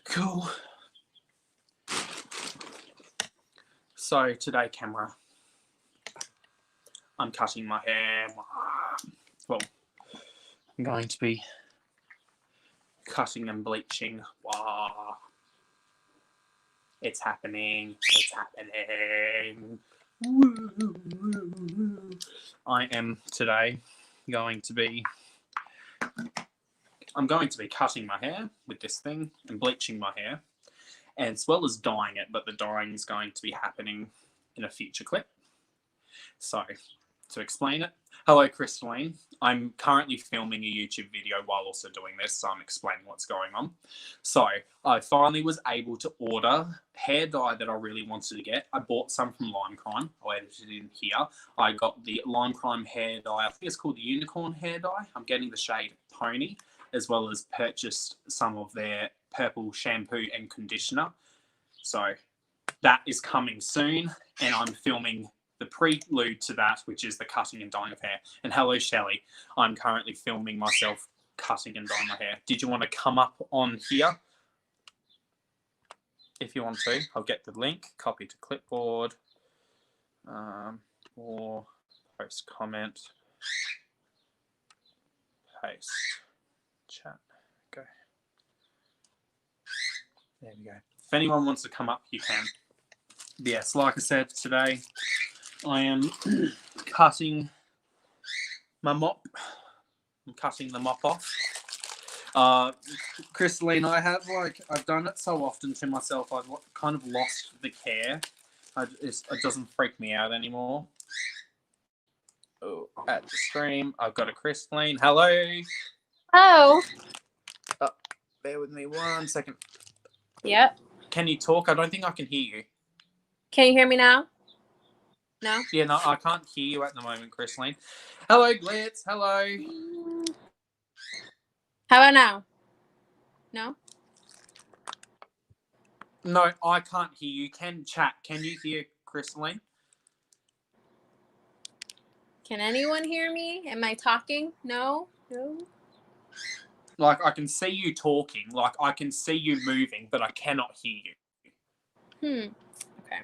Cool. So today, camera, I'm cutting my hair. Well, I'm going to be cutting and bleaching. Wow. It's happening. It's happening. I am today going to be... I'm going to be cutting my hair with this thing and bleaching my hair, as well as dyeing it, but the dyeing is going to be happening in a future clip. So, to explain it, hello Crystalline. I'm currently filming a YouTube video while also doing this, so I'm explaining what's going on. So, I finally was able to order hair dye that I really wanted to get. I bought some from Lime Crime. I'll edit it in here. I got the Lime Crime hair dye. I think it's called the Unicorn hair dye. I'm getting the shade Pony, as well as purchased some of their purple shampoo and conditioner. So that is coming soon, and I'm filming the prelude to that, which is the cutting and dyeing of hair. And hello, Shelley. I'm currently filming myself cutting and dyeing my hair. Did you want to come up on here? If you want to, I'll get the link, copy to clipboard, or post comment, paste. Chat. Go. There we go. If anyone wants to come up, you can. But yes, like I said, today I am cutting my mop. I'm cutting the mop off. Crystalline, I've done it so often to myself, I've kind of lost the care. It doesn't freak me out anymore. Oh, at the stream, I've got a Crystalline. Hello. Oh. Oh, bear with me 1 second. Yep. Can you talk? I don't think I can hear you. Can you hear me now? No? Yeah, no, I can't hear you at the moment, Crystalline. Hello, Glitz. Hello. How about now? No? No, I can't hear you. Can chat. Can you hear Crystalline? Can anyone hear me? Am I talking? No? No? Like, I can see you talking. Like, I can see you moving, but I cannot hear you. Okay.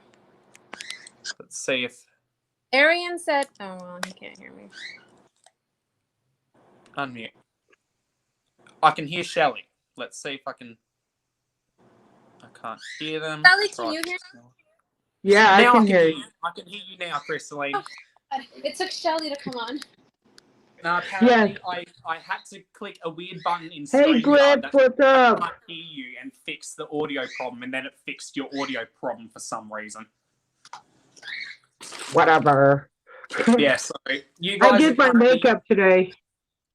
Let's see if... Arian said... Oh, well, he can't hear me. Unmute. I can hear Shelley. Let's see if I can... I can't hear them. Sally, can you hear me? Yeah, now I can hear you. I can hear you now, Crystalline. Oh, it took Shelly to come on. No, apparently Yes. I had to click a weird button in Hey, StreamYard Glitz, what's up? I can't hear you and fix the audio problem, and then it fixed your audio problem for some reason. Whatever. Yeah, so you guys I did my makeup today.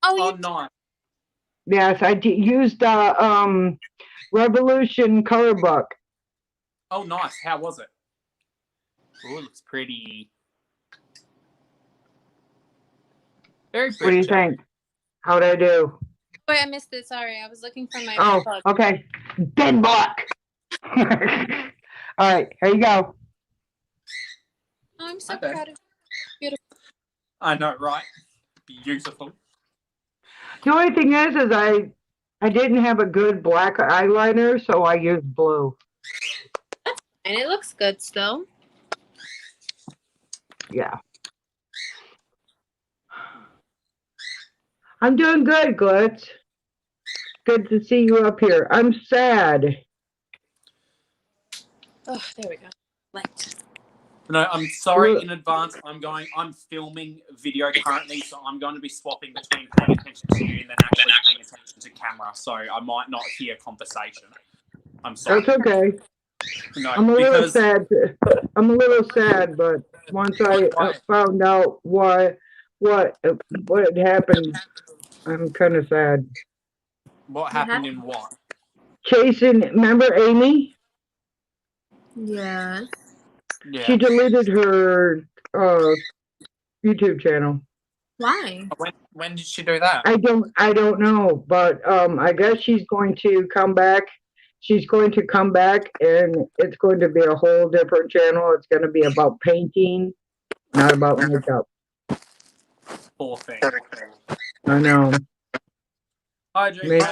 Oh, nice. Yes, I used Revolution color book. Oh, nice. How was it? Oh, it looks pretty. Very pretty. What do you think? How'd I do? Wait, I missed it. Sorry. I was looking for my plug. Okay. Dead block. All right, here you go. Oh, I'm so proud of you. Beautiful. I know, right? Beautiful. The only thing is I didn't have a good black eyeliner, so I used blue. And it looks good still. Yeah. I'm doing good, Glitz. Good to see you up here. I'm sad. Oh, there we go. Light. No, I'm sorry in advance. I'm filming video currently, so I'm going to be swapping between paying attention to you and then actually paying attention to camera. So I might not hear conversation. I'm sorry. That's okay. No, I'm a little sad. I'm a little sad, but once I found out what had happened, I'm kind of sad. What happened in what? Jason, remember Amy? Yes. Yeah. She deleted her YouTube channel. Why? When did she do that? I don't know, but I guess she's going to come back. She's going to come back, and it's going to be a whole different channel. It's going to be about painting, not about makeup. Poor thing. I know. Hi, Jake.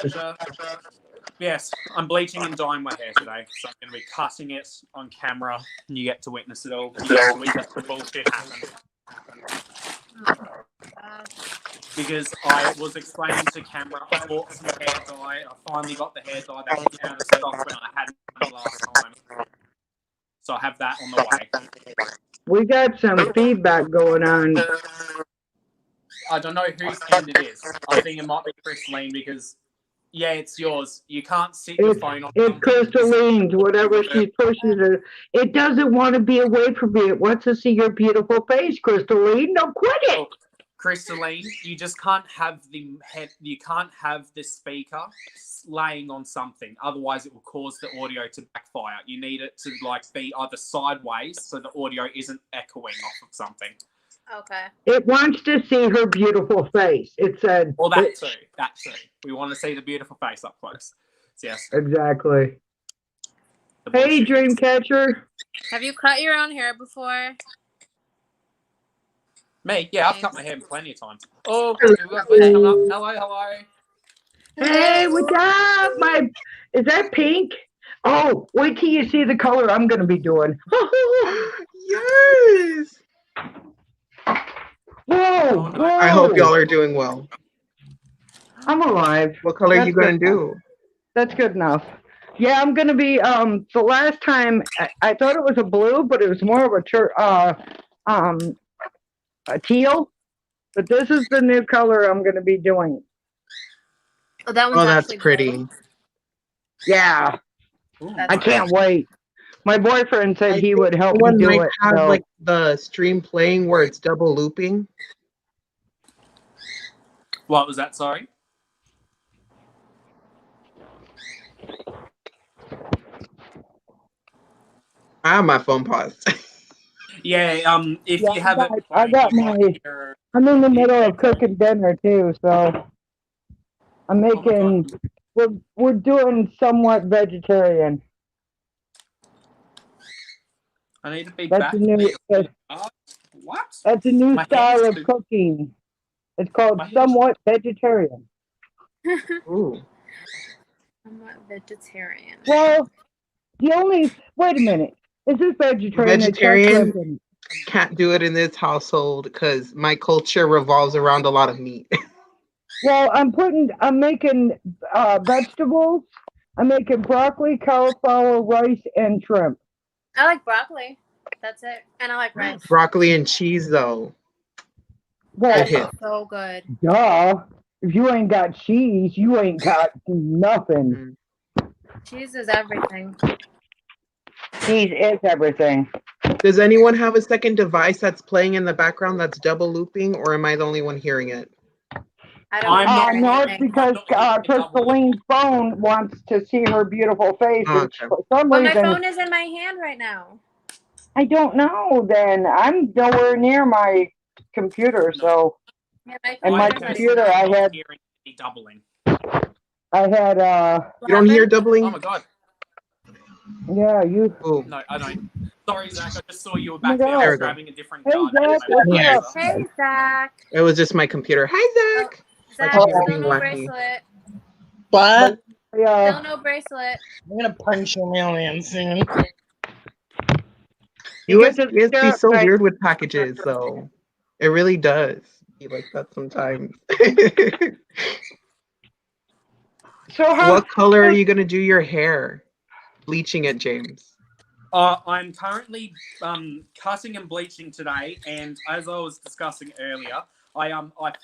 Yes, I'm bleaching and dyeing my hair today, so I'm going to be cutting it on camera, and you get to witness it all. You get to witness the bullshit happen. Because I was explaining to camera, I bought some hair dye. I finally got the hair dye that was out of stock when I had it last time. So I have that on the way. We got some feedback going on. I don't know whose end it is. I think it might be Crystalline because, yeah, it's yours. You can't sit your phone on It's something. Crystaline's, whatever she's pushing it. It doesn't want to be away from me. It wants to see your beautiful face, Crystalline. No, quit it. Look, Crystalline, you just can't have the head. You can't have the speaker laying on something. Otherwise, it will cause the audio to backfire. You need it to be either sideways so the audio isn't echoing off of something. Okay. It wants to see her beautiful face. It said. Well, that too. That too. We want to see the beautiful face up close. So, yes. Exactly. Hey, Dreamcatcher. Have you cut your own hair before? Me? Yeah, I've cut my hair plenty of times. Oh, we've got Bleach coming up. Hello, hello. Hey, what's up? Is that pink? Oh, wait till you see the color I'm going to be doing. Yes. Whoa, whoa. I hope y'all are doing well. I'm alive. What color are you going to do? That's good enough. Yeah, I'm going to be, the last time, I thought it was a blue, but it was more of a teal. But this is the new color I'm going to be doing. Oh, that one's that's actually pretty. blue. Yeah. Ooh, I can't wait. My boyfriend said he would help me One do might it. have So. like the stream playing where it's double looping. What was that? Sorry. I have my phone paused. Yeah. If you have it, I got my. I'm in the middle of cooking dinner too, so I'm making. We're doing somewhat vegetarian. I need to be That's back. a new. What? That's a new style of cooking. It's called somewhat vegetarian. Ooh. Somewhat vegetarian. Well, wait a minute. Is this vegetarian? Vegetarian can't do it in this household because my culture revolves around a lot of meat. Well, I'm making vegetables. I'm making broccoli, cauliflower, rice, and shrimp. I like broccoli. That's it. And I like rice. Broccoli and cheese, though. That's so good. Duh. If you ain't got cheese, you ain't got nothing. Cheese is everything. Cheese is everything. Does anyone have a second device that's playing in the background that's double looping, or am I the only one hearing it? I don't know. It's because Crystaline's phone wants to see her beautiful face. Okay. For some reason, reason, my phone is in my hand right now. I don't know. Then I'm nowhere near my computer, so. Yeah, my computer, I had doubling. I had You don't hear doubling? Oh my god. Yeah, you. Ooh. No, I don't. Sorry, Zach. I just saw you were back there. I was grabbing a different gun. Hey, Zach. It was just my computer. Hi, Zach. Zach, still no bracelet. What? Still no bracelet. I'm gonna punch your mailman soon. USPS be so weird with packages, though. It really does be like that sometimes. So what color are you gonna do your hair? Bleaching it, James. I'm currently cutting and bleaching today, and as I was discussing earlier, I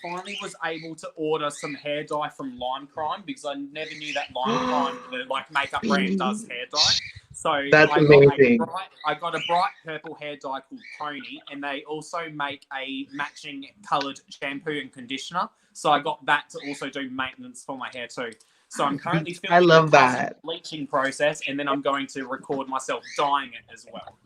finally was able to order some hair dye from Lime Crime because I never knew that Lime Crime, the makeup brand, does hair dye. So that's amazing. I got a bright purple hair dye called Pony, and they also make a matching coloured shampoo and conditioner. So I got that to also do maintenance for my hair too. So I'm currently filming the bleaching process, and then I'm going to record myself dyeing it as well.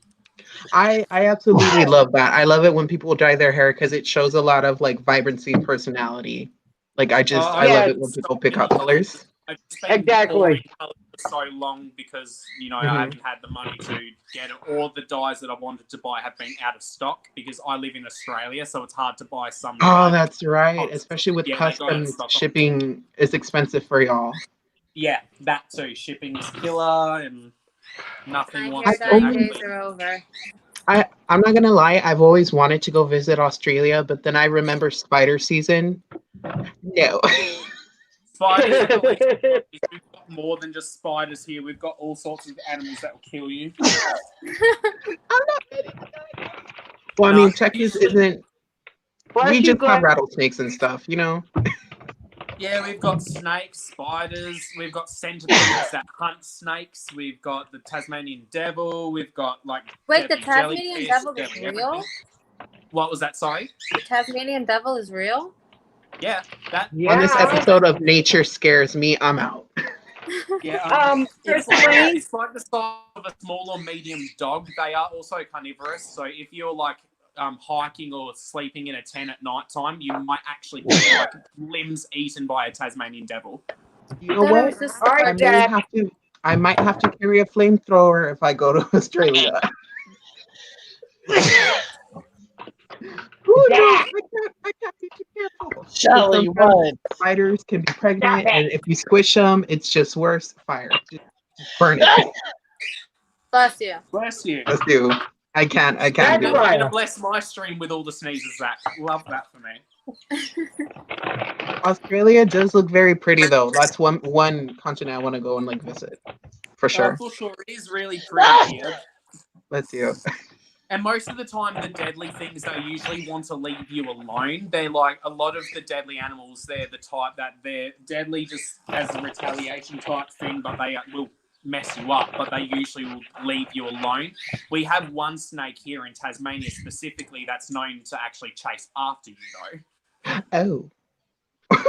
I absolutely love that. I love it when people dye their hair because it shows a lot of like vibrancy and personality. Like I love it when people pick out colors. I've just been boring colors for so long because I haven't had the money to get it. All the dyes that I wanted to buy have been out of stock because I live in Australia, so it's hard to buy some. Oh, that's right. Especially with customs, shipping is expensive for y'all. Yeah, that too. Shipping is killer, and nothing My wants hair to dye go. days are over. I'm not gonna lie, I've always wanted to go visit Australia, but then I remember spider season. No. Spiders are the least of worries. We've got more than just spiders here. We've got all sorts of animals that will kill you. Well, I No, mean, Texas usually- isn't. Bless We you, just have Glenn. rattlesnakes and stuff, you know. Yeah, we've got snakes, spiders, we've got centipedes that hunt snakes, we've got the Tasmanian devil, we've got like Wait, the deadly Tasmanian jellyfish, devil is deadly real? everything. What was that, sorry? The Tasmanian devil is real? Yeah, that On this Yeah. episode of Nature Scares Me, I'm out. yeah. It's Christine. like the size of a small or medium dog. They are also carnivorous, so if you're like hiking or sleeping in a tent at night time, you might actually get like limbs eaten by a Tasmanian devil. You know what? All right, Dad. I might have to carry a flamethrower if I go to Australia. Ooh, no, Dad. I can't be too careful. Shelly, Sometimes what? spiders can be pregnant, Stop it. and if you squish them, it's just worse. Fire. Just burn it. Bless you. Bless you. Let's do. I can't That's do You're it. right. gonna bless my stream with all the sneezes, Zach. Love that for me. Australia does look very pretty, though. That's one continent I want to go and like visit, for sure. For sure, it is really pretty here. Let's do. And most of the time, the deadly things, they usually want to leave you alone. They're like, a lot of the deadly animals, they're the type that they're deadly just as a retaliation type thing, but they will mess you up, but they usually will leave you alone. We have one snake here in Tasmania specifically that's known to actually chase after you, though. Oh.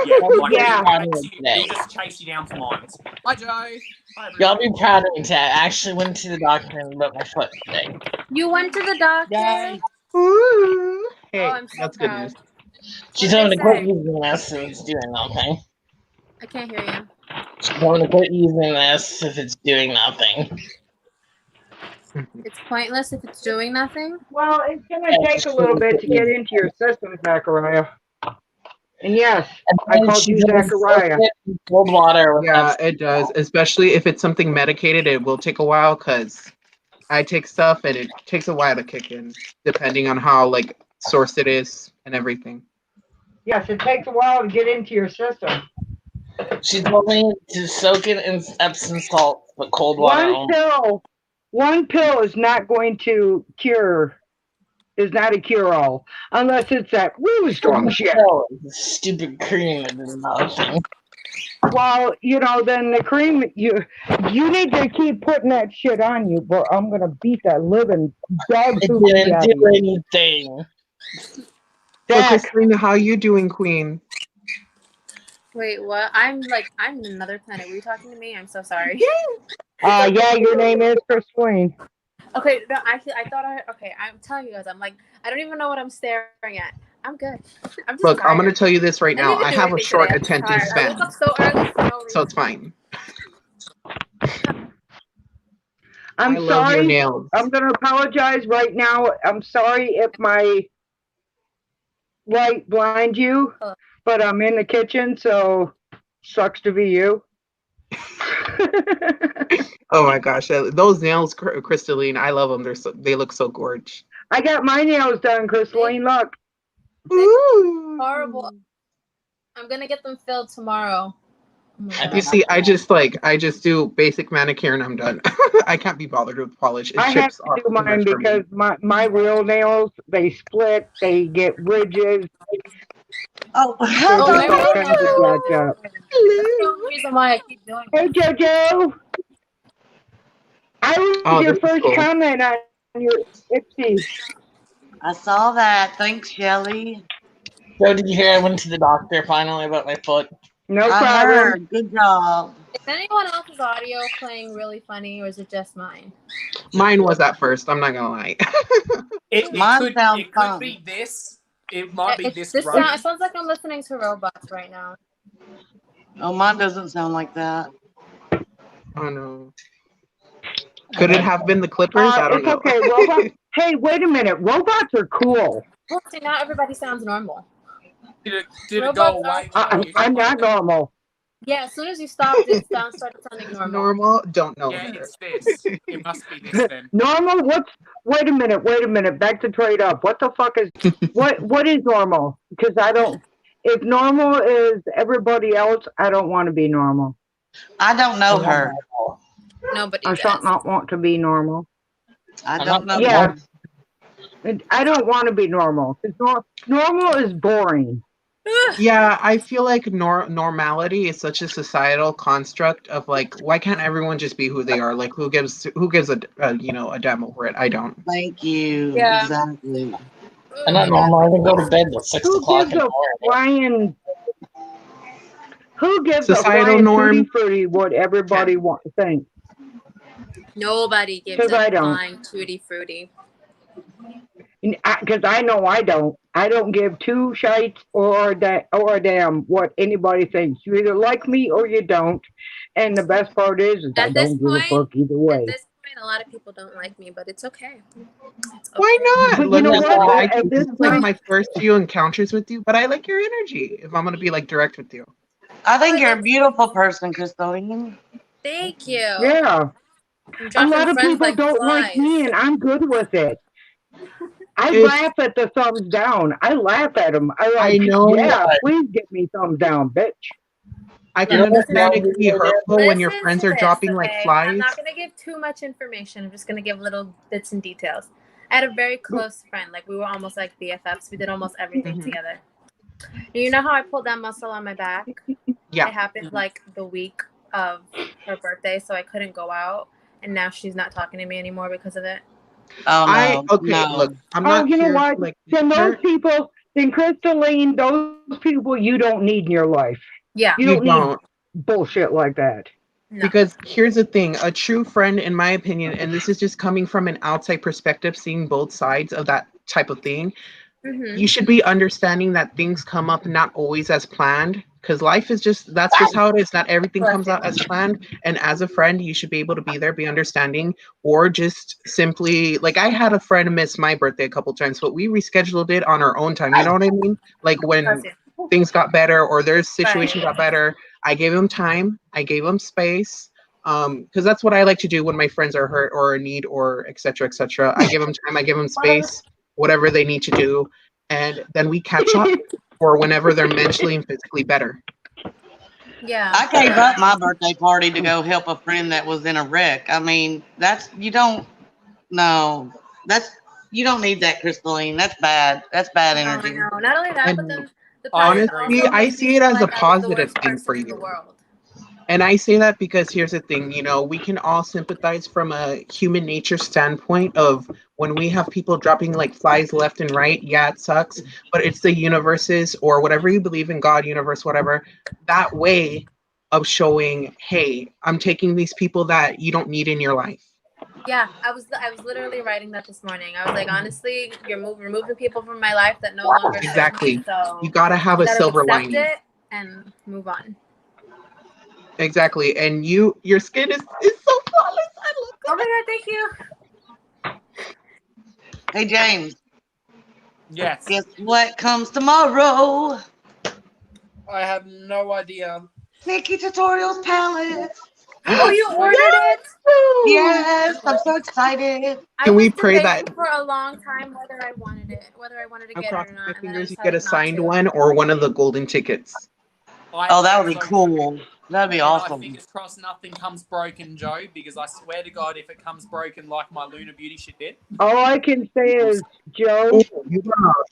Yeah, like Yeah. he'll just chase you down for mines. Hi, Joe. Hi, Y'all everyone. be proud of me today. I actually went to the doctor and broke my foot today. You went to the doctor? Yay. Ooh. Hey, Oh, I'm so that's good proud. news. She What told me did to they quit say? using this if it's doing nothing. I can't hear you. She told me to quit using this if it's doing nothing. It's pointless if it's doing nothing? Well, it's going to take a little bit to get into your system, Zachariah. And yes, I And called she you told me to Zachariah. soak it in cold water. with Yeah, Epsom it does. salt. Especially if it's something medicated, it will take a while because I take stuff and it takes a while to kick in, depending on how like sourced it is and everything. Yes, it takes a while to get into your system. She told me to soak it in Epsom salt, but cold water only. One pill is not going to is not a cure-all, unless it's that really strong shit. Oh, stupid cream that does nothing. Well, then the cream, you need to keep putting that shit on you, but I'm going to beat that living dog It poop didn't out do of you. anything. So, Zach, Christina, how you doing, Queen? Wait, what? I'm in another planet. Were you talking to me? I'm so sorry. yeah, your name is Christine. Okay, no, actually, I'm telling you guys, I don't even know what I'm staring at. I'm good. I'm just Look, tired. I'm going to tell you this right I now. didn't even I do have a anything short today. I'm just attention tired. I woke span, up so early for no reason. so it's fine. I'm I love your sorry. nails. I'm going to apologize right now. I'm sorry if my light blind you, but I'm in the kitchen, so sucks to be you. Oh my gosh, those nails, Crystalline, I love them. They look so gorgeous. I got my nails done, Crystalline. Look. Ooh. Horrible. I'm gonna get them filled tomorrow. Oh my God. You see, I just do basic manicure and I'm done. I can't be bothered with polish. It I have chips to off do too mine much for me. because my real nails, they split, they get ridges. Oh, There's Oh, all my real kinds of nails. bad stuff. That's the only reason why I keep doing Hey, it. JoJo. I was Oh, your this is first cool. comment on your Ipsy. I saw that. Thanks, Shelly. So did you hear I went to the doctor finally about my foot? No I problem. heard. Good job. Is anyone else's audio playing really funny, or is it just mine? Mine was at first. I'm not gonna lie. Mine It sounds could fun. be this. It might be this. It Right. sounds like I'm listening to robots right now. Oh, mine doesn't sound like that. Oh no. Could it have been the Clippers? I don't It's know. okay. Robots. Hey, wait a minute. Robots are cool. Well, see, now everybody sounds normal. Did it go Robots away? are- when you- I'm not normal. Yeah, as soon as you stopped, it started sounding normal. Normal? Don't know Yeah, her. it's this. It must be this then. Normal? Wait a minute. Back to trade up. What the fuck is, what is normal? Because I don't, if normal is everybody else, I don't want to be normal. I don't know her. Nobody I does. shall not want to be normal. I don't know Yeah. her. I don't want to be normal. Because normal is boring. Yeah, I feel like normality is such a societal construct of like, why can't everyone just be who they are? Like, who gives a damn over it? I don't. Thank you. Yeah. Exactly. I'm not normal. I can go to bed till 6 Who o'clock gives in a the morning. flying? Who gives Societal a flying norm. tutti frutti what everybody thinks? Nobody gives 'Cause I a don't. flying tutti frutti. Because I know I don't. I don't give two shites or a damn what anybody thinks. You either like me or you don't. And the best part is I don't give a fuck either At way. this point, a lot of people don't like me, but it's okay. It's okay. Why not? But Look, you know what? I At think this this is like point, my first few encounters with you, but I like your energy. If I'm gonna be like direct with you, I think you're a beautiful person, Crystalline. Thank you. yeah. I'm A dropping lot of friends people like don't like me, flies. and I'm good with it. I If- laugh at the thumbs down. I laugh at them. I know. Yeah, please give me thumbs down, bitch. I can Look, understand it can be hurtful when your Listen friends to are this, dropping like okay? flies. I'm not going to give too much information. I'm just going to give little bits and details. I had a very close friend. Like, we were almost like BFFs. We did almost everything together. You know how I pulled that muscle on my back? Yeah. It happened like the week of her birthday, so I couldn't go out. And now she's not talking to me anymore because of it. Oh, no. Look, I'm not you know here what? to, like, Then those people, then Crystalline, those people you don't need in your life. Yeah. You don't need bullshit like that. No. Because here's the thing, a true friend, in my opinion, and this is just coming from an outside perspective, seeing both sides of that type of thing, you should be understanding that things come up not always as planned, because life is that's just how it is. Not everything comes out as planned. And as a friend, you should be able to be there, be understanding, or just simply, like, I had a friend miss my birthday a couple times, but we rescheduled it on our own time. You know what I mean? Like, when things got better or their situation got better, I gave him time, I gave him space, because that's what I like to do when my friends are hurt or in need or etc. etc. I give them time, I give them space, whatever they need to do, and then we catch up or whenever they're mentally and physically better. Yeah. I gave up my birthday party to go help a friend that was in a wreck. I mean, you don't need that, Crystalline. That's bad. That's bad energy. No, not only that, but then the honestly, I see it as a positive thing for you. And I say that because here's the thing, we can all sympathize from a human nature standpoint of when we have people dropping like flies left and right. Yeah, it sucks, but it's the universes or whatever you believe in, God, universe, whatever, that way of showing, hey, I'm taking these people that you don't need in your life. Yeah, I was literally writing that this morning. I was like, honestly, you're removing people from my life that no longer exactly. serve me, so you gotta have a silver lining. Accept it and move on. Exactly, and your skin is so flawless. I love it. Oh my God, thank you. Hey, James. Yes. Guess what comes tomorrow? I have no idea. Nikki Tutorials palette. Oh, you ordered it? Yes, I'm so excited. Can we pray that for a long time whether I wanted to get it or not? My fingers, you get a signed one or one of the golden tickets. Oh, that would be cool. That'd be awesome. Fingers crossed nothing comes broken, Joe, because I swear to God, if it comes broken like my Luna Beauty shit did. All I can say is, Joe, you're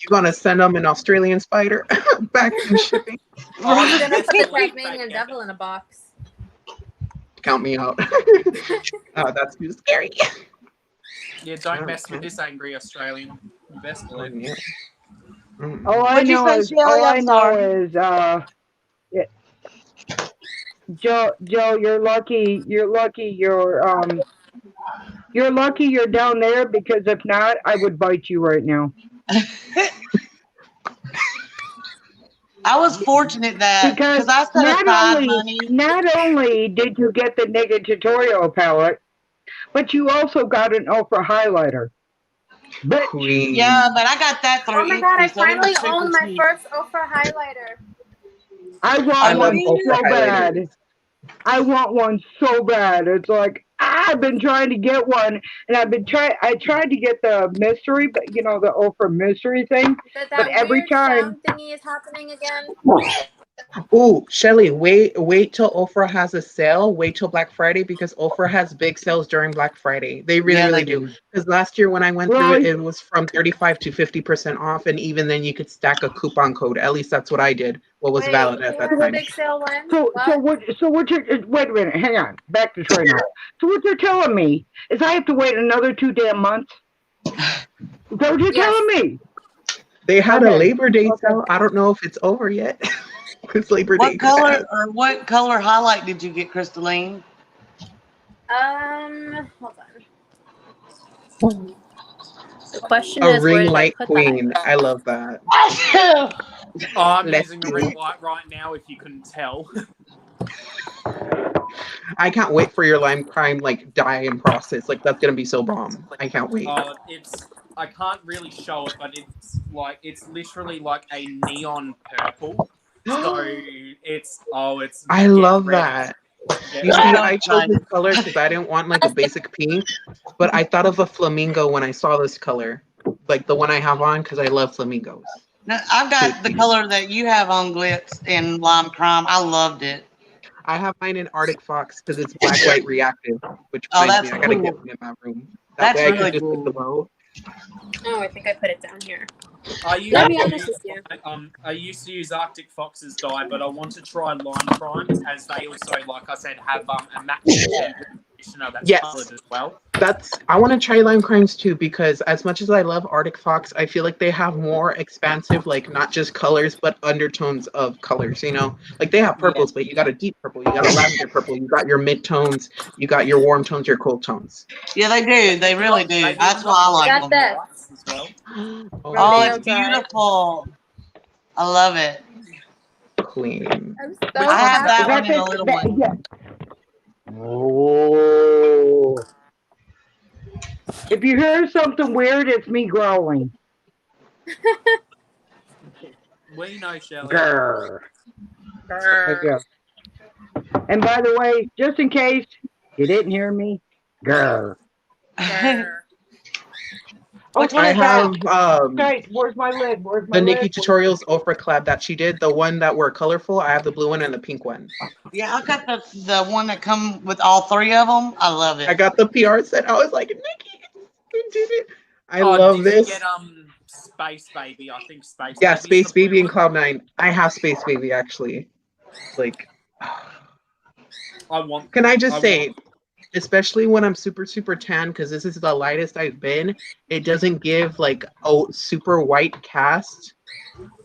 gonna send them an Australian spider back in shipping. I'm gonna put the Tasmanian devil in a box. Count me out. Oh, that's too scary. Yeah, don't mess with this angry Australian. You best believe. All I know is, Joe, you're lucky. You're lucky. You're lucky you're down there, because if not, I would bite you right now. I was fortunate that because I set aside money. Not only did you get the Naked Tutorial palette, but you also got an Ultra highlighter. Yeah, but I got that through. Oh my God! I finally own my first Ultra highlighter. I I want love one Ofra so highlighters. bad. I want one so bad. It's like I've been trying to get one, and I tried to get the mystery, but you know the Ofra mystery thing. But That every weird time, sound thingy is happening again. Ooh, Shelly, wait till Ofra has a sale. Wait till Black Friday because Ofra has big sales during Black Friday. They really, Yeah, really they do. do. Because last year when I went through it, really. it was from 35 to 50% off, and even then you could stack a coupon code. At least that's what I did. What was Wait, valid at that who's the time. big sale one? So what you're wait a minute, hang on, back to train now. So what you're telling me is I have to wait another 2 damn months? Is that what you're Yes. telling me? They had a Okay. Labor Day Okay. sale. I don't know if it's over yet. It's Labor Day. What color highlight did you get, Crystalline? Hold on. The question A is, where ring did I light put queen. that? I love that. I'm Let's using a see. ring light right now, if you couldn't tell. I can't wait for your lime crime like dye and process. Like that's gonna be so bomb. I can't wait. I can't really show it, but it's literally like a neon purple. So it's I get love ready. that. Get You ready. see, so I chose this excited. color because I didn't want like a basic pink, but I thought of a flamingo when I saw this color, like the one I have on because I love flamingos. Now, I've got the color that you have on Glitz in Lime Crime. I loved it. I have mine in Arctic Fox because it's black light reactive, which Oh, reminds that's me I gotta get cool. one in my room. That That's way I can really just put the cool. bow. Oh, I think I put it down here. I used Let me to honest use with you. I used to use Arctic Fox's dye, but I want to try Lime Crimes as they also, like I said, have a matching shampoo conditioner that's Yes. coloured as well. I want to try lime crimes too because as much as I love Arctic Fox, I feel like they have more expansive, like not just colors but undertones of colors. You know, like they have purples, but you got a deep purple, you got a lavender purple, you got your mid tones, you got your warm tones, your cold tones. Yeah, they do. They really do. They've That's even why I got like Got them. that. whites as well. Oh, Rodeo it's dye. beautiful. I love it. Clean. I'm so Which I have one's that happy. one in a little one. Yeah. Oh. If you hear something weird, it's me growling. We know, Shelley. Grr. There you go. And by the way, just in case you didn't hear me, grr. Which one I is that? have Guys, where's my lid? Where's my the Nikki lid? Tutorials Ofra collab that she did, the one that were colorful. I have the blue one and the pink one. Yeah, I got the one that come with all three of them. I love I it. got the PR set. I was like, Nikki, you did it. I Oh, love did you this. get Space Baby? I think Space Yeah, Baby's Space the blue Baby and one. Cloud9. I have Space Baby actually. Like, I want. can I just I say, want. especially when I'm super, super tan, because this is the lightest I've been, it doesn't give like a super white cast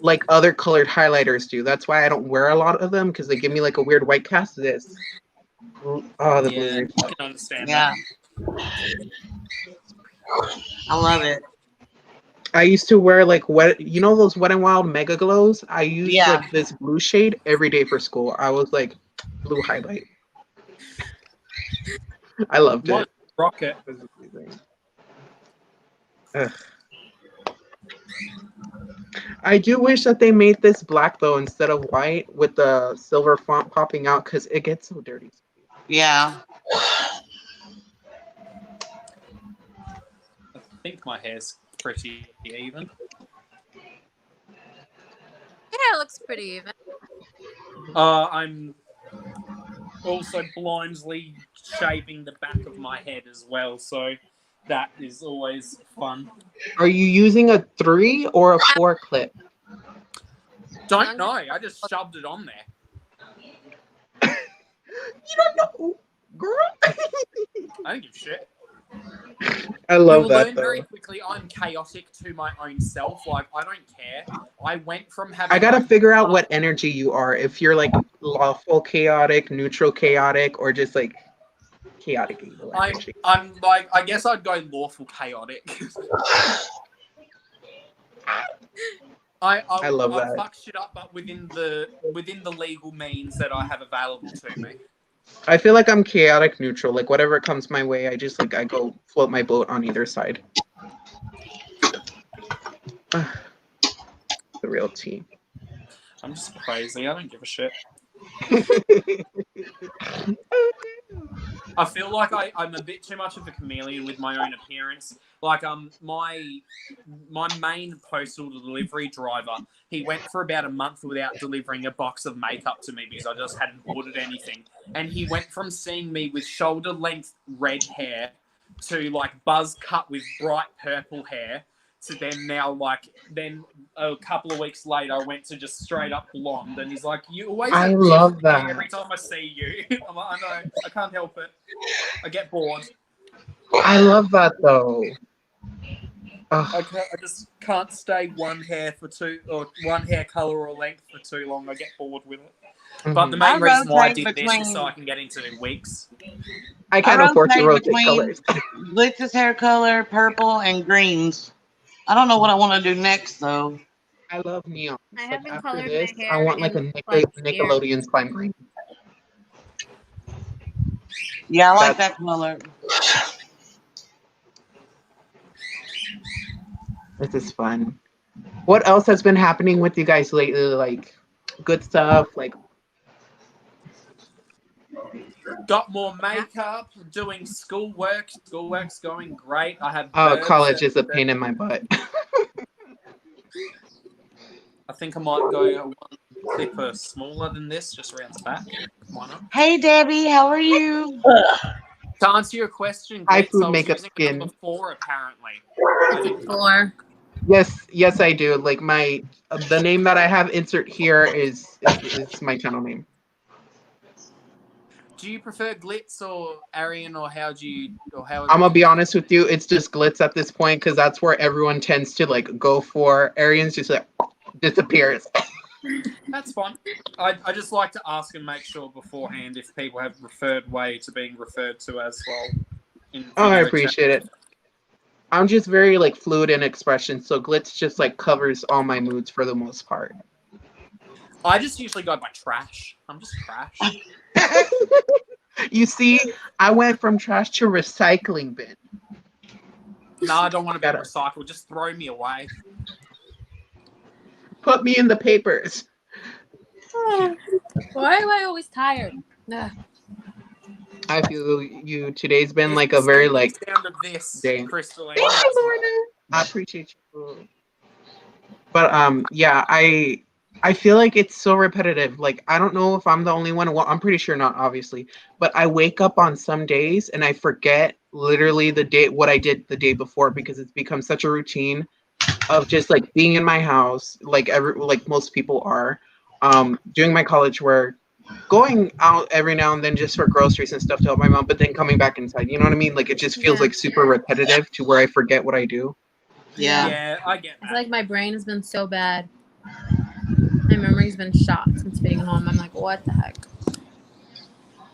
like other colored highlighters do. That's why I don't wear a lot of them because they give me like a weird white cast. This. Oh, the Yeah, blue. I can understand Yeah, I love it. I used to wear like those Wet and Wild Mega Glows. I used Yeah. like this blue shade every day for school. I was like blue highlight. I loved that. it. Rocket. It was amazing. Ugh. I do wish that they made this black though instead of white with the silver font popping out because it gets so dirty. Yeah. I think my hair's pretty even. Yeah, it looks pretty even. I'm also blindly shaving the back of my head as well, so that is always fun. Are you using a 3 or a 4 clip? Don't know. I just shoved it on there. You don't know, girl. I don't give a shit. I You love will that learn though. very quickly. I'm chaotic to my own self. Like, I don't care. I went from having. I gotta like, figure out what energy you are. If you're like lawful chaotic, neutral chaotic, or just like chaotic evil energy. I'm like, I guess I'd go lawful chaotic. I love I'll that. fuck shit up, but within the legal means that I have available to me. I feel like I'm chaotic neutral. Like whatever comes my way, I just like I go float my boat on either side. The real tea. I'm just crazy. I don't give a shit. I feel like I'm a bit too much of a chameleon with my own appearance. Like my main postal delivery driver, he went for about a month without delivering a box of makeup to me because I just hadn't ordered anything. And he went from seeing me with shoulder length red hair to like buzz cut with bright purple hair to then a couple of weeks later I went to just straight up blonde, and he's like, "You always I look love different that. every time I see you." I'm like, I know, I can't help it. I get bored. I love that though. I just can't stay one hair color or length for too long. I get bored with it. But the Mhm. main reason why I rotate did this is so between- I can get into wigs. I can't afford to rotate between colors. Blitz's hair color, purple, and greens. I don't know what I want to do next though. I love neon. I Like haven't after colored this, my I hair want like a in like a year. Nickelodeon slime green. Yeah, I like that color. This is fun. What else has been happening with you guys lately? Like good stuff, like Got more makeup, doing schoolwork. Schoolwork's going great. I have college is a pain in my butt. I think I might go one clip smaller than this, just around the back. Why not? Hey Debbie, how are you? To answer your question, High Glitz, food I was makeup using skin. number 4 apparently. I think 4. Yes, I do. Like my the name that I have insert here is my channel name. Do you prefer Glitz or Arian, or how do you, or how? I'm gonna be honest with you, it's just Glitz at this point because that's where everyone tends to like go for. Arian's just like disappears. That's fine. I just like to ask and make sure beforehand if people have preferred way to being referred to as well. I appreciate it. I'm just very like fluid in expression, so Glitz just like covers all my moods for the most part. I just usually go by trash. I'm just trash. You see, I went from trash to recycling bin. No, I don't want to be recycled. Just throw me away. Put me in the papers. Why am I always tired? Ugh. I feel you. Today's been like a very like sound of this, day. Crystalline. Thank you, Lorna. I appreciate you. But yeah, I feel like it's so repetitive. Like I don't know if I'm the only one. Well, I'm pretty sure not, obviously. But I wake up on some days and I forget literally what I did the day before because it's become such a routine of just like being in my house, like most people are, doing my college work, going out every now and then just for groceries and stuff to help my mom, but then coming back inside. You know what I mean? Like it just feels like super repetitive to where I forget what I do. Yeah, I get that. It's like my brain has been so bad. My memory's been shot since being home. I'm like, what the heck?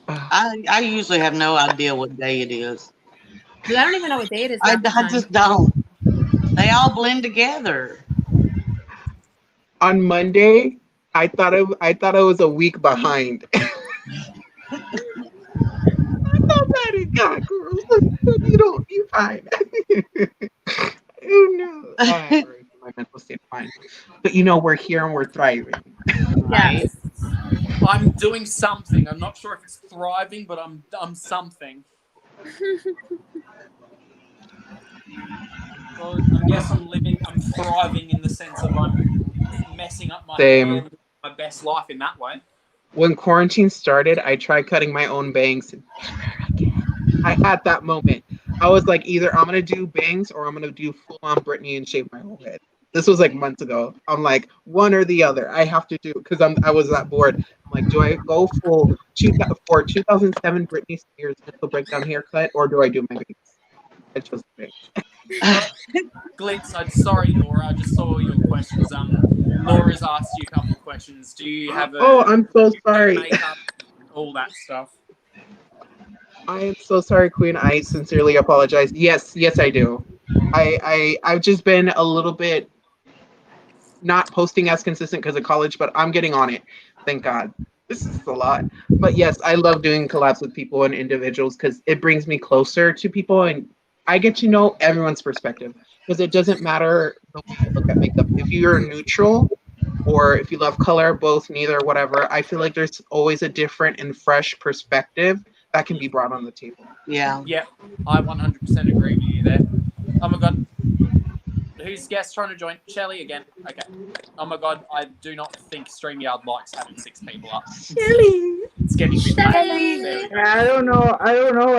I usually have no idea what day it is. Dude, I don't even know what day it is. I just don't. They all blend together. On Monday, I thought I was a week behind. I thought that it got girls. You're fine. Oh no. My mental state fine. But we're here and we're thriving. Yes. I'm doing something. I'm not sure if it's thriving, but I'm something. Well, I guess I'm thriving in the sense of I'm messing up my hair, my best life in that way. When quarantine started, I tried cutting my own bangs. I had that moment. I was like, either I'm gonna do bangs or I'm gonna do full on Britney and shave my whole head. This was like months ago. I'm like, one or the other. I have to do because I was that bored. I'm like, do I go for 2007 Britney Spears mental breakdown haircut or do I do my bangs? I chose bangs. Glitz, I'm sorry, Laura. I just saw your questions. Laura's asked you a couple of questions. Do you have I'm so sorry. Makeup, all that stuff. I am so sorry, Queen. I sincerely apologize. Yes, I do. I've just been a little bit not posting as consistent because of college, but I'm getting on it. Thank God. This is a lot. But yes, I love doing collabs with people and individuals because it brings me closer to people and I get to know everyone's perspective because it doesn't matter the way you look at makeup. If you're neutral, or if you love color, both, neither, whatever. I feel like there's always a different and fresh perspective that can be brought on the table. Yeah. Yeah, I 100% agree with you there. Oh my god. Who's guest trying to join? Shelly again. Okay. Oh my god, I do not think StreamYard likes having 6 people up. Shelly. It's getting a bit Shelly. There we go. I don't know.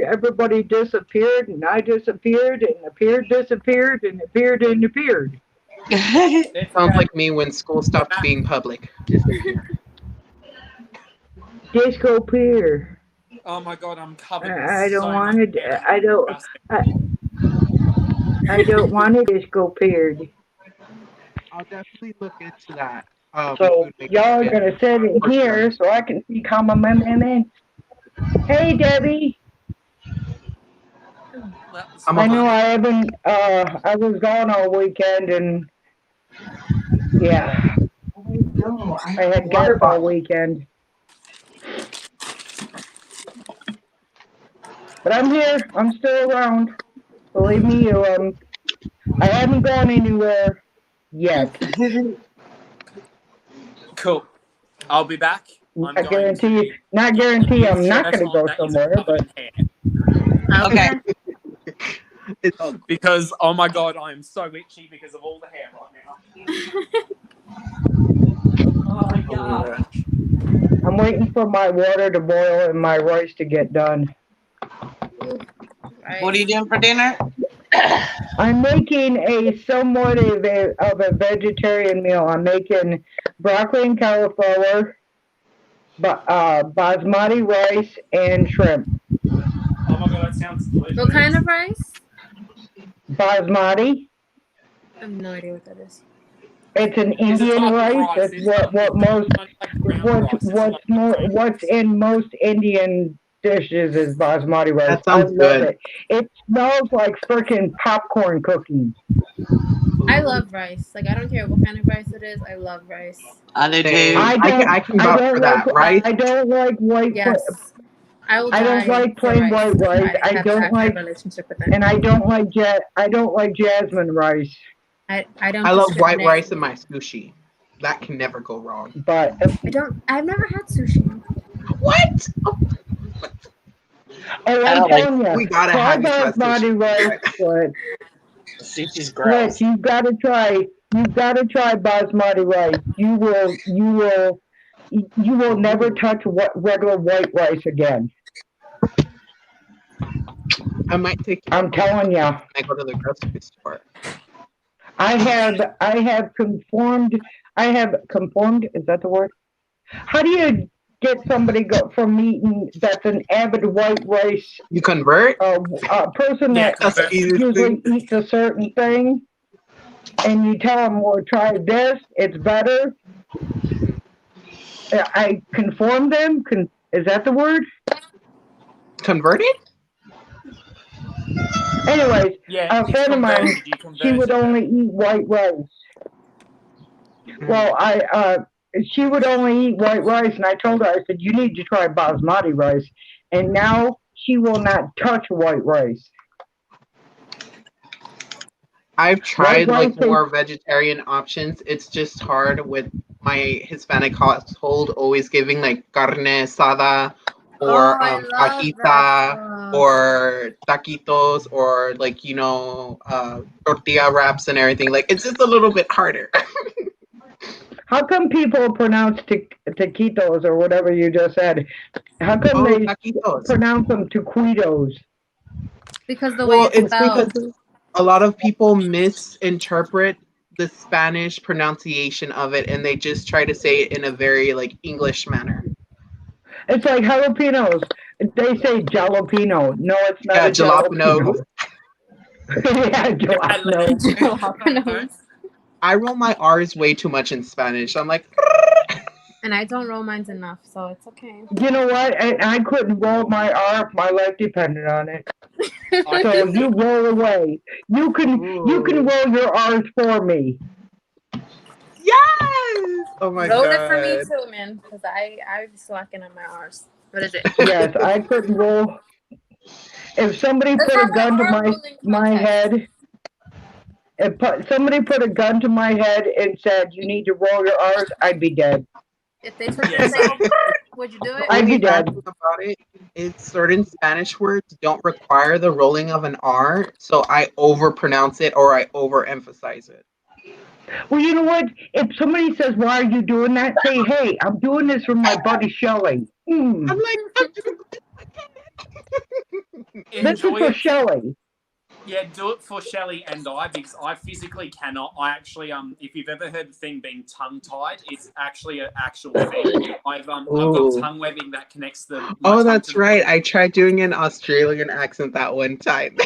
Everybody disappeared, and I disappeared, and appeared, disappeared, and appeared, and appeared. It's Sounds okay. like me when school stopped being public. Disco peer. Oh my god, I'm covered. in I don't so want much it. hair. I don't want it disco peered. I'll definitely look into that. So y'all are gonna sit in here so I can see comment in. Hey Debbie. I know I haven't. I was gone all weekend, and yeah, I had guests all weekend. But I'm here. I'm still around. Believe me, I haven't gone anywhere yet. Cool. I'll be back. Not guarantee. Not guarantee. I'm not going to go somewhere, but Okay. Because oh my god, I am so itchy because of all the hair right now. Oh my god. I'm waiting for my water to boil and my rice to get done. What are you doing for dinner? I'm making a somewhat of a vegetarian meal. I'm making broccoli and cauliflower, basmati rice, and shrimp. Oh my god, that sounds delicious. What kind of rice? Basmati. I have no idea what that is. It's an Indian rice. It's what's in most Indian dishes is basmati rice. That sounds good. It smells like freaking popcorn cooking. I love rice. Like, I don't care what kind of rice it is. I love rice. I do too. I can vouch for that, right? I don't like white. Yes. I don't like plain white rice. I don't like relationship with that. And I don't like jasmine rice. I don't. I love white rice in my sushi. That can never go wrong. But I've never had sushi. What? I'm telling you, we gotta have basmati rice. But sushi's gross. You've got to try. You've got to try basmati rice. You will never touch regular white rice again. I might take. I'm telling you. I go to the grocery store. I have conformed. Is that the word? How do you get somebody from eating that's an avid white rice? You convert? A person that usually eats a certain thing, and you tell them, well, try this, it's better. I conform them. Is that the word? Converted? Anyways, yeah, a friend of mine, she would only eat white rice. Well, she would only eat white rice, and I told her, I said, you need to try basmati rice. And now she will not touch white rice. I've tried more vegetarian options. It's just hard with my Hispanic household always giving like carne asada or fajita or taquitos or like, tortilla wraps and everything. Like, it's just a little bit harder. How come people pronounce taquitos or whatever you just said? How come they pronounce them taquitos? Because the way it's spelled. Because a lot of people misinterpret the Spanish pronunciation of it, and they just try to say it in a very like English manner. It's like jalapenos. They say jalapeno. No, it's not. Yeah, jalapeno. Yeah, jalapeno. I roll my R's way too much in Spanish. I'm like, and I don't roll mine enough, so it's okay. You know what? I couldn't roll my R if my life depended on it. So you roll away. You can roll your R's for me. Yes! Oh my god. Roll it for me too, man, because I'm slacking on my R's. What is it? Yes, I couldn't roll. If somebody put a gun to my head, If somebody put a gun to my head and said, you need to roll your R's, I'd be dead. If they took Yeah, your same. thing, would you do it? I'd be Only bad dead. thing about it is certain Spanish words don't require the rolling of an R, so I overpronounce it or I overemphasize it. Well, you know what? If somebody says, why are you doing that? Say, hey, I'm doing this for my buddy Shelley. I'm like, This is Enjoy for it. Shelley. Yeah, do it for Shelley and I because I physically cannot. I actually if you've ever heard the thing being tongue tied, it's actually an actual thing. I've got Ooh. tongue webbing that connects my Oh, tongue that's to the right. I tried doing an Australian accent that one time.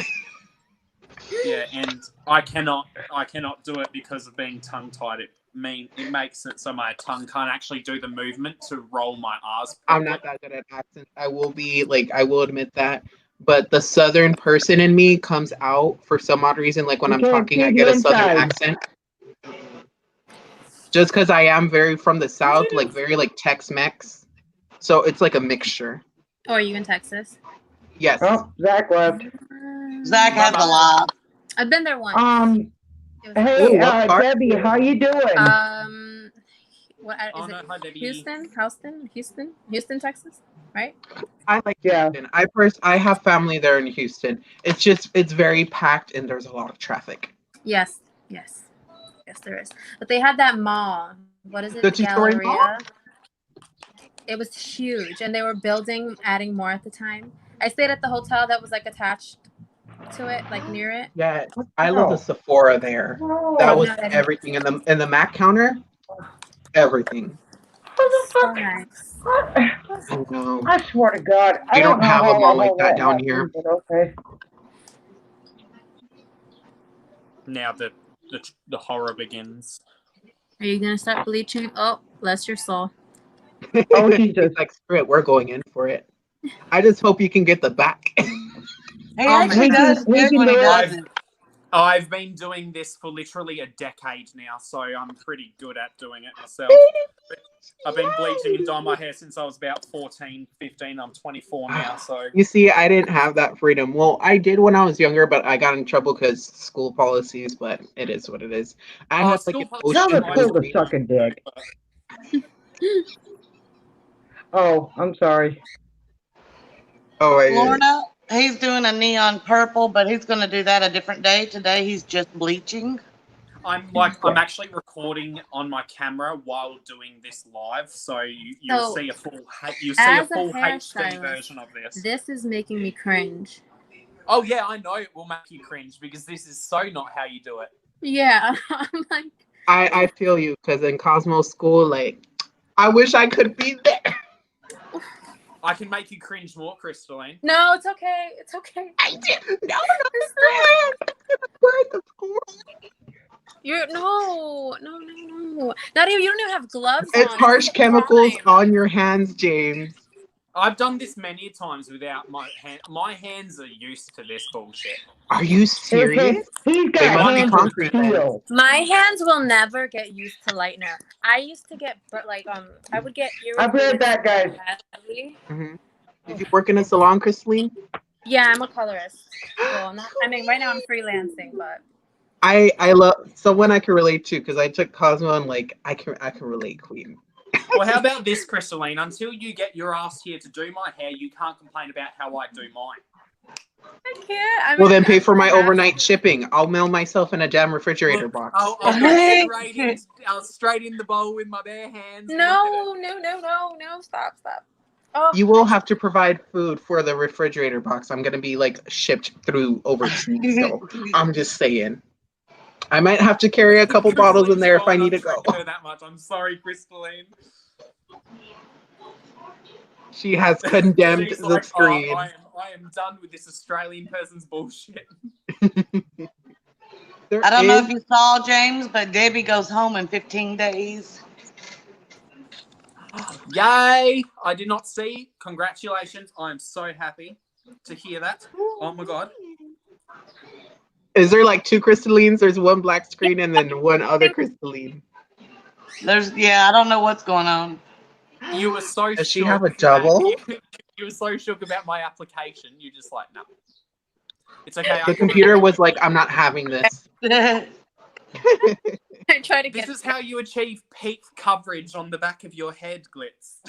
Yeah, and I cannot do it because of being tongue tied. It makes it so my tongue can't actually do the movement to roll my R's I'm properly. not that good at accents. I will admit that. But the southern person in me comes out for some odd reason. Like when You I'm can't talking, I see get the a southern inside. accent. Just because I am very from the south, like very like Tex-Mex. So it's like a mixture. Oh, are you in Texas? Yes. Oh, Zach left. Zach has a lot. I've been there once. It was Hey, Ooh, what part? Debbie, how you doing? what Oh, is no, it? hi, Debbie. Houston, Texas, right? I like Yeah. Houston. I have family there in Houston. It's very packed and there's a lot of traffic. Yes, there is. But they had that mall. What is it? The The two-story mall? Galleria. It was huge, and they were adding more at the time. I stayed at the hotel that was like attached to it, like near it. Yeah, I love the Sephora there. That was everything in the Mac counter. Everything. So nice. I know. I swear to God, I We don't don't know have a how mall the like hell that down happened, here. but okay. Now the horror begins. Are you gonna start bleaching? Oh, bless your soul. Oh, Jesus. He's like, screw it, we're going in for it. I just hope you can get the back. He actually does good when he does it. I've been doing this for literally a decade now, so I'm pretty good at doing it myself. I've been bleaching and dyeing my hair since I was about 14, 15. I'm 24 now, so... You see, I didn't have that freedom. Well, I did when I was younger, but I got in trouble because school policies, but it is what it is. I had like an Tell ocean the school to suck a dick. Oh, I'm sorry. Oh, Florida, he's doing a neon purple, but he's going to do that a different day. Today, he's just bleaching. I'm actually recording on my camera while doing this live, so you'll see a full HD version of this. This is making me cringe. Oh yeah, I know it will make you cringe because this is so not how you do it. Yeah, I'm like. I feel you because in Cosmo school, like, I wish I could be there. I can make you cringe more, Crystalline. No, it's okay. It's okay. I did. No. You're no. Not even. You don't even have gloves on. It's harsh chemicals on your hands, James. I've done this many times without my hand. My hands are used to this bullshit. Are you serious? He's got hands of steel. My hands will never get used to lightener. I used to get, I would get irritated. I've read that, guys. Mm-hmm. Did you work in a salon, Crystalline? Yeah, I'm a colorist. Well, right now I'm freelancing, but. I love someone I can relate to because I took Cosmo and like I can relate, Queen. Well, how about this, Crystalline? Until you get your ass here to do my hair, you can't complain about how I do mine. I can't. Well, then pay for my overnight shipping. I'll mail myself in a damn refrigerator box. I'll go straight in the bowl with my bare hands. No, stop. Oh. You will have to provide food for the refrigerator box. I'm gonna be like shipped through overseas, so I'm just saying. I might have to carry a couple bottles in there if I need to go. That much. I'm sorry, Crystalline. She has condemned the screen. I am done with this Australian person's bullshit. I don't know if you saw, James, but Debbie goes home in 15 days. Yay! I did not see. Congratulations. I am so happy to hear that. Oh my god. Is there like two Crystallines? There's one black screen and then one other Crystalline. I don't know what's going on. You were so Does she have a double? You were so shook about my application. You just like, no. It's okay. The computer was like, I'm not having this. I try to get. This is how you achieve peak coverage on the back of your head, Glitz.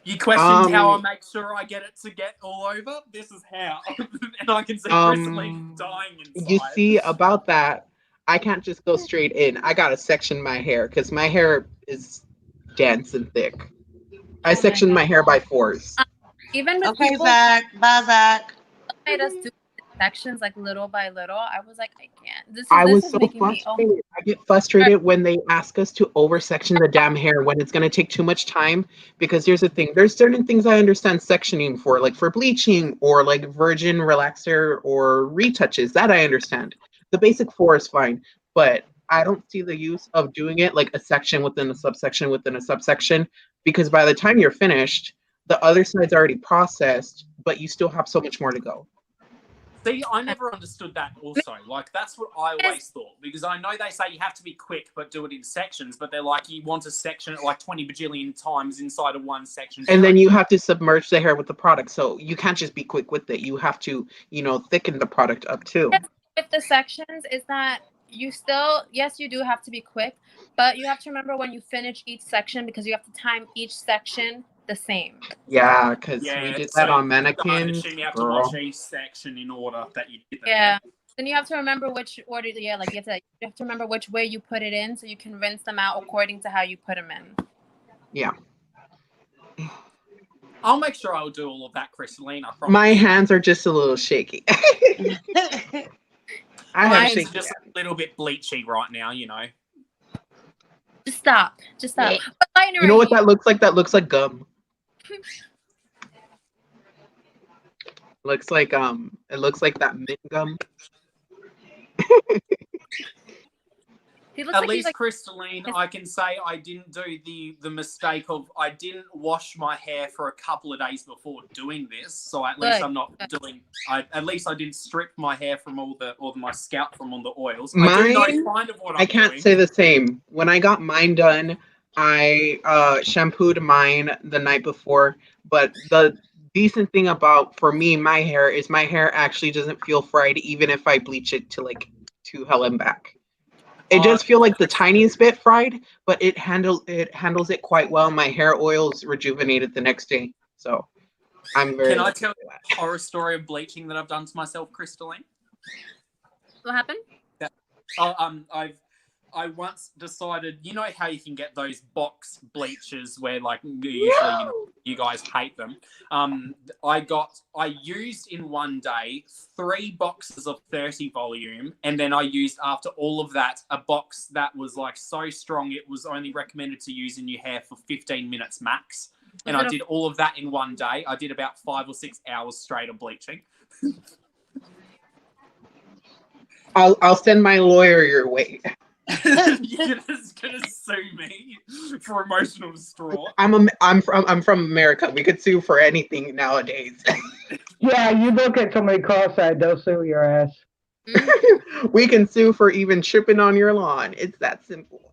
You questioned how I make sure I get it to get all over? This is how. And I can see Crystalline dying inside. You see, about that, I can't just go straight in. I gotta section my hair because my hair is dense and thick. I section my hair by 4s. Even with Okay, people Zach. Bye, Zach. made us do sections like little by little, I was like, I can't. This was is so making me. frustrated. I get frustrated when they ask us to oversection the damn hair when it's going to take too much time. Because here's the thing: there's certain things I understand sectioning for, like for bleaching or like virgin relaxer or retouches. That I understand. The basic 4 is fine, but I don't see the use of doing it like a section within a subsection within a subsection. Because by the time you're finished, the other side's already processed, but you still have so much more to go. See, I never understood that also. Like, that's what I always thought. Because I know they say you have to be quick, but do it in sections. But they're like, you want to section it like 20 bajillion times inside of one section. And then you have to submerge the hair with the product. So you can't just be quick with it. You have to, thicken the product up too. With the sections, is that you still, yes, you do have to be quick, but you have to remember when you finish each section because you have to time each section the same. Yeah, because we did that on mannequins. You have to watch each section in order that you did them. Yeah. Then you have to remember which order, you have to remember which way you put it in so you can rinse them out according to how you put them in. Yeah. I'll make sure I'll do all of that, Crystalline. I promise. My hands are just a little shaky. My hands are just a little bit bleachy right now, Just stop. You know what that looks like? That looks like gum. Looks like it looks like that mint gum. At least, Crystalline, I can say I didn't do the mistake of I didn't wash my hair for a couple of days before doing this. So at least I'm not doing. At least I didn't strip my hair from all my scalp from all the oils. I do know kind of what I'm can't doing. say the same. When I got mine done, I shampooed mine the night before. But the decent thing about for me, my hair actually doesn't feel fried even if I bleach it to hell and back. It does feel like the tiniest bit fried, but it handles it quite well. My hair oils rejuvenated the next day, so I'm very. Can I tell you a horror story of bleaching that I've done to myself, Crystalline? What happened? I once decided, you know how you can get those box bleachers where usually you guys hate them. I used in one day 3 boxes of 30 volume, and then I used after all of that a box that was so strong it was only recommended to use in your hair for 15 minutes max. And I did all of that in one day. I did about 5 or 6 hours straight of bleaching. I'll send my lawyer your way. You're just gonna sue me for emotional distraught. I'm from America. We could sue for anything nowadays. Yeah, you look at somebody cross-eyed, they'll sue your ass. We can sue for even tripping on your lawn. It's that simple.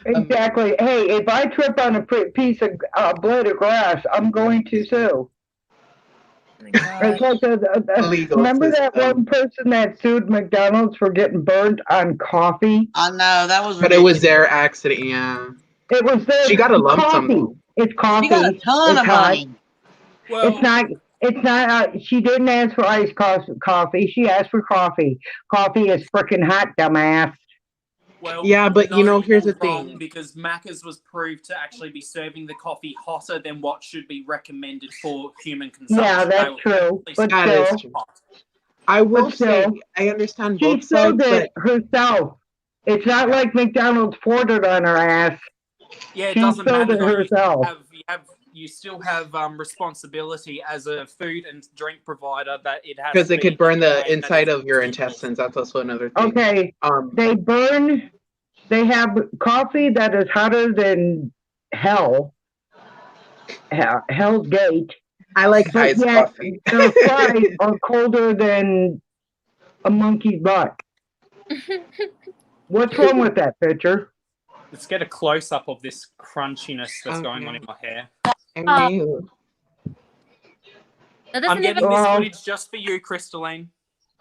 Exactly. Hey, if I trip on a piece of blade of grass, I'm going to sue. It's like remember that one person that sued McDonald's for getting burnt on coffee? I know, that was ridiculous. But it was their accident, yeah. It was their She got a lump sum. It's coffee. She got a ton of money. Well, it's not, she didn't ask for iced coffee. She asked for coffee. Coffee is freaking hot, dumbass. Well, yeah, but here's the thing. Because Macca's was proved to actually be serving the coffee hotter than what should be recommended for human consumption. Yeah, that's true. But that is true. I will say, I understand both sides. She sold it herself. It's not like McDonald's poured it on her ass. Yeah, it doesn't matter. She sold it herself. You still have responsibility as a food and drink provider that it has. Because it could burn the inside of your intestines. That's also another thing. Okay. They have coffee that is hotter than hell. Hell's Gate. I like iced coffee. Their fries are colder than a monkey's butt. What's wrong with that picture? Let's get a close-up of this crunchiness that's going on in my hair. I'm getting this footage just for you, Crystalline.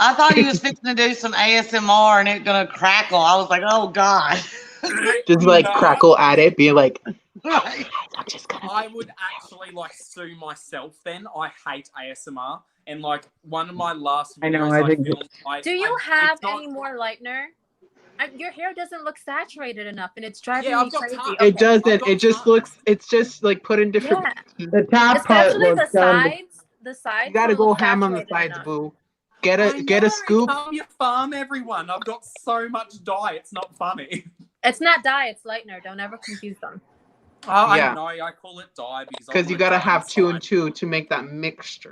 I thought he was fixing to do some ASMR and it gonna crackle. I was like, oh God. Just like crackle at it, being like, Right. I'm just gonna. I would actually like sue myself then. I hate ASMR. And like one of my last videos I know, I think- filmed, Do you have it's not- any more lightener? Your hair doesn't look saturated enough, and it's driving Yeah, me I've got crazy. time. Okay. It doesn't. I've got It just time. looks. It's just like put in different. Yeah, The top part especially the looks done. sides. The sides. You gotta don't go look ham on the saturated sides, enough. boo. I Get know, a scoop. Calm your farm, everyone. I've got so much dye. It's not funny. It's not dye. It's lightener. Don't ever confuse them. Oh, Yeah. I know. I call it dye because Because you gotta have 2 and 2 to make that mixture.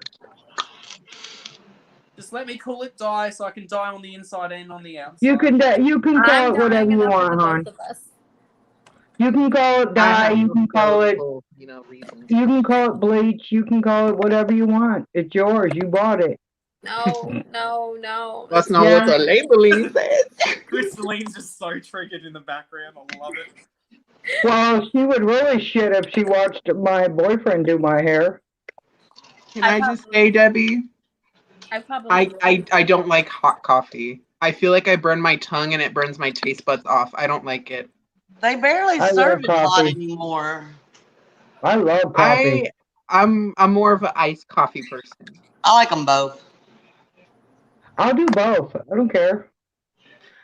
Just let me call it dye so I can dye on the inside and on the outside. You can call I'm it whatever dying you enough for want, the hon. both of us. You can call it I dye. have You no can call it. biological, reasons. You can call it bleach. You can call it whatever you want. It's yours. You bought it. No. That's not what the labeling says. Crystaline's just so triggered in the background. I love it. Well, she would really shit if she watched my boyfriend do my hair. Can I just say, Debbie? I probably. I don't like hot coffee. I feel like I burn my tongue and it burns my taste buds off. I don't like it. They barely I serve it love hot coffee. anymore. I love coffee. I'm more of an iced coffee person. I like them both. I'll do both. I don't care.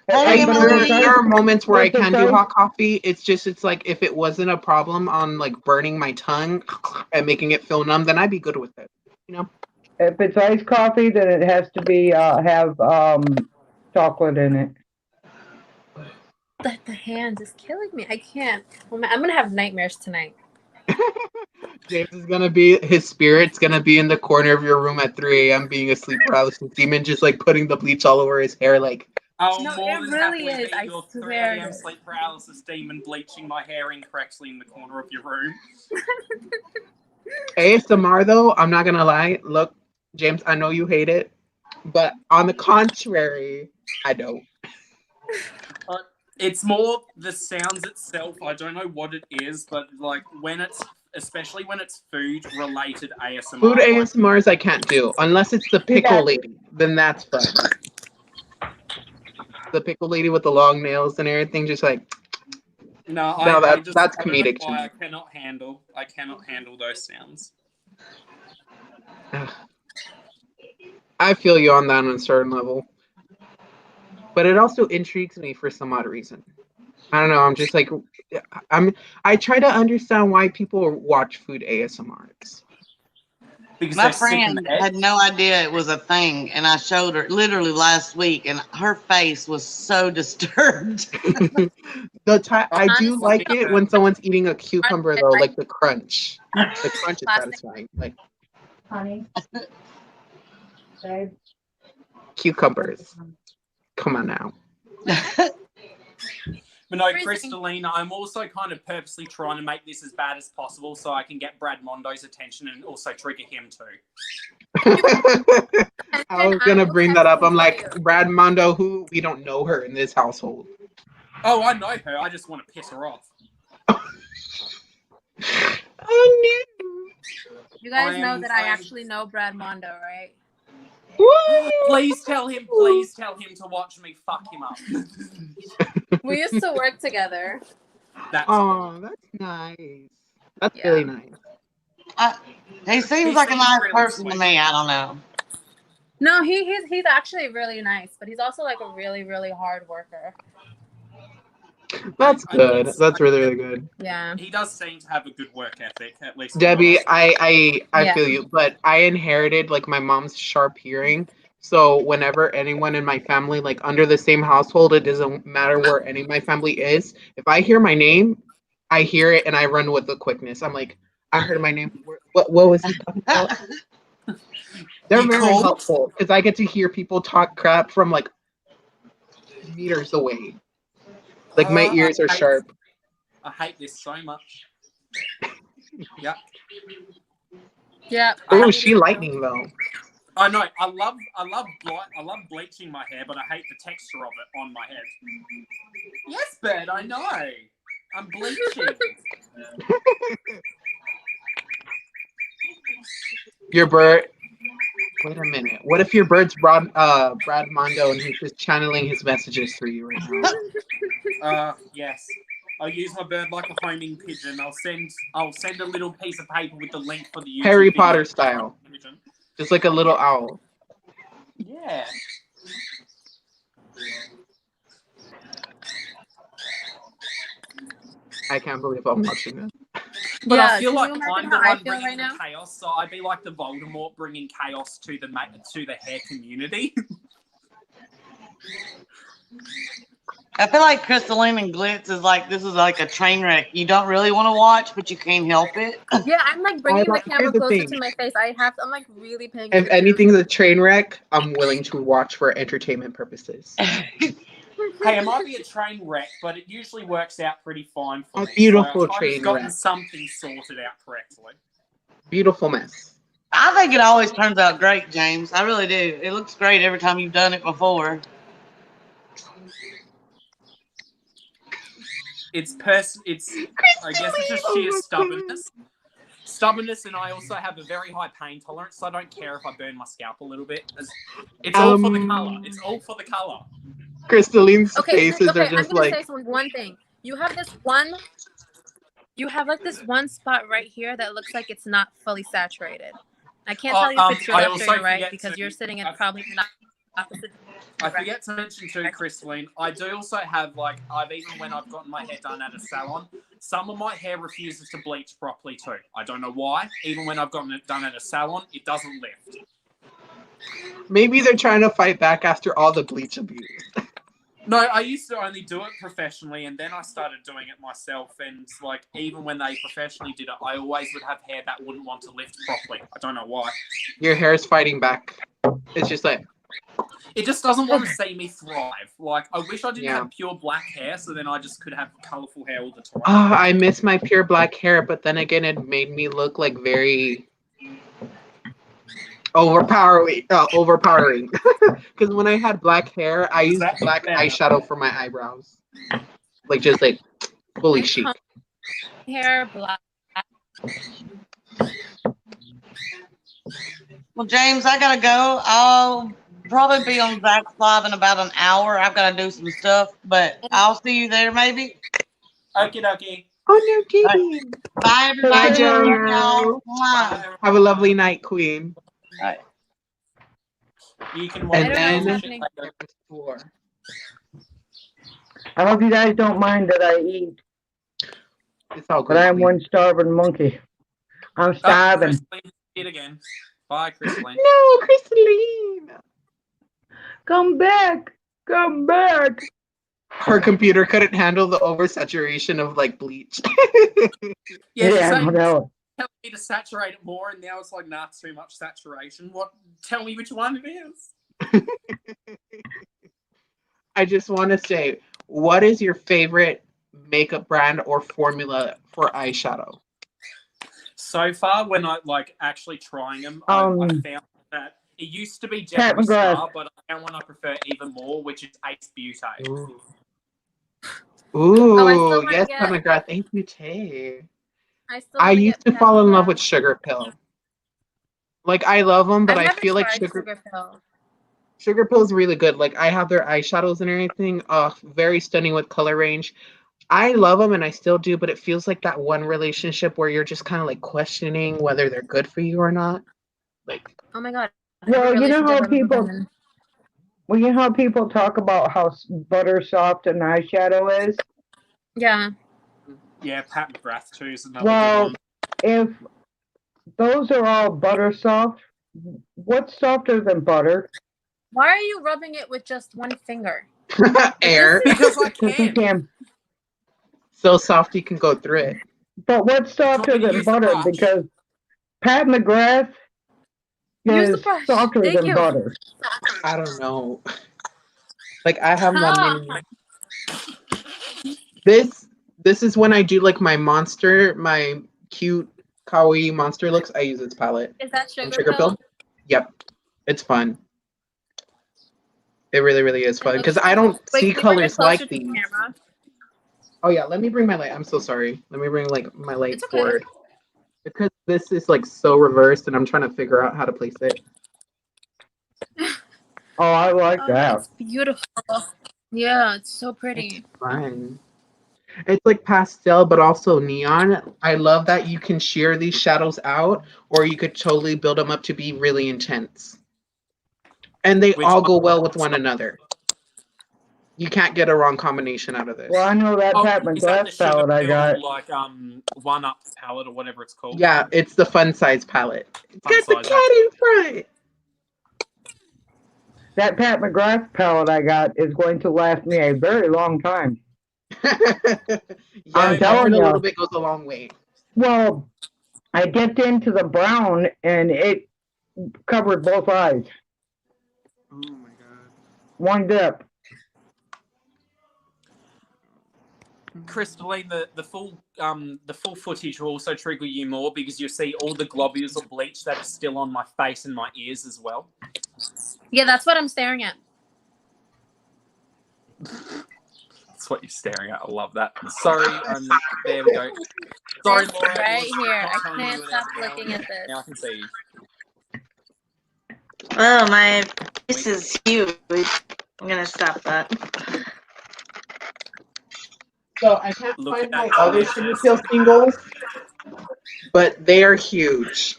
Hey, But Emily. if it's There are moments where I if it's can do ice- hot coffee. It's like if it wasn't a problem on like burning my tongue and making it feel numb, then I'd be good with it. If it's iced coffee, then it has to be have chocolate in it. The hand is killing me. I can't. I'm gonna have nightmares tonight. His spirit's gonna be in the corner of your room at 3 a.m. being a sleep paralysis demon, just like putting the bleach all over his hair, like. I'll No, more it than really happily is. be I your 3 swear it a.m. is. sleep paralysis demon bleaching my hair incorrectly in the corner of your room. ASMR though, I'm not gonna lie. Look, James, I know you hate it, but on the contrary, I don't. It's more the sounds itself. I don't know what it is, but like especially when it's food related ASMR. Food ASMRs I can't do unless it's the pickle lady. Then that's fun. The pickle lady with the long nails and everything, just like. No, that's comedic to me. I cannot handle those sounds. I feel you on that on a certain level. But it also intrigues me for some odd reason. I don't know, I'm just like I try to understand why people watch food ASMRs. Because My they're sick in friend the head. had no idea it was a thing, and I showed her literally last week, and her face was so disturbed. I do Honestly, like it when someone's eating a cucumber though, I- like the crunch. The crunch is satisfying. Like Honey. Babe. cucumbers. Come on now. But no, Freezing. Crystalina, I'm also kind of purposely trying to make this as bad as possible so I can get Brad Mondo's attention and also trigger him too. I was gonna bring that up. I'm like, Brad Mondo, who we don't know her in this household. Oh, I know her. I just want to piss her off. Oh You guys I know am- that I I am- actually know Brad Mondo, right? no! Please tell him to watch me fuck him up. We used to work together. That's Oh, that's nice. That's Yeah. really nice. He seems He like a seems nice really person to sweet. me. I don't know. No, he's actually really nice, but he's also like a really, really hard worker. That's good. That's really, really good. Yeah. He does seem to have a good work ethic, at least. Debbie, I Yeah. feel you, but I inherited like my mom's sharp hearing. So whenever anyone in my family, like under the same household, it doesn't matter where any of my family is. If I hear my name, I hear it and I run with the quickness. I'm like, I heard my name. What was he talking about? They're You very called? helpful because I get to hear people talk crap from like meters away. Like my ears are sharp. I hate this so much. Yeah. Yeah. Oh, she lightning though. I know. I love bleaching my hair, but I hate the texture of it on my head. Yes, Bird, I know. I'm bleaching. Your bird. Wait a minute. What if your bird's Brad Mondo and he's just channeling his messages through you right now? Yes. I'll use my bird like a homing pigeon. I'll send a little piece of paper with the link for the YouTube Harry video. Potter style. Just like a little owl. Yeah. I can't believe I'm watching this. But Yeah, I feel can like you imagine I'm the how I one feel bringing right the now? chaos, so I'd be like the Voldemort bringing chaos to the hair community. I feel like Crystalline and Glitz is like, this is like a train wreck. You don't really want to watch, but you can't help it. Yeah, I'm like bringing the camera here's the closer thing. to my face. I'm like really paying If attention. anything's a train wreck, I'm willing to watch for entertainment purposes. Hey, it might be a train wreck, but it usually works out pretty fine for A me. beautiful so I've train just gotten wreck. something sorted out correctly. Beautiful mess. I think it always turns out great, James. I really do. It looks great every time you've done it before. I guess it's just sheer stubbornness. Stubbornness, and I also have a very high pain tolerance, so I don't care if I burn my scalp a little bit. It's all for the color. It's all for the color. Crystalline's Okay, faces are I'm just gonna like. say one thing. You have like this one spot right here that looks like it's not fully saturated. I can't tell you if it's your I left or also your right forget because to- you're sitting in probably the opposite. I forget to mention too, Crystalline, I do also have, like, when I've gotten my hair done at a salon, some of my hair refuses to bleach properly too. I don't know why. Even when I've gotten it done at a salon, it doesn't lift. Maybe they're trying to fight back after all the bleach abuse. No, I used to only do it professionally, and then I started doing it myself. And like, even when they professionally did it, I always would have hair that wouldn't want to lift properly. I don't know why. Your hair is fighting back. It's just like. It just doesn't want to see me thrive. Like, I wish I didn't Yeah. have pure black hair, so then I just could have colourful hair all the time. I miss my pure black hair, but then again, it made me look like very overpowering. Because when I had black hair, I used black eyeshadow for my eyebrows, like just like fully chic. Hair black. Well, James, I gotta go. I'll probably be on Zach's Live in about an hour. I've got to do some stuff, but I'll see you there maybe. Okie dokie. Oh no, Katie. Bye, everybody. Bye, Joe. Mwah. Have a lovely night, Queen. Bye. You can And watch then I hope you guys don't mind that I eat, it's all good. but I'm Queen. one starving monkey. I'm starving. Crystalline did again. Bye, Crystalline. No, Crystalline. Come back. Come back. Her computer couldn't handle the oversaturation of like bleach. Yeah, so no doubt. tell me to saturate it more, and now it's like, nah, too much saturation. What? Tell me which one it is. I just want to say, what is your favorite makeup brand or formula for eyeshadow? So far, when I like actually trying them, I found that it used to be Pat Jeffree McGrath. Star, but I found one I prefer even more, which is Ace Beauty. Ooh, I still wanna yes, get- Pat McGrath. Thank you, Tay. I used to fall in love with Sugar Pill. Like, I love them, but I've I never feel like tried Sugar Pill is really good. Like, I have their eyeshadows and everything. Very stunning with color range. I love them, and I still do, but it feels like that one relationship where you're just kind of like questioning whether they're good for you or not. Like, Oh my god. Well, Every you know how relationship I've ever people. been in. Well, you know how people talk about how butter soft an eyeshadow is? Yeah. Yeah, Pat McGrath too is another Well, good if those are all butter soft, what's softer than butter? Why are you rubbing it with just one finger? air. one. Because I Because you can. can. So soft you can go through it. But what's softer Want me to than use the butter? brush? Because Pat McGrath Use the is brush. softer Thank than you. butter. I don't know. Like, I have Ah. that many. This is when I do like my cute kawaii monster looks. I use this palette. Is that from Sugar Pill? Yep, it's fun. It really, really is fun because I don't Wait, see can you bring it colors closer like to the these. camera? Oh yeah, let me bring my light. I'm so sorry. Let me bring like my light It's okay. forward because this is like so reversed, and I'm trying to figure out how to place it. Oh, I like that. It's beautiful. Yeah, it's so pretty. It's fun. It's like pastel, but also neon. I love that you can shear these shadows out, or you could totally build them up to be really intense. And they Which all one? go well with one another. You can't get a wrong combination out of this. Well, I know that Pat is that the McGrath palette I got. Sugar Pill, like 1-up palette or whatever it's called? Yeah, it's the fun size palette. It's Fun got the size, cat in front. That Pat McGrath palette I got is going to last me a very long time. I'm telling a you. little bit goes a long way. Well, I dipped into the brown and it covered both eyes. Oh my god. One dip. Crystalline, the full footage will also trigger you more because you see all the globules of bleach that are still on my face and my ears as well. Yeah, that's what I'm staring at. That's what you're staring at. I love that. Sorry, there we go. Sorry, This Laura. right was here. not I telling can't you stop now- looking at this. Now I can see you. Oh, my face is huge. I'm gonna stop that. So I can't Look find at my that other delicious. Sugar Pill singles, but they are huge.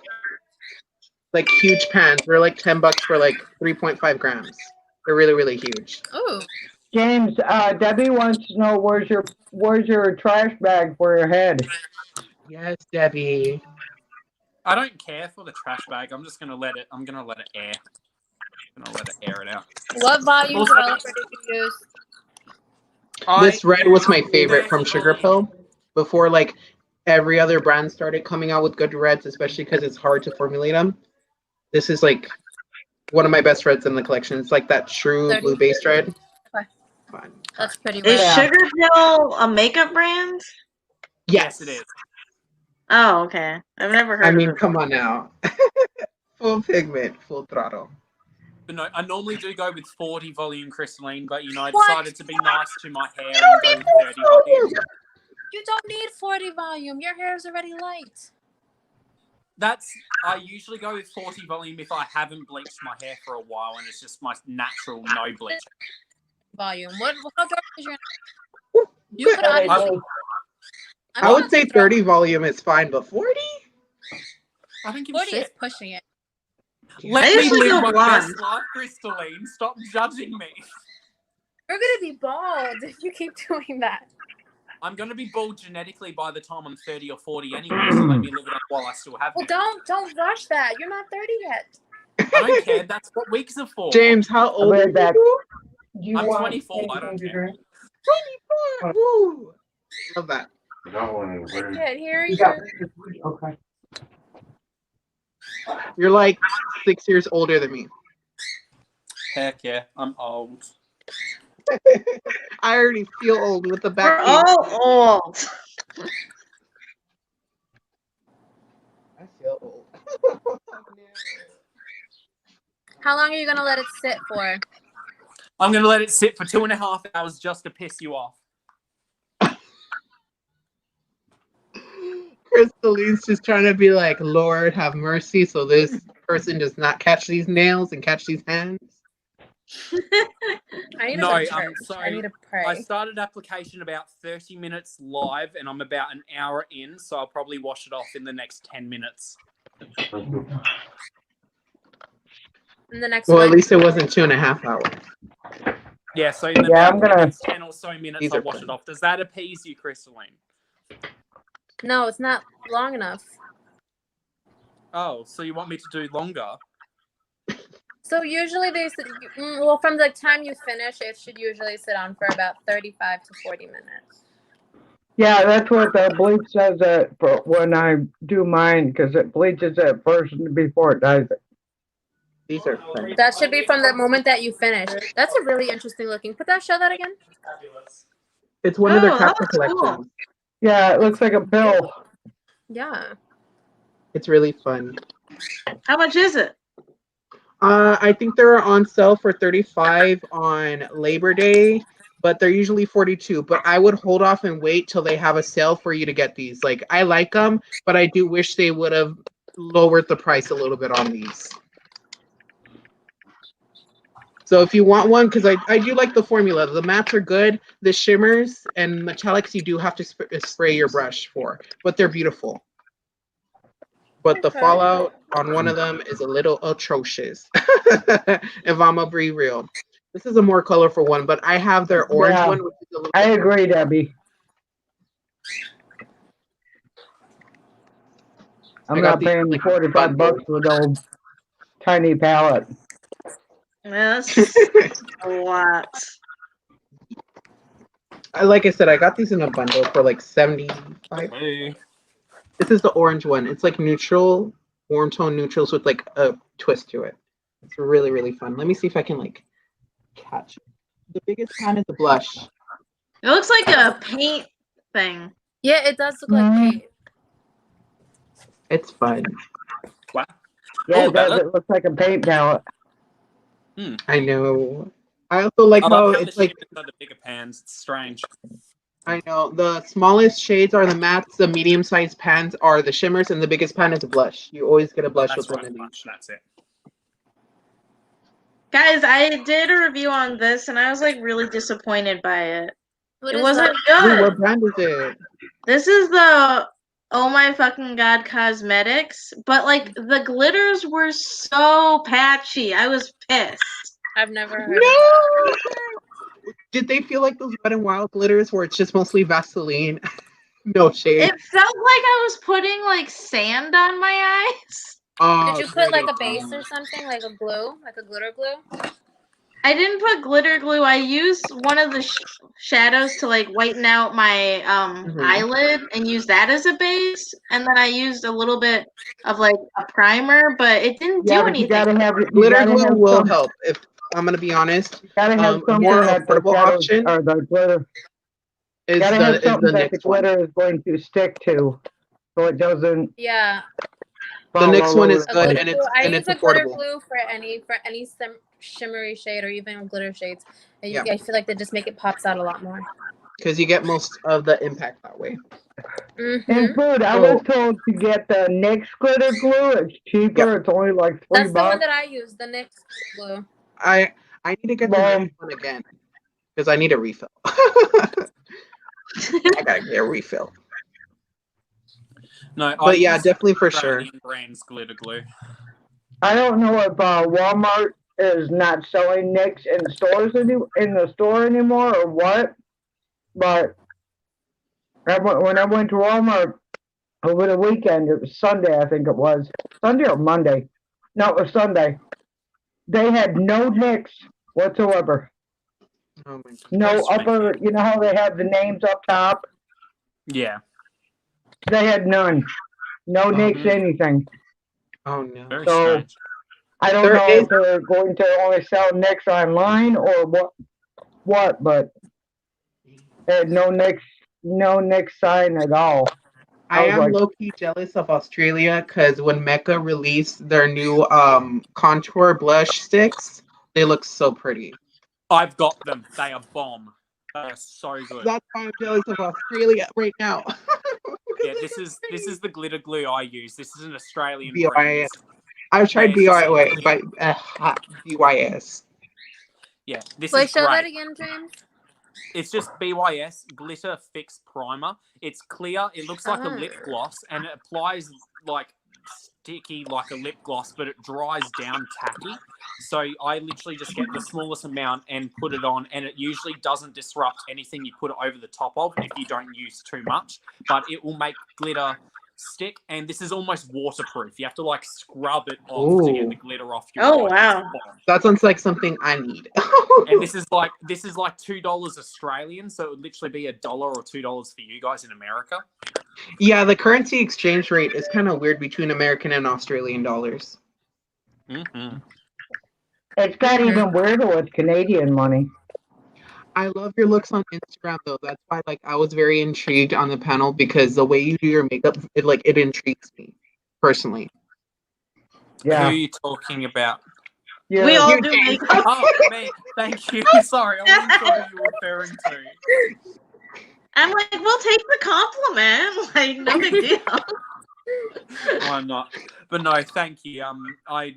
Like huge pans. They're like $10 for like 3.5 grams. They're really, really huge. Ooh. James, Debbie wants to know where's your trash bag for your head? Yes, Debbie. I don't care for the trash bag. I'm just gonna let it. I'm gonna let it air. I'm gonna let it air it out. What volume Also- developer did you use? This red was my favorite from Sugar Pill. Before like every other brand started coming out with good reds, especially because it's hard to formulate them. This is like one of my best reds in the collection. It's like that true 30. blue based red. Okay. Fun. That's pretty Is red. Yeah. Sugar Pill a makeup brand? Yes, it is. Oh, okay. I've never heard I of mean, it. come on now. Full pigment, full throttle. But no, I normally do go with 40 volume crystalline, but I What? decided to be nice to my hair and go with 30 volume. You don't need 40 volume. Your hair is already light. I usually go with 40 volume if I haven't bleached my hair for a while and it's just my natural no bleach. Volume. How dark is your? You could I- honestly. I would say 30 volume is fine, but 40? I don't give a 40 is shit. pushing it. Let I me usually live go my blonde. best life, Crystalline. Stop judging me. You're gonna be bald if you keep doing that. I'm going to be bald genetically by the time I'm 30 or 40 anyway, so let me live it up while I still have Well, hair. don't rush that. You're not 30 yet. I don't care. That's what weeks are for. James, how old I'll are be back. you? You I'm want 24. I don't care. 24. Woo. Love that. I can't hear You you. got okay. You're like 6 years older than me. Heck yeah, I'm old. I already feel old with the We're back. all old. I feel old. How long are you gonna let it sit for? I'm going to let it sit for 2.5 hours just to piss you off. Crystalline's just trying to be like, Lord, have mercy, so this person does not catch these nails and catch these hands. I need to No, go to church. sorry. I need to pray. I started application about 30 minutes live, and I'm about an hour in, so I'll probably wash it off in the next 10 minutes. In the next Well, at one. least it wasn't 2.5 hours. Yeah, so in Yeah, about I'm the gonna- next 10 or so minutes, These I'll are wash fun. it off. Does that appease you, Crystalline? No, it's not long enough. Oh, so you want me to do longer? So usually they sit, well, from the time you finish, it should usually sit on for about 35 to 40 minutes. Yeah, that's what the bleach says that for when I do mine, because it bleaches it first before it does it. These are fun. That should be from the moment that you finish. That's a really interesting looking. Show that again. Fabulous. It's one of their Oh, capsule that's cool. collections. Yeah, it looks like a pill. Yeah. It's really fun. How much is it? I think they're on sale for 35 on Labor Day, but they're usually 42. But I would hold off and wait till they have a sale for you to get these. Like, I like them, but I do wish they would have lowered the price a little bit on these. So if you want one, because I do like the formula. The mattes are good. The shimmers and metallics you do have to spray your brush for, but they're beautiful. But the fallout on one of them is a little atrocious. If I'm gonna be real. This is a more colorful one, but I have their orange one, which is a little I agree, Debbie. I'm not paying $45 for the tiny palette. Yes, a lot. Like I said, I got these in a bundle for like 75. Hey. This is the orange one. It's like neutral, warm tone neutrals with like a twist to it. It's really, really fun. Let me see if I can like catch it. The biggest pan is the blush. It looks like a paint thing. Yeah, it does look like paint. It's fun. Wow. Yeah, it does. It looks like a paint palette. I know. I also like how it's like the bigger pans. It's strange. I know the smallest shades are the mattes, the medium-sized pans are the shimmers, and the biggest pan is a blush. You always get a blush with one of these. That's it. Guys, I did a review on this and I was like really disappointed by it. It wasn't Ooh, good. what brand is it? This is the Oh My Fucking God Cosmetics, but like the glitters were so patchy. I was pissed. I've never heard of that. Did they feel like those Wet n Wild glitters where it's just mostly Vaseline? No shade. It felt like I was putting like sand on my eyes. Did you put like a base or something, like a glue, like a glitter glue? I didn't put glitter glue. I used one of the shadows to like whiten out my eyelid and use that as a base, and then I used a little bit of like a primer, but it didn't do anything. You gotta have glitter glue will help. If I'm gonna be honest, you gotta have something more that affordable option or the glitter. Is gotta have something that the next one. glitter is going to stick to, so it doesn't. Yeah. The next one is good and it's a glitter affordable. glue for any shimmery shade or even glitter shades. Yeah. I feel like they just make it pops out a lot more. Because you get most of the impact that way. In food, I was told to get the NYX glitter glue. It's cheaper. It's only like $3. That's the one that I use, the NYX glue. I need to get the NYX one again because I need a refill. I gotta get a refill. No, but yeah, definitely for sure. Brands glitter glue. I don't know if Walmart is not selling NYX in the store anymore or what, but when I went to Walmart over the weekend, it was Sunday, I think it was Sunday or Monday. No, it was Sunday. They had no NYX whatsoever. Oh no upper. You know how they have the names up top? Yeah. They had none. No NYX anything. Oh no. Very so strange. I don't know if they're going to only sell NYX online or what, but they had no NYX sign at all. I am low-key jealous of Australia because when Mecca released their new contour blush sticks, they look so pretty. I've got them. They are bomb. They are so good. That's why I'm jealous of Australia right now. Yeah, this is the glitter glue I use. This is an Australian BYS. brand. I've tried BYS. Yeah, this Wait, is show great. that again, James. It's just BYS Glitter Fix Primer. It's clear. It looks like a lip gloss, and it applies like sticky like a lip gloss, but it dries down tacky. So I literally just get the smallest amount and put it on, and it usually doesn't disrupt anything you put it over the top of if you don't use too much, but it will make glitter stick, and this is almost waterproof. You have to like scrub it off to get the glitter off your Oh wow. That sounds like something I need. And this is like $2 Australian, so it would literally be $1 or $2 for you guys in America. Yeah, the currency exchange rate is kind of weird between American and Australian dollars. Mm-hmm. It's got even weirder with Canadian money. I love your looks on Instagram though. That's why I was very intrigued on the panel because the way you do your makeup, it intrigues me personally. Yeah. Who are you talking about? Yeah. We all do makeup. Oh, me. Thank you. Sorry, I wasn't sure who you were referring to. I'm like, we'll take the compliment. Like, no big deal. I'm not. But no, thank you. I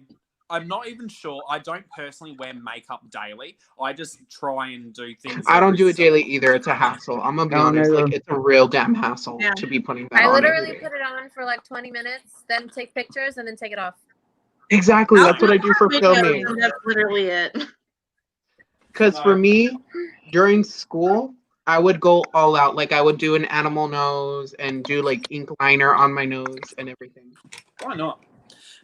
I'm not even sure. I don't personally wear makeup daily. I just try and do things. I don't do it daily either. It's a hassle. I'm gonna be honest. Like, it's a real damn hassle to be putting that I on literally every day. put it on for like 20 minutes, then take pictures, and then take it off. Exactly. That's what I do for filming. That's literally it. Because for me, during school, I would go all out. Like, I would do an animal nose and do like ink liner on my nose and everything. Why not?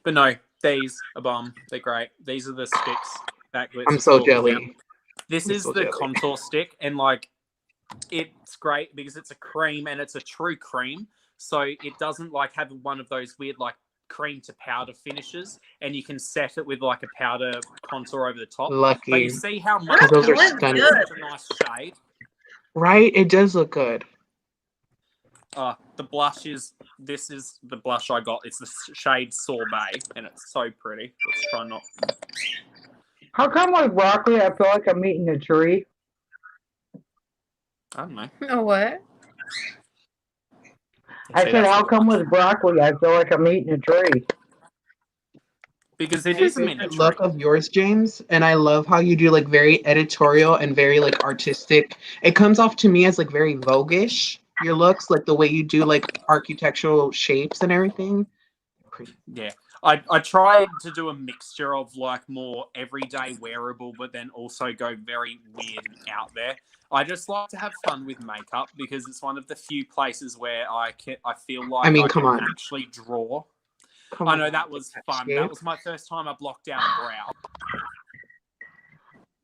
But no, these are bomb. They're great. These are the sticks that Glitz I'm so talking jelly. about. This is the contour stick, and like, it's great because it's a cream and it's a true cream. So it doesn't like have one of those weird like cream to powder finishes, and you can set it with like a powder contour over the top. Lucky. But you see how much those are stunning. such a nice shade. Right? It does look good. The blush this is the blush I got. It's the shade Sorbet, and it's so pretty. Let's try not. How come with broccoli I feel like I'm eating a tree? I don't know. Oh, what? I said, how come with broccoli I feel like I'm eating a tree? Because it is a miniature look of yours, James, and I love how you do like very editorial and very like artistic. It comes off to me as like very voguish. Your looks, like the way you do like architectural shapes and everything. Yeah, I tried to do a mixture of like more everyday wearable, but then also go very weird and out there. I just like to have fun with makeup because it's one of the few places where I feel like I can actually draw. I know that was fun. That was my first time I blocked out a brow.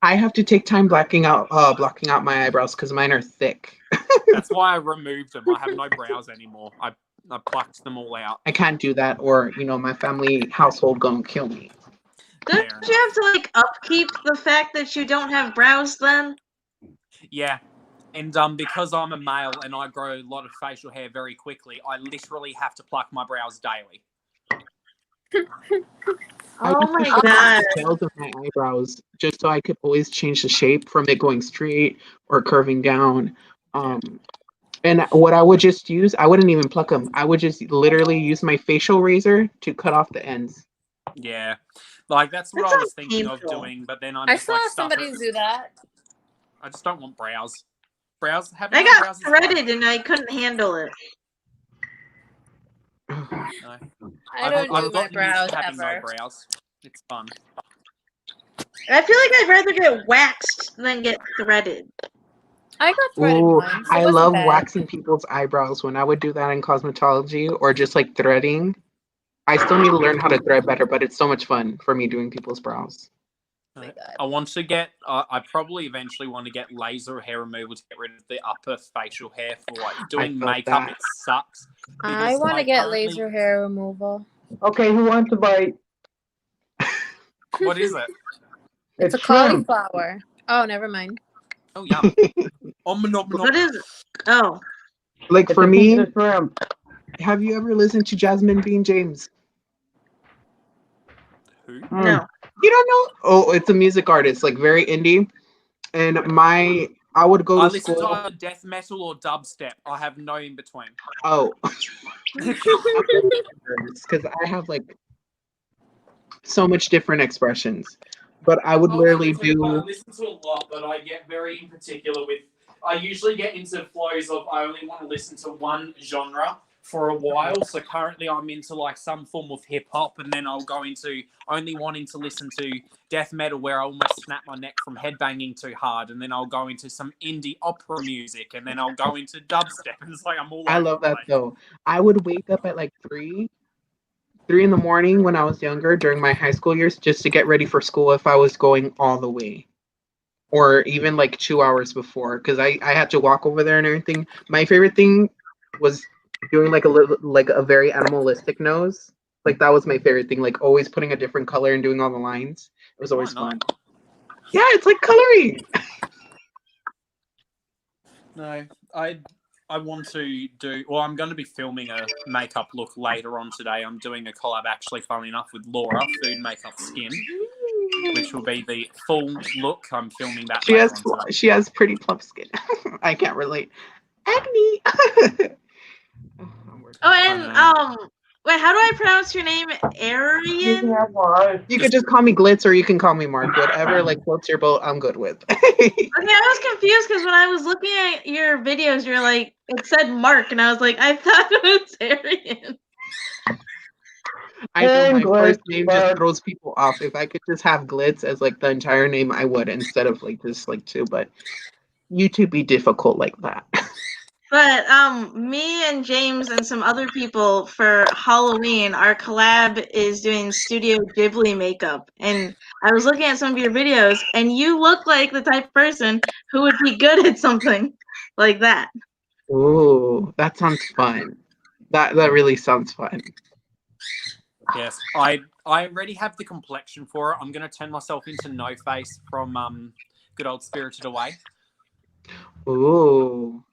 I have to take time blocking out my eyebrows because mine are thick. That's why I removed them. I have no brows anymore. I plucked them all out. I can't do that, or my family household gonna kill me. Don't you have to like upkeep the fact that you don't have brows then? Yeah. And because I'm a male and I grow a lot of facial hair very quickly, I literally have to pluck my brows daily. Oh my god! Details of my eyebrows, just so I could always change the shape from it going straight or curving down. And what I would just use, I wouldn't even pluck them. I would just literally use my facial razor to cut off the ends. Yeah, like that's what I was thinking of doing, but then I saw somebody do that. I just don't want brows. I got threaded and I couldn't handle it. No. I don't do my brows ever. No brows. It's fun. I feel like I'd rather get waxed than get threaded. I got threaded once. I love waxing people's eyebrows. When I would do that in cosmetology or just like threading, I still need to learn how to thread better, but it's so much fun for me doing people's brows. I want to get. I probably eventually want to get laser hair removal to get rid of the upper facial hair for like doing makeup. It sucks. I want to get laser hair removal. Okay, who wants to bite? What is it? It's a cauliflower. Oh, never mind. Oh, yum. What is it? Oh. Like for me, have you ever listened to Jasmine Bean James? Who? No. You don't know? Oh, it's a music artist, like very indie. And I would go to school. I listen to either death metal or dubstep. I have no in between. Oh. Because I have like so much different expressions. But I would literally do. I listen to a lot, but I get very in particular with. I usually get into flows of I only want to listen to one genre for a while. So currently I'm into like some form of hip hop, and then I'll go into only wanting to listen to death metal where I almost snap my neck from headbanging too hard, and then I'll go into some indie opera music, and then I'll go into dubstep. And it's like I'm all. I love that though. I would wake up at like 3 in the morning when I was younger during my high school years just to get ready for school if I was going all the way. Or even like 2 hours before, because I had to walk over there and everything. My favorite thing was doing like a very animalistic nose. Like that was my favorite thing. Like always putting a different color and doing all the lines. It was always fun. Yeah, it's like coloring. No, I want to do. Well, I'm going to be filming a makeup look later on today. I'm doing a collab, actually, funnily enough, with Laura, Food Makeup Skin, which will be the full look. I'm filming that. She has pretty plump skin. I can't relate. Acne. Oh, and Wait, how do I pronounce your name? Arian? You could just call me Glitz, or you can call me Mark. Whatever like floats your boat, I'm good with. Okay, I was confused because when I was looking at your videos, you're like, it said Mark, and I was like, I thought it was Arian. I know my And first Glitz, name but just throws people off. If I could just have Glitz as like the entire name, I would instead of like just like two. But YouTube be difficult like that. But me and James and some other people for Halloween, our collab is doing Studio Ghibli makeup. And I was looking at some of your videos, and you look like the type of person who would be good at something like that. Ooh, that sounds fun. That really sounds fun. Yes, I already have the complexion for it. I'm gonna turn myself into No Face from good old Spirited Away. Ooh.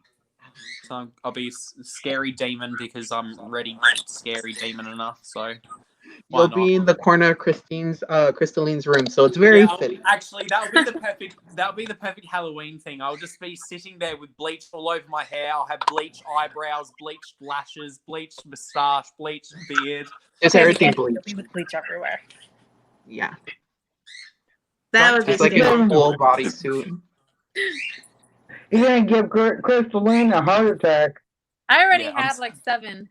So I'll be scary demon because I'm already scary demon enough. So You'll be in the corner of Crystaline's room, so it's very fitting. Actually, that'll be the perfect Halloween thing. I'll just be sitting there with bleach all over my hair. I'll have bleached eyebrows, bleached lashes, bleached moustache, bleached beard. It's everything bleached. Be with bleach everywhere. Yeah. That would be It's like scary. a full bodysuit. you're gonna give Crystalline a heart attack. I already Yeah, had like 7.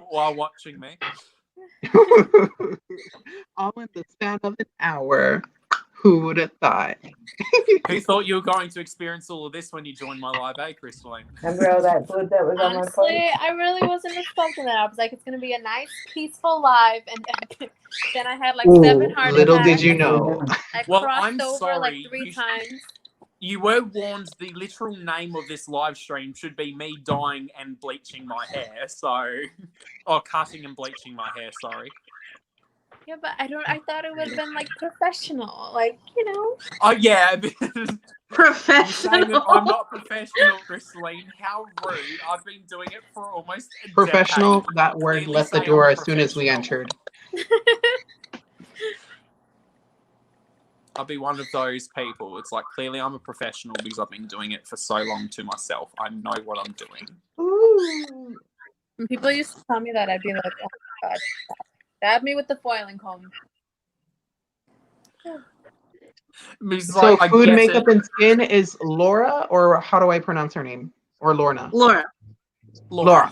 while watching me. All in the span of an hour. Who would have thought? Who thought you were going to experience all of this when you joined my live, Crystalline? Remember all that food that was on my Honestly, plate? I really wasn't expecting that. I was like, it's gonna be a nice, peaceful live, and then I had like 7 heart Little attacks. did you know. I Well, crossed I'm over sorry. like 3 times. You were warned the literal name of this live stream should be me dyeing and bleaching my hair, or cutting and bleaching my hair, sorry. Yeah, but I thought it would have been like professional, like, you know. Oh, yeah. Professional. I'm not professional, Crystalline. How rude. I've been doing it for almost a Professional, decade. that word Clearly left the say I'm door a as soon as we professional. entered. I'll be one of those people. It's like, clearly I'm a professional because I've been doing it for so long to myself. I know what I'm doing. Ooh. When people used to tell me that, I'd be like, oh my god, stab me with the foiling comb. So food, makeup, and skin is Laura, or how do I pronounce her name? Or Lorna? Laura. Laura.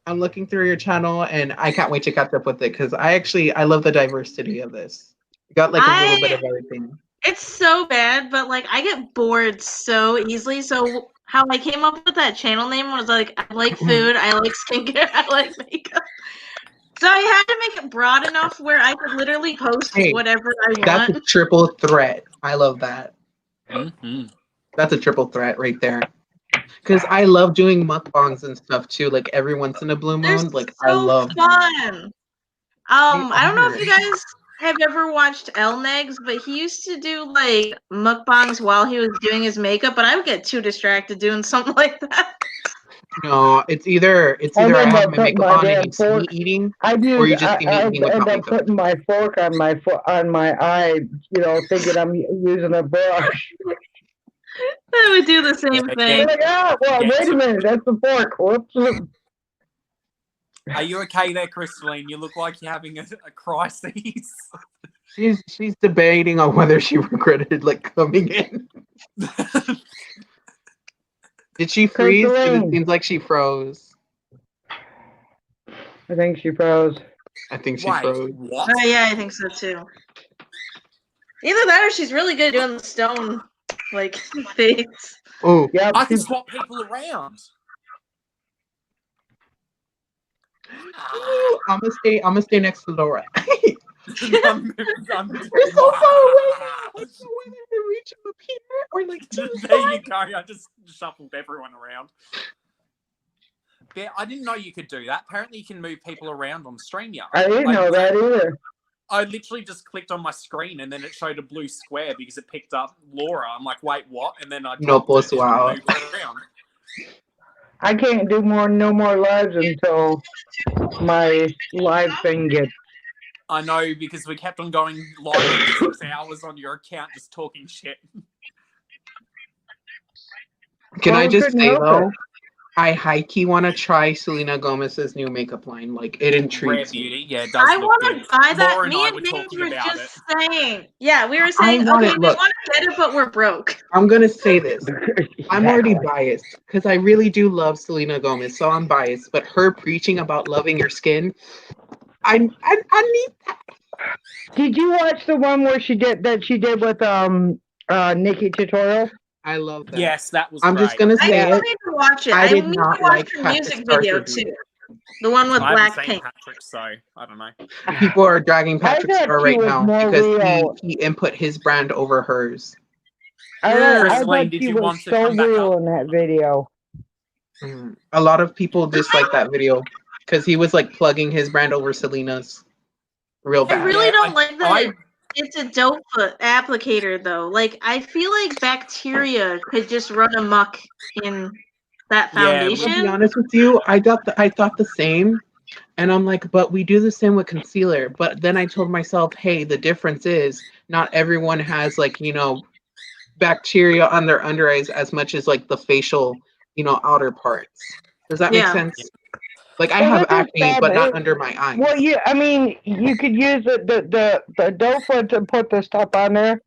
I'm looking through your channel, and I can't wait to catch up with it because I love the diversity of this. You got like a little bit of everything. It's so bad, but like I get bored so easily. So how I came up with that channel name was like, I like food, I like skincare, I like makeup. So I had to make it broad enough where I could literally post whatever I want. That's a triple threat. I love that. Mm-hmm. That's a triple threat right there. Because I love doing mukbangs and stuff too. Like every once in a blue moon, like so I love. Fun. I don't know if you guys have ever watched Elnegs, but he used to do like mukbangs while he was doing his makeup. But I would get too distracted doing something like that. No, it's either I have my makeup on and you see me eating, or you just see me eating without end up makeup. putting my fork on my eye, you know, thinking I'm using a brush. I would do the same thing. Like, wait a minute, that's the fork. Whoops. Are you okay there, Crystalline? You look like you're having a crisis. She's debating on whether she regretted like coming in. Did she freeze? Because it seems like she froze. I think she froze. I think she froze. What? Oh, yeah, I think so too. Either that or she's really good at doing the stone like things. Oh, yeah. I can swap people around. I'm gonna stay next to Laura. You're so far away. Like you want to reach up here or like there you go. I just shuffled everyone around. Yeah, I didn't know you could do that. Apparently, you can move people around on StreamYard. I didn't know that either. I literally just clicked on my screen and then it showed a blue square because it picked up Laura. I'm like, wait, what? And then I dropped it and moved her around. I can't do no more lives until my live thing gets. I know, because we kept on going live for 6 hours on your account just talking shit. Can I just say though, I high-key want to try Selena Gomez's new makeup line. Like, it Rare intrigues me. Beauty, yeah, it does I look want good. to buy that. Laura and Me I and were James talking were about just it. saying. Yeah, we were saying, want okay, it. we Look, want to get it, but we're broke. I'm going to say this. I'm already Exactly. biased because I really do love Selena Gomez, so I'm biased. But her preaching about loving your skin, I need that. Did you watch the one where she did with Nikki Tutorial? I love that. Yes, that was I'm great. just going to I say still it. need to watch it. I I did need not to watch like the Patrick's music first video review. too. The one with I haven't seen Blackpink. Patrick, so I don't know. People are dragging I Patrick's thought star she right was now more because real. he input his brand over hers. I Chris thought Lane, did she you was want to so come back real up? in that video. A lot of people dislike that video because he was like plugging his brand over Selena's real I bad. really Yeah, don't like that. I It's a dope applicator though. Like I feel like bacteria could just run amok in that Yeah, To be foundation. honest with you, I thought the same, and I'm like, but we do the same with concealer. But then I told myself, hey, the difference is not everyone has like bacteria on their under eyes as much as like the facial outer parts. Does that make Yeah. sense? Like I Well, have this is acne, bad, but not it- under my eyes. Well, you could use the dofa to put the stuff on there,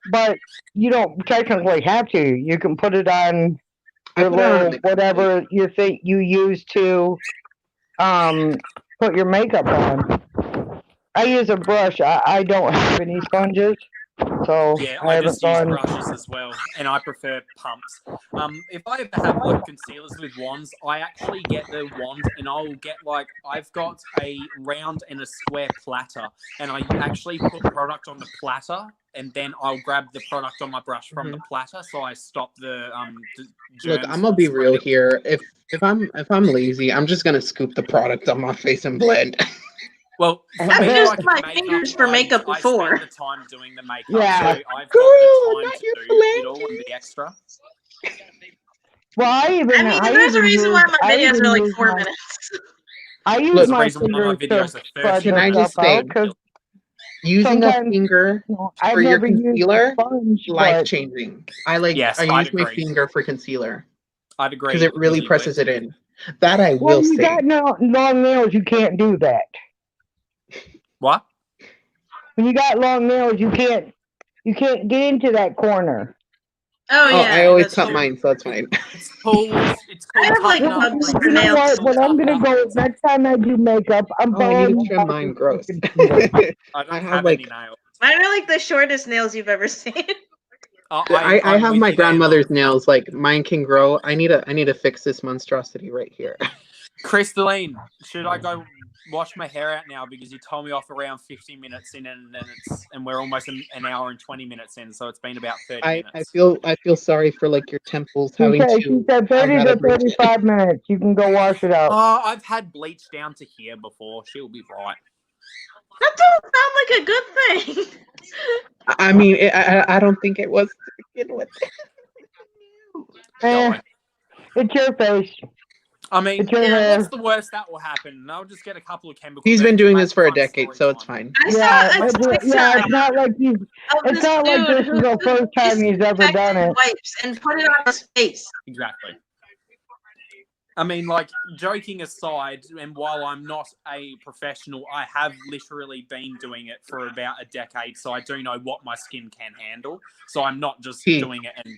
but you don't technically have to. You can put it on I your put it on a little mix. whatever you think you use to put your makeup on. I use a brush. I don't have any sponges, so yeah, I I haven't just use gone. brushes as well, and I prefer pumps. If I ever have like concealers with wands, I actually get the wand, and I'll get like I've got a round and a square platter, and I actually put product on the platter, and then I'll grab the product on my brush from the platter, so I stop the Look, germs I'm gonna be real spreading. here. If I'm lazy, I'm just gonna scoop the product on my face and blend. Well, for I've me, used like my makeup, fingers for makeup I before. spend the time doing the makeup, Yeah. so I've got Girl, the time not to your do it all and be extra. Well, I I mean, there's a even reason use why my videos even are like use 4 my minutes. I use Look, The my reason why my fingers to videos are spread 30 can the I stuff just say, out because using a sometimes finger I've for your never used a concealer, sponge, life but changing. Yes, I I'd use my agree. finger for concealer I'd because agree it really with you, presses Blitz. it in. That I well, will you say. got long nails, you can't do that. What? When you got long nails, you can't get into that corner. Oh Oh, yeah, I always that's cut true. mine, so that's fine. It's called I have like toughen up. hubs You for know nails. what? When I'm gonna go next time I do makeup, I'm Oh, I need to borrowing trim mine. Gross. concealer. I don't I have have any like nails. Mine are like the shortest nails you've ever seen. I I'm have with my you there, grandmother's Lou. nails. Like mine can grow. I need to fix this monstrosity right here. Crystalline, should I go wash my hair out now because you told me off around 15 minutes in and we're almost an hour and 20 minutes in, so it's been about 30 minutes. I feel sorry for like your temples She having said to have 30 that to abridged. 35 minutes. You can go wash it out. I've had Bleach down to here before. She'll be right. That don't sound like a good thing. I mean, I don't think it was to begin with. It's your face. I mean, It's your Yeah, hair. what's the worst that will happen? I'll just get a couple of chemicals. He's out been to doing make this for a fun decade, story so it's time. fine. I saw a TikTok It's not like of it's this not like dude this who is the first time he's ever done it. wipes and put it on his face. Exactly. I mean, like, joking aside, and while I'm not a professional, I have literally been doing it for about a decade, so I do know what my skin can handle. So I'm not just doing it, and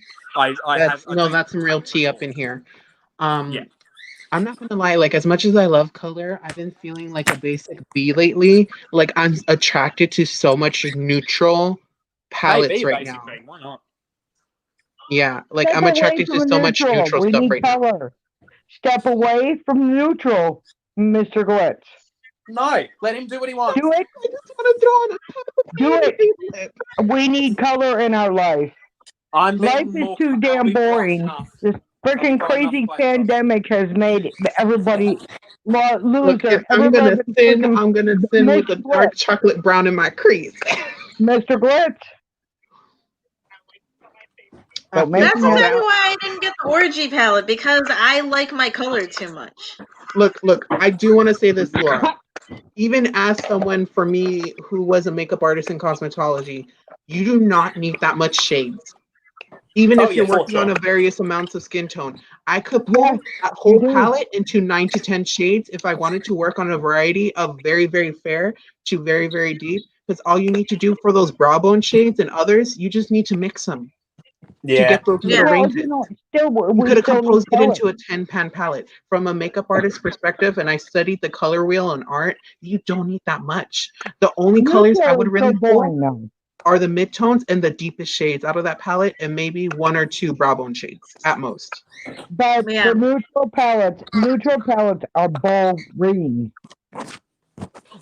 that's some real tea up in here. Yeah. I'm not gonna lie, like as much as I love color, I've been feeling like a basic B lately. Like I'm attracted to so much neutral palettes right now. Why not? Yeah, like Step I'm attracted away to from so much neutral We stuff need right color. Step away from neutral, Mr. Glitz. No, let him do what he wants. Do it. I just want to draw on Do it. We need color in our life. Life is too damn boring. This freaking crazy pandemic has made everybody lose Look, if their. I'm gonna thin, freaking- I'm gonna thin with a Mr. dark Glitz. chocolate brown in my crease. Mr. Glitz. Don't make That's me exactly why I didn't get the orgy palette, because I like my color too much. Look, I do want to say this, Laura. Even as someone, for me, who was a makeup artist in cosmetology, you do not need that much shades. Even if you're working on a various amounts of skin tone. I could pull Yes, that you whole do. palette into 9 to 10 shades if I wanted to work on a variety of very, very fair to very, very deep. Because all you need to do for those brow bone shades and others, you just need to mix them to Yeah. get those good Yeah. Well, arrangements. still, You we could have still need composed it color. into a 10-pan palette. From a makeup artist perspective, and I studied the color wheel and art, you don't need that much. The only colors I Neutral would is really so pull boring, though. are the midtones and the deepest shades out of that palette, and maybe 1 or 2 brow bone shades at most. But Yeah. the neutral palettes are boring.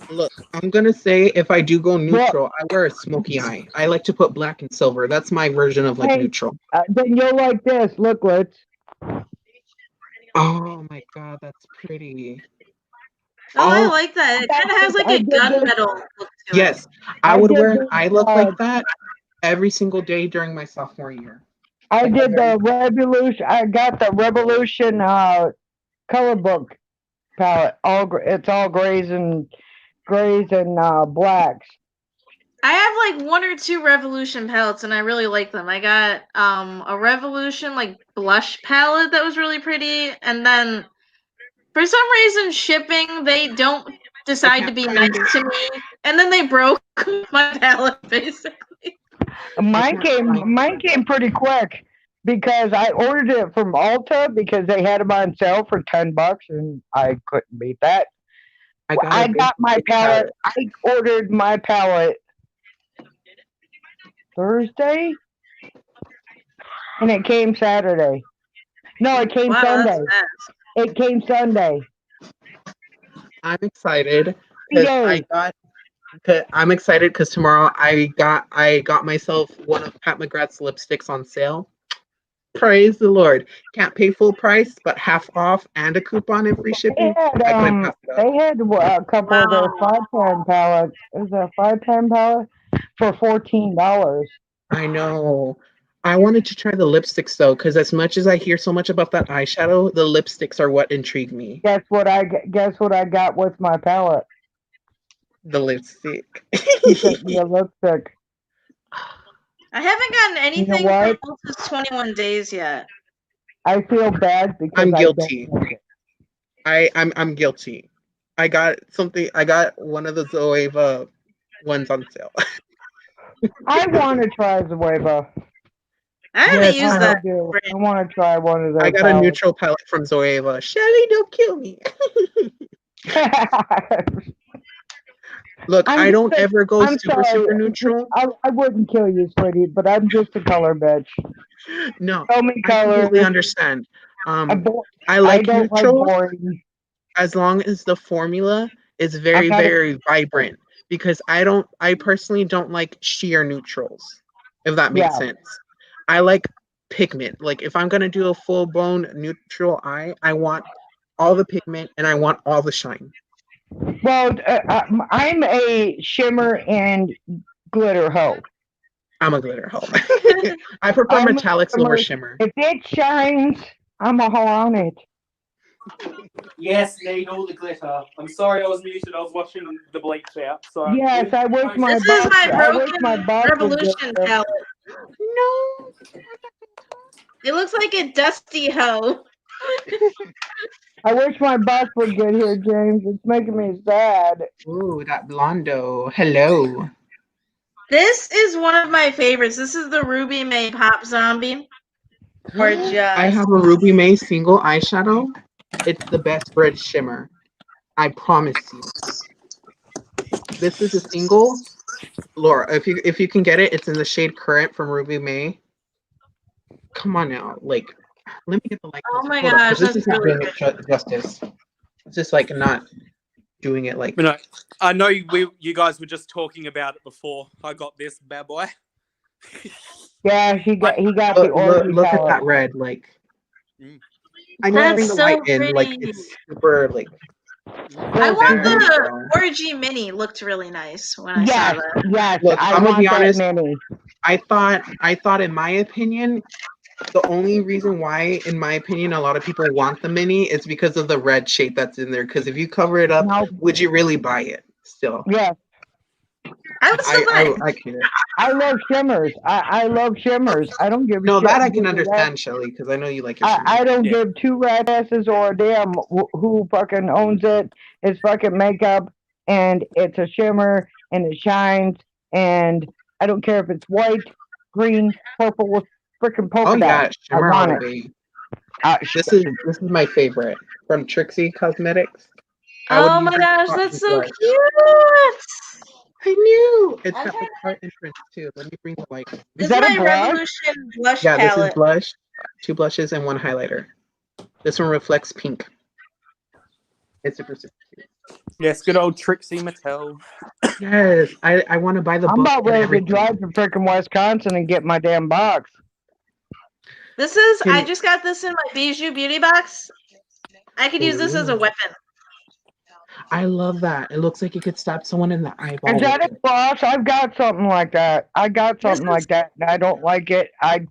Look, I'm gonna say if I do go Well, neutral, I wear a smoky eye. I like to put black and silver. That's my version of like hey, neutral. then you'll like this. Look, let's. Oh my god, that's pretty. Oh, I Oh like that. It I kind of has like I a did this. gunmetal look to it. yes, I I would did wear an this. eye look like that every single day during my sophomore year. I Like did very the Revolution. I got the Revolution color book palette. It's all grays and blacks. I have like 1 or 2 Revolution palettes and I really like them. I got a Revolution like blush palette that was really pretty, and then for some reason shipping they don't I decide to can't be find nice it. to me, and then they broke my palette basically. Mine can't find came pretty quick because I ordered it from Ulta because they had them on sale for $10 and I couldn't beat that. I got I a got my basic palette. I ordered my palette Thursday and it came Saturday. No, it came Wow, that's Sunday. fast. It came Sunday. I'm excited 3 because days. I'm excited because tomorrow I got myself one of Pat McGrath's lipsticks on sale. Praise the Lord. Can't pay full price, but half off and a coupon and free They shipping. had I couldn't pass it up. a couple of their Wow. 5-pan palettes. It was a 5-pan palette for $14. I know. I wanted to try the lipsticks though, because as much as I hear so much about that eyeshadow, the lipsticks are what intrigue me. Guess what I got with my palette? The lipstick. He sent me a lipstick. I haven't gotten You know anything what? from Ulta's 21 Days yet. I feel bad because I'm I guilty. don't like it. I'm guilty. I got one of the Zoeva ones on sale. I want to try Zoeva. I haven't Yes, used I that. do. I want to try one of their I got a neutral palette from Zoeva. Shelly, don't kill me. Look, I don't ever go I'm super sorry. neutral. I wouldn't kill you, sweetie, but I'm just a color bitch. No, Show me I completely colors. understand. I I like don't like neutrals boring. as long as the formula is very, very vibrant. Because I personally don't like sheer neutrals, if that makes sense. I like pigment. Like if I'm gonna do a full blown neutral eye, I want all the pigment and I want all the shine. Well, I'm a shimmer and glitter hoe. I'm a glitter hoe. I prefer metallics over shimmer. If it shines, I'm a hoe on it. Yes, need all the glitter. I'm sorry I was muted. I was watching the Bleach out. So Yes, I wish my This is my I wish broken my boss would get Revolution here. palette. No. It looks like a dusty hoe. I wish my boss would get here, James. It's making me sad. Ooh, that blondo. Hello. This is one of my favorites. This is the Ruby May Pop Zombie. Gorgeous. I have a Ruby May single eyeshadow. It's the best red shimmer. I promise you. This is a single. Laura, if you can get it, it's in the shade Current from Ruby May. Come on now. Like, let me get the light. Oh my Hold up, 'cause gosh, this that's is not really doing it justice. It's just like not doing it like. No, I know you guys were just talking about it before. I got this bad boy. Yeah, he got the orgy Look at palette. that red, like. I need to That's bring the so light in, like pretty. it's super like. I want There we the go. orgy mini. Looked really nice when I saw that. Yes, Look, I I'm gonna want be that honest. mini. I thought, in my opinion, the only reason why, in my opinion, a lot of people want the mini is because of the red shade that's in there. Because if you cover it up, Nope. would you really buy it? Still, Yes. I was so fine. I can't. I love shimmers. I love shimmers. I don't give a No, shit that I who can the understand, Shelly, because I know you like your I don't Yeah. give two rat asses or a damn who fucking owns it. It's fucking makeup, and it's a shimmer, and it shines, and I don't care if it's white, green, purple with freaking polka Oh yeah, dots. I shimmer all want the it. way. This is my favorite from Trixie Cosmetics. I would Oh use my it gosh, cotton that's so blush. cute. I knew. It's got Okay. the heart entrance too. Let me bring the light. Is This is that a my blush? Revolution blush Yeah, this is palette. blush, 2 blushes and 1 highlighter. This one reflects pink. It's super cute. Yes, good old Trixie Mattel. Yes, I want to buy the I'm book about and ready to everything. drive to freaking Wisconsin and get my damn box. This is, I Can- just got this in my Bijou beauty box. I could use this as a Ooh. weapon. I love that. It looks like you could stab someone in the eyeball. Is that with a it. gloss? I've got something like that. I got This something is, like that, and I don't like it. I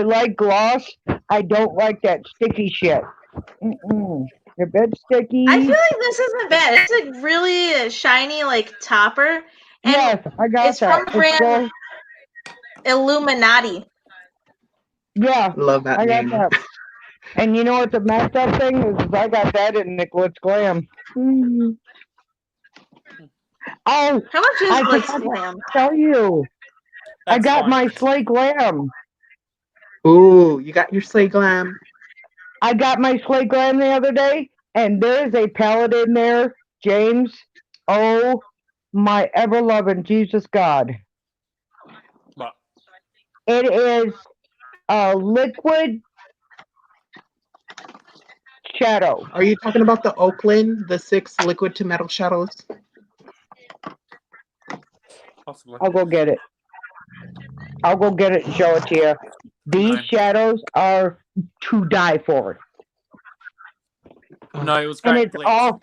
like gloss. I don't like that sticky shit. Mm-mm. If it's I sticky, feel like this isn't bad. It's a really shiny, like, topper. And yes, I got it's that. from the It's brand gloss. Illuminati. Yeah, Love that I got name. that. And you know what the messed up thing is I got that at Nicholas Glam. Mm. Oh, How much is I Glitz forgot to Glam? tell you. I That's got fine. my Slay Glam. Ooh, you got your Slay Glam. I got my Slay Glam the other day, and there's a palette in there, James. Oh, my ever-loving Jesus God. But It is a liquid shadow. Are you talking about the Oakland, the 6 liquid to metal shadows? possibly. I'll go get it. I'll go get it and show it to you. These No. shadows are to die for. No, it was And great. it's Glitz. all,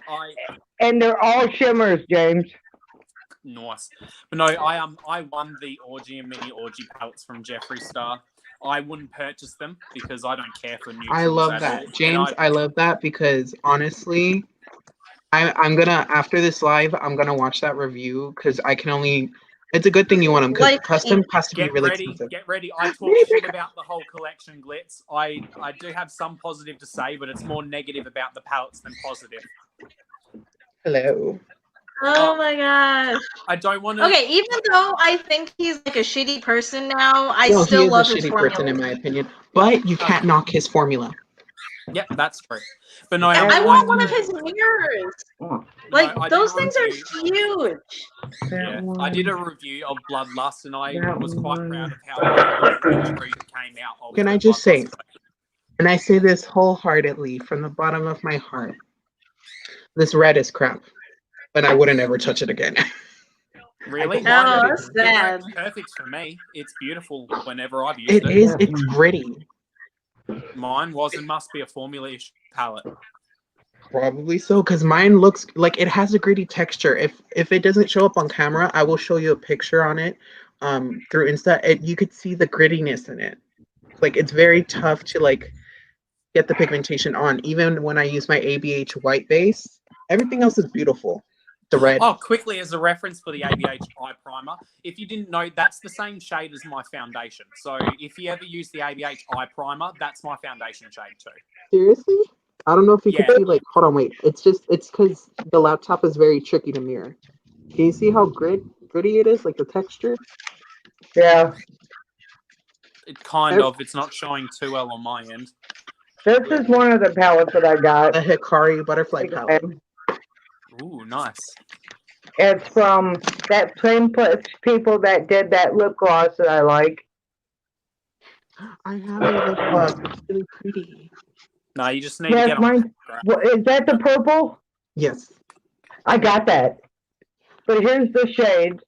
and they're all shimmers, James. Nice. But no, I won the Orgy and Mini Orgy palettes from Jeffree Star. I wouldn't purchase them because I don't care for neutrals I love at that. all. James, I love that because honestly, I'm gonna, after this live, I'm gonna watch that review because I can only, it's a good thing you want them because Like, custom has to be Get really ready, expensive. get ready. I talk shit about the whole collection, Glitz. I do have some positive to say, but it's more negative about the palettes than positive. Hello. oh my gosh. I don't want to. Okay, even though I think he's like a shitty person now, I No, he still is a love his shitty formula. person in my opinion, but you can't knock his formula. Yep, that's true. But no, I want one of his mirrors. Like, I those did a things are review. huge. Yeah, I did a review of Bloodlust, and I That was quite one. proud of how the tree came out of. Can the I just say, Bloodlust. and I say this wholeheartedly from the bottom of my heart, this red is crap, but I wouldn't ever touch it again. Really? Oh, Mine, that's it sad. works perfect for me. It's beautiful whenever I've used it. It's gritty. Mine wasn't. Must be a formula-ish palette. Probably so, because mine looks like it has a gritty texture. If it doesn't show up on camera, I will show you a picture on it through Insta. You could see the grittiness in it. Like it's very tough to like get the pigmentation on. Even when I use my ABH white base, everything else is beautiful. The red. Oh, quickly as a reference for the ABH eye primer, if you didn't know, that's the same shade as my foundation. So if you ever use the ABH eye primer, that's my foundation shade too. Seriously? I don't know if you Yeah. can see, like, hold on, wait. It's because the laptop is very tricky to mirror. Can you see how gritty it is, like the texture? Yeah. It kind of. It's not showing too well on my end. This is one of the palettes that I got. The Hikari butterfly palette. Ooh, nice. It's from that same people that did that lip gloss that I like. I have a lip gloss. It's really pretty. No, you just need to Yes, get on. mine. Well, is that the purple? Yes. I got that. But here's the shades.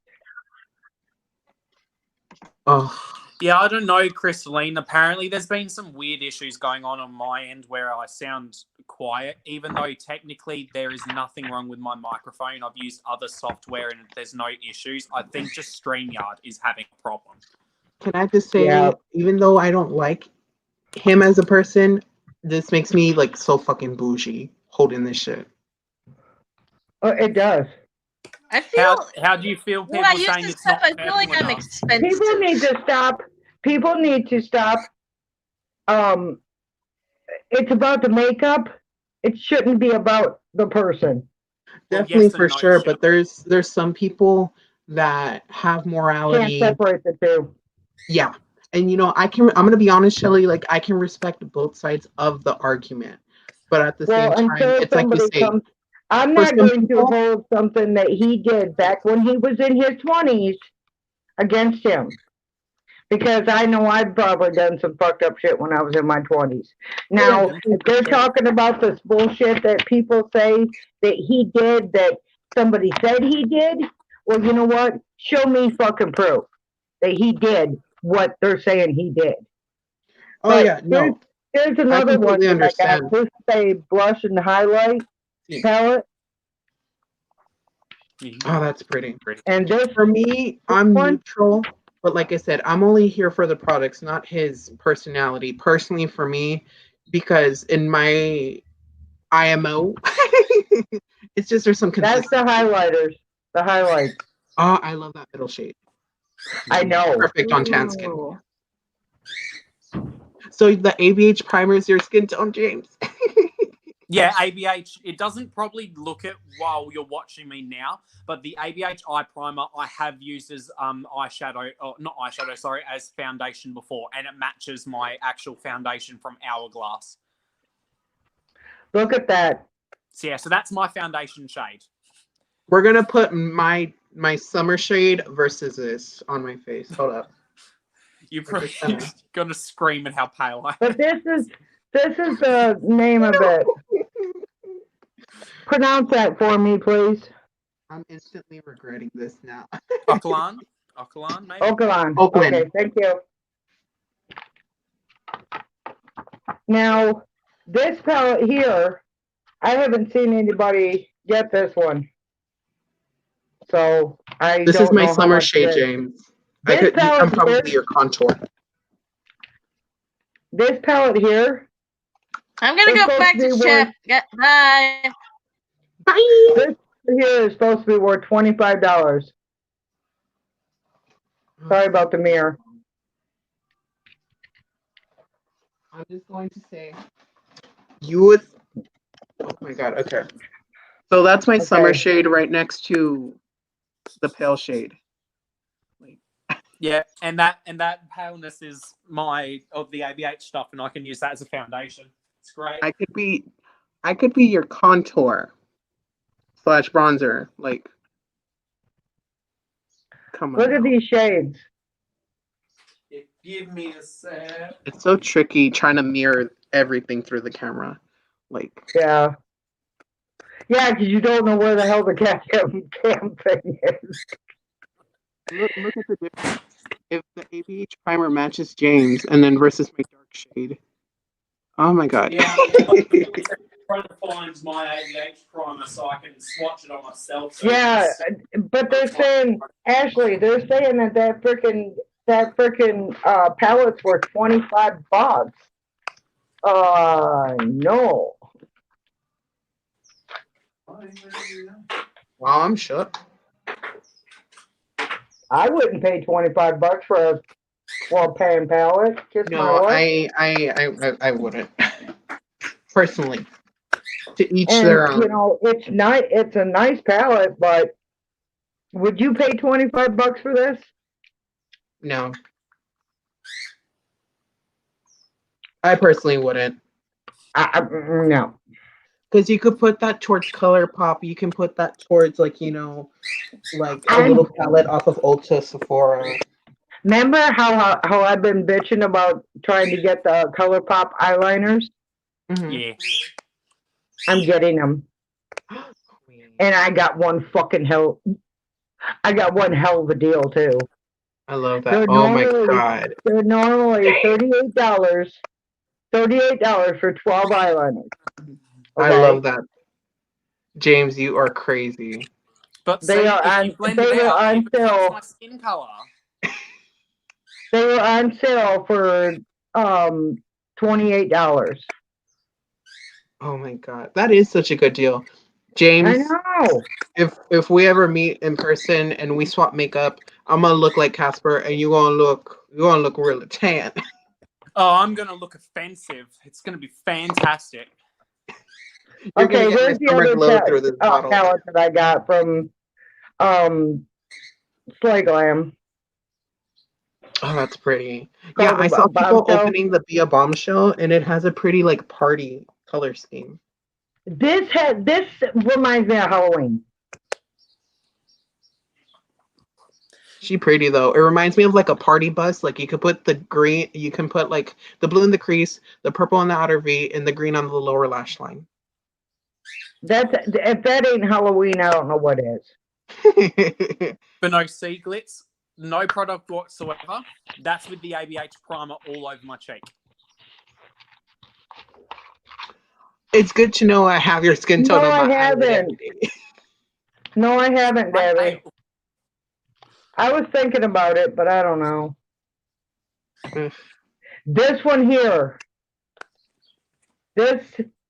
Oh. Yeah, I don't know, Crystalline. Apparently, there's been some weird issues going on my end where I sound quiet, even though technically there is nothing wrong with my microphone. I've used other software and there's no issues. I think just StreamYard is having a problem. Can I just say, even though I don't like him as a person, this makes me like so fucking bougie holding this shit. Oh, it does. I feel How do you feel? when People I use saying this it's stuff, not I feel like purple I'm enough? expensive. People need to stop. People need to stop. It's about the makeup. It shouldn't be about the person. Well, Definitely yes and for no, sure, Shep. but there's some people that have Can't morality. separate the two. Yeah. And I'm gonna be honest, Shelly, like I can respect both sides of the argument. But at the Well, same time, until it's like you somebody say, comes, I'm for not some going to people, hold something that he did back when he was in his 20s against him. Because I know I've probably done some fucked up shit when I was in my 20s. Now, if they're talking about this bullshit that people say that he did, that somebody said he did, well, you know what? Show me fucking proof that he did what they're saying he did. oh yeah, no, There's I another one completely that I got. understand. This is a blush and highlight Yeah. palette, Oh, that's pretty. and this For me, I'm one, neutral, but like I said, I'm only here for the products, not his personality. Personally, for me, because in my IMO, it's just there's some that's consistency. the highlighters, the highlights. Oh, I love that middle shade. I know. Perfect on tan skin. Ooh. So the ABH primer is your skin tone, James. Yeah, ABH. It doesn't probably look it while you're watching me now, but the ABH eye primer I have used as eyeshadow, or not eyeshadow, sorry, as foundation before, and it matches my actual foundation from Hourglass. Look at that. So yeah, so that's my foundation shade. We're gonna put my summer shade versus this on my face. Hold up. You're probably gonna scream at how pale I am. But this is the name of it. Pronounce that for me, please. I'm instantly regretting this now. Okalan, maybe. Okalan. Oakland. Okay, thank you. Now, this palette here, I haven't seen anybody get this one. So I This don't is my know how summer much shade, it is. James. This palette I'm probably here, your contour. this palette here, I'm gonna it's go supposed back to be to worth, Shep. Yeah, bye. Bye. this here is supposed to be worth $25. Sorry about the mirror. I'm just going to say you would. Oh my god. Okay. So that's my summer Okay. shade right next to the pale shade. Yeah, and that paleness is of the ABH stuff, and I can use that as a foundation. It's great. I could be your contour / bronzer. Like, come on. Look at now. these shades. Give me a sec. It's so tricky trying to mirror everything through the camera. Like, Yeah. Yeah, because you don't know where the hell the cam thing is. look at the difference. If the ABH primer matches James and then versus my dark shade. Oh my god. Yeah, I'm trying to find my ABH primer so I can swatch it on myself. So Yeah, but they're saying, Ashley, they're saying that freaking palette's worth $25. No. Wow, I'm shook. I wouldn't pay $25 for a well-paying palette. Kiss my No, what? I wouldn't. Personally. To each And their own. you know, it's nice. It's a nice palette, but would you pay $25 for this? No. I personally wouldn't. No. Because you could put that towards ColourPop. You can put that towards, like a I'm- little palette off of Ulta, Sephora. Remember how I've been bitching about trying to get the ColourPop eyeliners? Mhm. yeah, I'm getting them, and I got one hell of a deal too. I love that. They're Oh my normally- god. They're normally $38. $38 for 12 eyeliners. I Okay? love that. James, you are crazy. but They see, are if on- you blend they it were out, on it becomes sale. my skin color. They were on sale for $28. Oh my god. That is such a good deal. James, I know. if we ever meet in person and we swap makeup, I'm gonna look like Casper, and you're gonna look really tan. Oh, I'm gonna look offensive. It's gonna be fantastic. You're Okay, gonna get where's my the summer other glow through this bottle. palette that I got from Slay Glam? Oh, that's pretty. Called Yeah, I the saw people Bombshell. opening the Be a Bombshell, and it has a pretty like party color scheme. This reminds me of Halloween. She pretty though. It reminds me of like a party bus. Like you could put the green, you can put like the blue in the crease, the purple on the outer V, and the green on the lower lash line. If that ain't Halloween, I don't know what is. But no, see, Glitz, no product whatsoever. That's with the ABH primer all over my cheek. It's good to know I have your skin tone No, on my I eyelid every haven't. day. No, I haven't, Debbie. I was thinking about it, but I don't know. This one here. This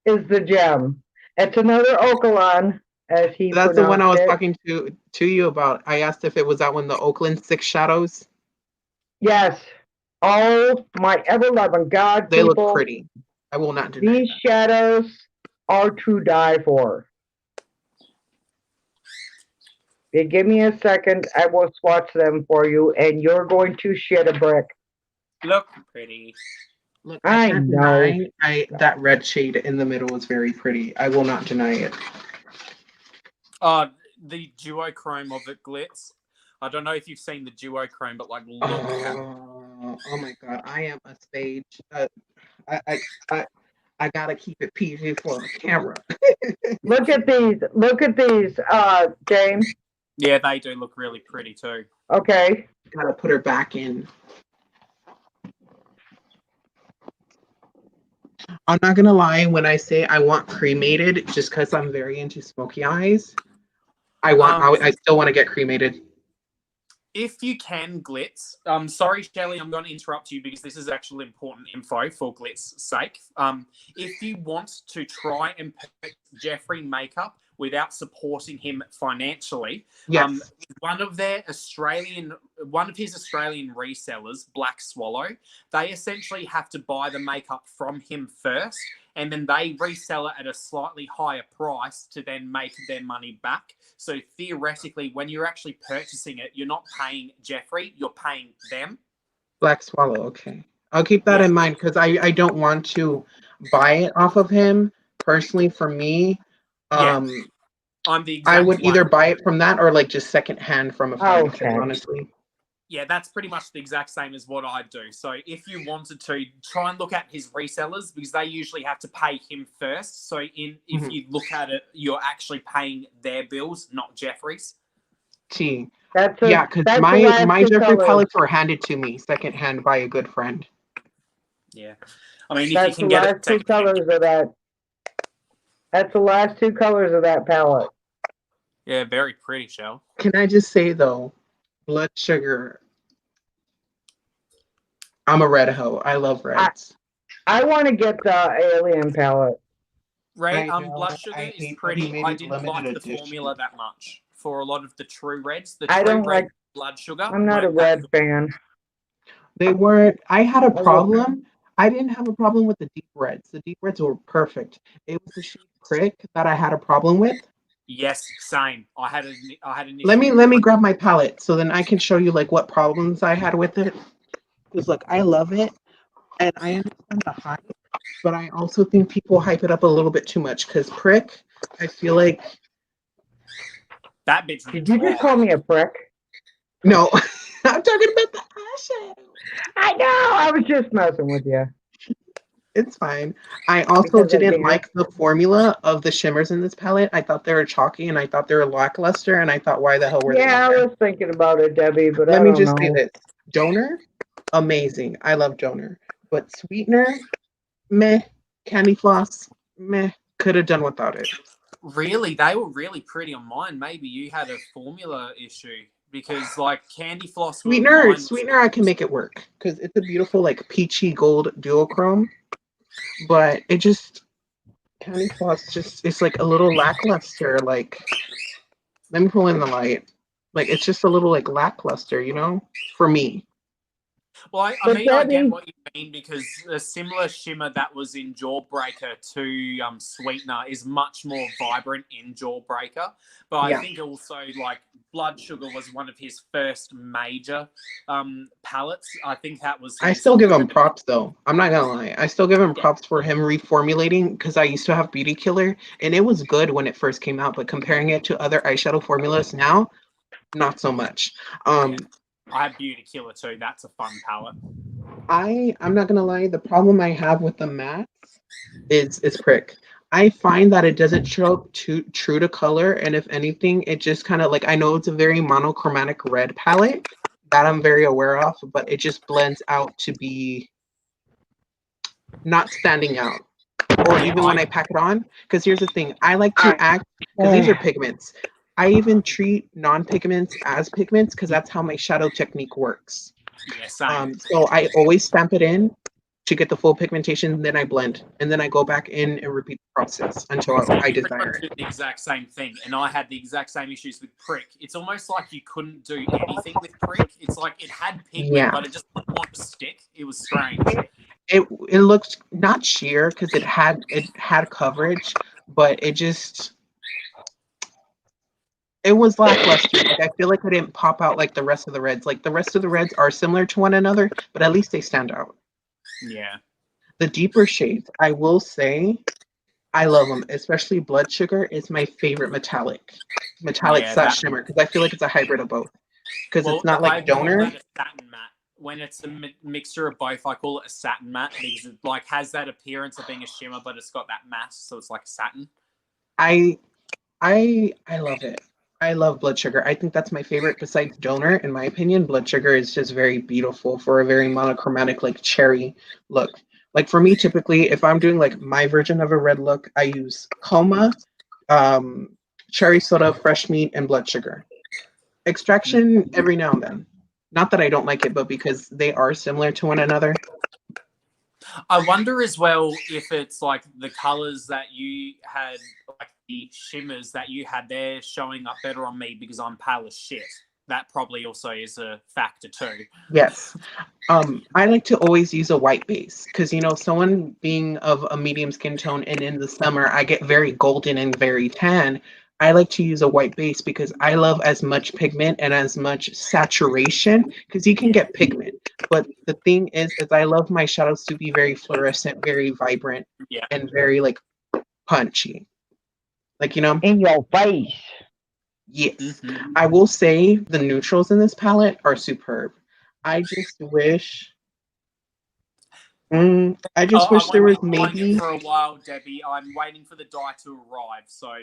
is the gem. It's another Okalon, as he That's the one I was pronounced it. talking to you about. I asked if it was that one, the Oakland 6 Shadows. Yes. Oh my ever-loving God, They people. look pretty. I will not deny These shadows are to die for. If you give me a second, I will swatch them for you, and you're going to shit a brick. Look pretty. Look, I can't know. deny that red shade in the middle is very pretty. I will not deny it. The duochrome of it, Glitz. I don't know if you've seen the duochrome, but like, look at. Oh my God! I am a stage. I gotta keep it PG for the camera. Look at these, James. Yeah, they do look really pretty too. Okay. Gotta put her back in. I'm not gonna lie when I say I want cremated, just because I'm very into smoky eyes. I still want to get cremated. If you can, Glitz. Sorry, Shelly, I'm going to interrupt you because this is actually important info for Glitz's sake. If you want to try and purchase Jeffrey makeup without supporting him financially, Yes. one of his Australian resellers, Black Swallow, they essentially have to buy the makeup from him first, and then they resell it at a slightly higher price to then make their money back. So theoretically, when you're actually purchasing it, you're not paying Jeffrey, you're paying them. Black Swallow, okay. I'll keep that in mind because I don't want to buy it off of him. Personally, for me, I'm the exact I would one. either buy it from that or like just secondhand from a friend, honestly. Yeah, that's pretty much the exact same as what I do. So if you wanted to, try and look at his resellers because they usually have to pay him first. So if you look at it, you're actually paying their bills, not Jeffrey's. Yeah, because my Jeffrey palettes were handed to me secondhand by a good friend. Yeah, I mean, if that's you can get it, two colors of that. That's the last two colors of that palette. Yeah, very pretty, Shell. Can I just say though, Blood Sugar. I'm a red hoe. I love reds. I want to get the Alien palette. Red, Blood Sugar is pretty. I didn't like the formula that much for a lot of the true reds. The true red Blood Sugar. I'm not a red fan. They weren't. I had a problem. I didn't have a problem with the deep reds. The deep reds were perfect. It was the shade Prick that I had a problem with. Yes, same. I had an issue. Let me grab my palette so then I can show you like what problems I had with it. Because look, I love it, and I understand the hype, but I also think people hype it up a little bit too much. Because Prick, I feel like that bitch. Did you just call me a prick? No, I'm talking about the eyeshadow. I know. I was just messing with you. It's fine. I also didn't like the formula of the shimmers in this palette. I thought they were chalky, and I thought they were lackluster, and I thought, why the hell were they? Yeah, I was thinking about it, Debbie, but let me just say this: Donor, amazing. I love Donor, but Sweetener, meh. Candy Floss, meh. Could have done without it. Really, they were really pretty on mine. Maybe you had a formula issue. Because like Candy Floss, Sweetener, I can make it work because it's a beautiful like peachy gold duochrome, but it just Candy floss just it's like a little lackluster. Like, let me pull in the light. Like, it's just a little like lackluster, you know, for me. Well, I But mean, I get Debbie, what you mean because a similar shimmer that was in Jawbreaker to Sweetener is much more vibrant in Jawbreaker. But I Yeah. think also, like, Blood Sugar was one of his first major palettes. I think that was. I still give him props though. I'm not gonna lie. I still give him props for him reformulating because I used to have Beauty Killer and it was good when it first came out, but comparing it to other eyeshadow formulas now, not so much. I have Beauty Killer too. That's a fun palette. I'm not gonna lie, the problem I have with the mattes is prick. I find that it doesn't show up too true to color, and if anything, it just kind of like I know it's a very monochromatic red palette that I'm very aware of, but it just blends out to be not standing out. Or even when I pack it on, because here's the thing, I like to act because these are pigments. I even treat non-pigments as pigments because that's how my shadow technique works. Yeah, same. So I always stamp it in to get the full pigmentation, then I blend, and then I go back in and repeat the process until I You pretty desire much it. did the exact same thing, and I had the exact same issues with prick. It's almost like you couldn't do anything with prick. It's like it had pigment, but it just didn't want to stick. It was strange. It looked not sheer because it had coverage, but it was lackluster. Like I feel like I didn't pop out like the rest of the reds. Like the rest of the reds are similar to one another, but at least they stand out. Yeah. The deeper shades, I will say, I love them. Especially Blood Sugar is my favorite metallic slash shimmer because I feel like it's a hybrid of both. Because it's not like donor. Call that a satin matte. When it's a mixture of both, I call it a satin matte because it like has that appearance of being a shimmer, but it's got that mass, so it's like a satin. I love it. I love Blood Sugar. I think that's my favorite besides Donor. In my opinion, Blood Sugar is just very beautiful for a very monochromatic, like cherry look. Like for me, typically, if I'm doing like my version of a red look, I use Coma, cherry soda, fresh meat, and Blood Sugar. Extraction every now and then. Not that I don't like it, but because they are similar to one another. I wonder as well if it's like the colors that you had, like the shimmers that you had there showing up better on me because I'm pale as shit. That probably also is a factor too. Yes. I like to always use a white base because, you know, someone being of a medium skin tone and in the summer, I get very golden and very tan. I like to use a white base because I love as much pigment and as much saturation because you can get pigment. But the thing is I love my shadows to be very fluorescent, very vibrant, and very like punchy. Like, you know, in your face. Yes. I will say the neutrals in this palette are superb. I just wish there was maybe for a while, Debbie. I'm waiting for the dye to arrive. So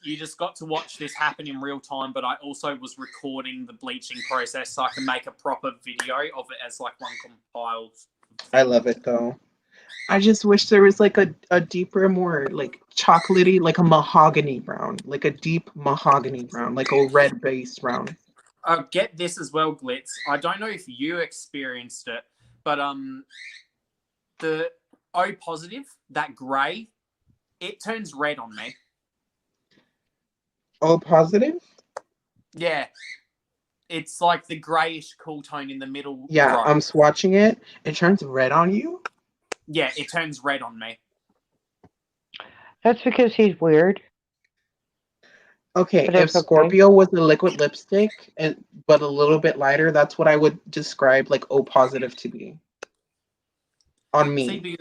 you just got to watch this happen in real time, but I also was recording the bleaching process so I can make a proper video of it as like one compiled thing. I love it though. I just wish there was like a deeper, more like chocolatey, like a mahogany brown, like a deep mahogany brown, like a red base brown. Get this as well, Glitz. I don't know if you experienced it, but the O positive, that grey, it turns red on me. O positive? Yeah. It's like the greyish cool tone in the middle. Yeah, row. I'm swatching it. It turns red on you? Yeah, it turns red on me. That's because he's weird. Okay, if Scorpio was a liquid lipstick but a little bit lighter, that's what I would describe like O positive to be. On me. See,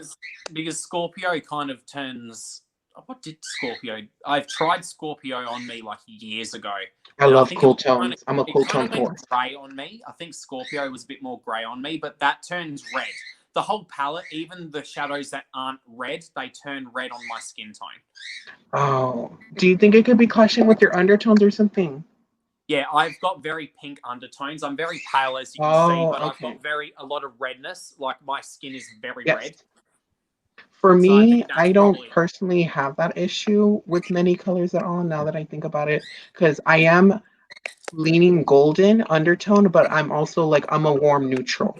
because Scorpio kind of turns. What did Scorpio? I've tried Scorpio on me like years ago. I love cool tones. I'm a cool tone horse. Grey on me. I think Scorpio was a bit more grey on me, but that turns red. The whole palette, even the shadows that aren't red, they turn red on my skin tone. Oh, do you think it could be clashing with your undertones or something? Yeah, I've got very pink undertones. I'm very pale, as you can see, but I've got a lot of redness. Like my skin is very red. For me, I don't personally have that issue with many colors at all. Now that I think about it, because I am leaning golden undertone, but I'm also like I'm a warm neutral.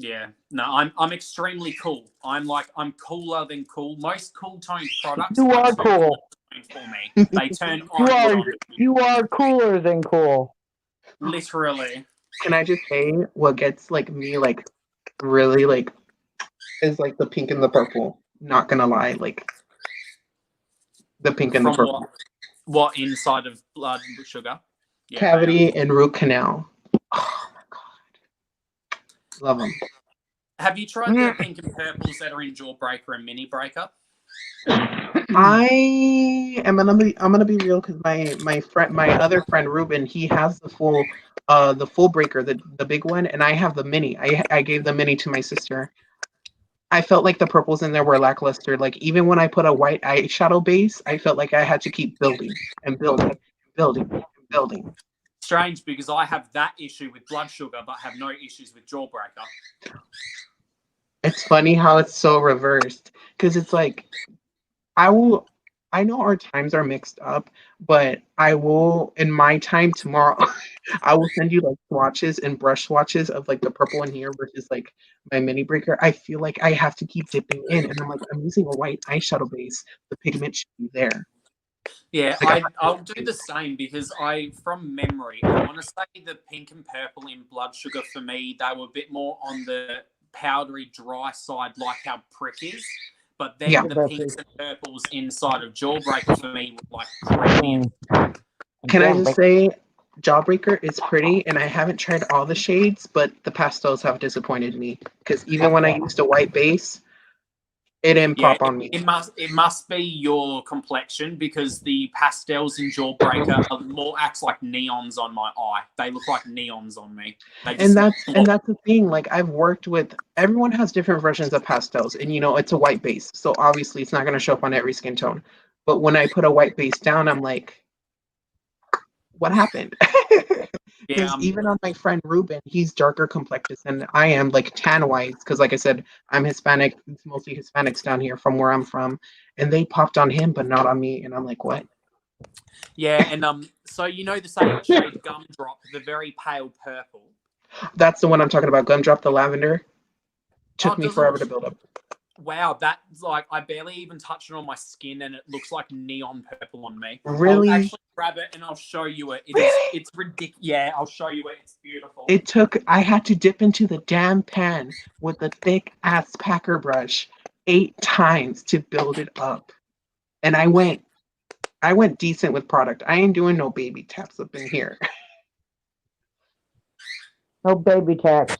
Yeah, no, I'm extremely cool. I'm cooler than cool. Most cool toned products You are are too cool. cool for me. They turn on me. You are cooler than cool. Literally. Can I just say what gets like me like really like is like the pink and the purple. Not gonna lie, like the pink and the From purple. what inside of blood sugar? Yeah, Cavity and root canal. Oh my god, love them. have you tried the pink and purples that are in Jawbreaker and Mini Breaker? I'm gonna be real because my other friend Ruben, he has the full breaker, the big one, and I have the mini. I gave the mini to my sister. I felt like the purples in there were lackluster. Like even when I put a white eyeshadow base, I felt like I had to keep building and building and building and building. Strange, because I have that issue with blood sugar, but have no issues with Jawbreaker. It's funny how it's so reversed because it's like I know our times are mixed up, but I will in my time tomorrow I will send you like swatches and brush swatches of like the purple in here versus like my mini breaker. I feel like I have to keep dipping in and I'm like I'm using a white eyeshadow base. The pigment should be there. Yeah, Like, I'll do the same because from memory, I want to say the pink and purple in blood sugar for me, they were a bit more on the powdery dry side, like how Prick is. But then Yeah. the pinks and purples inside of Jawbreaker for me were like creamy. Can I just say Jawbreaker is pretty and I haven't tried all the shades, but the pastels have disappointed me because even when I used a white base, it didn't pop on me. It must be your complexion because the pastels in Jawbreaker are more acts like neons on my eye. They look like neons on me. And that's the thing. Like I've worked with everyone has different versions of pastels, and you know it's a white base, so obviously it's not going to show up on every skin tone. But when I put a white base down, I'm like, what happened? Because even on my friend Ruben, he's darker complected than I am, like tan whites. Because like I said, I'm Hispanic. It's mostly Hispanics down here from where I'm from, and they popped on him, but not on me. And I'm like, what? Yeah, and so you know the same shade Gumdrop, the very pale purple. That's the one I'm talking about. Gumdrop, the lavender. Took me forever to build up. Wow, that's like I barely even touched it on my skin, and it looks like neon purple on me. Really? I'll actually grab it and I'll show you it. It's ridiculous. Yeah, I'll show you it. It's beautiful. I had to dip into the damn pan with a thick ass packer brush 8 times to build it up, and I went decent with product. I ain't doing no baby taps up in here. No baby taps.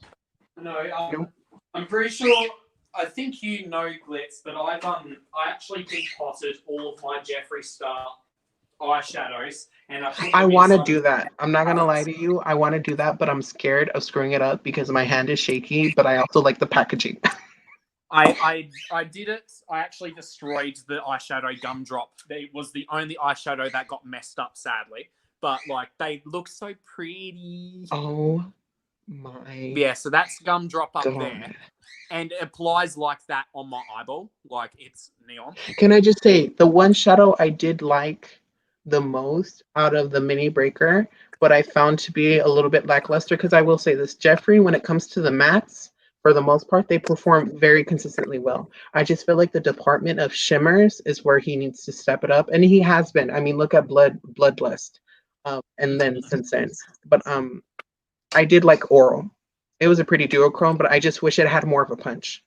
No, I'm pretty sure. I think you know Glitz, but I actually depotted all of my Jeffree Star eyeshadows, and I want to do that. I'm not gonna lie to you. I want to do that, but I'm scared of screwing it up because my hand is shaky. But I also like the packaging. I did it. I actually destroyed the eyeshadow Gumdrop. It was the only eyeshadow that got messed up, sadly. But like they look so pretty. Oh my. Yeah, so that's Gumdrop up God. there. And it applies like that on my eyeball, like it's neon. Can I just say the one shadow I did like the most out of the mini breaker, but I found to be a little bit lackluster because I will say this, Jeffree, when it comes to the mattes, for the most part, they perform very consistently well. I just feel like the department of shimmers is where he needs to step it up, and he has been. I mean, look at Blood Blessed, and then since then. But I did like Oral. It was a pretty duochrome, but I just wish it had more of a punch.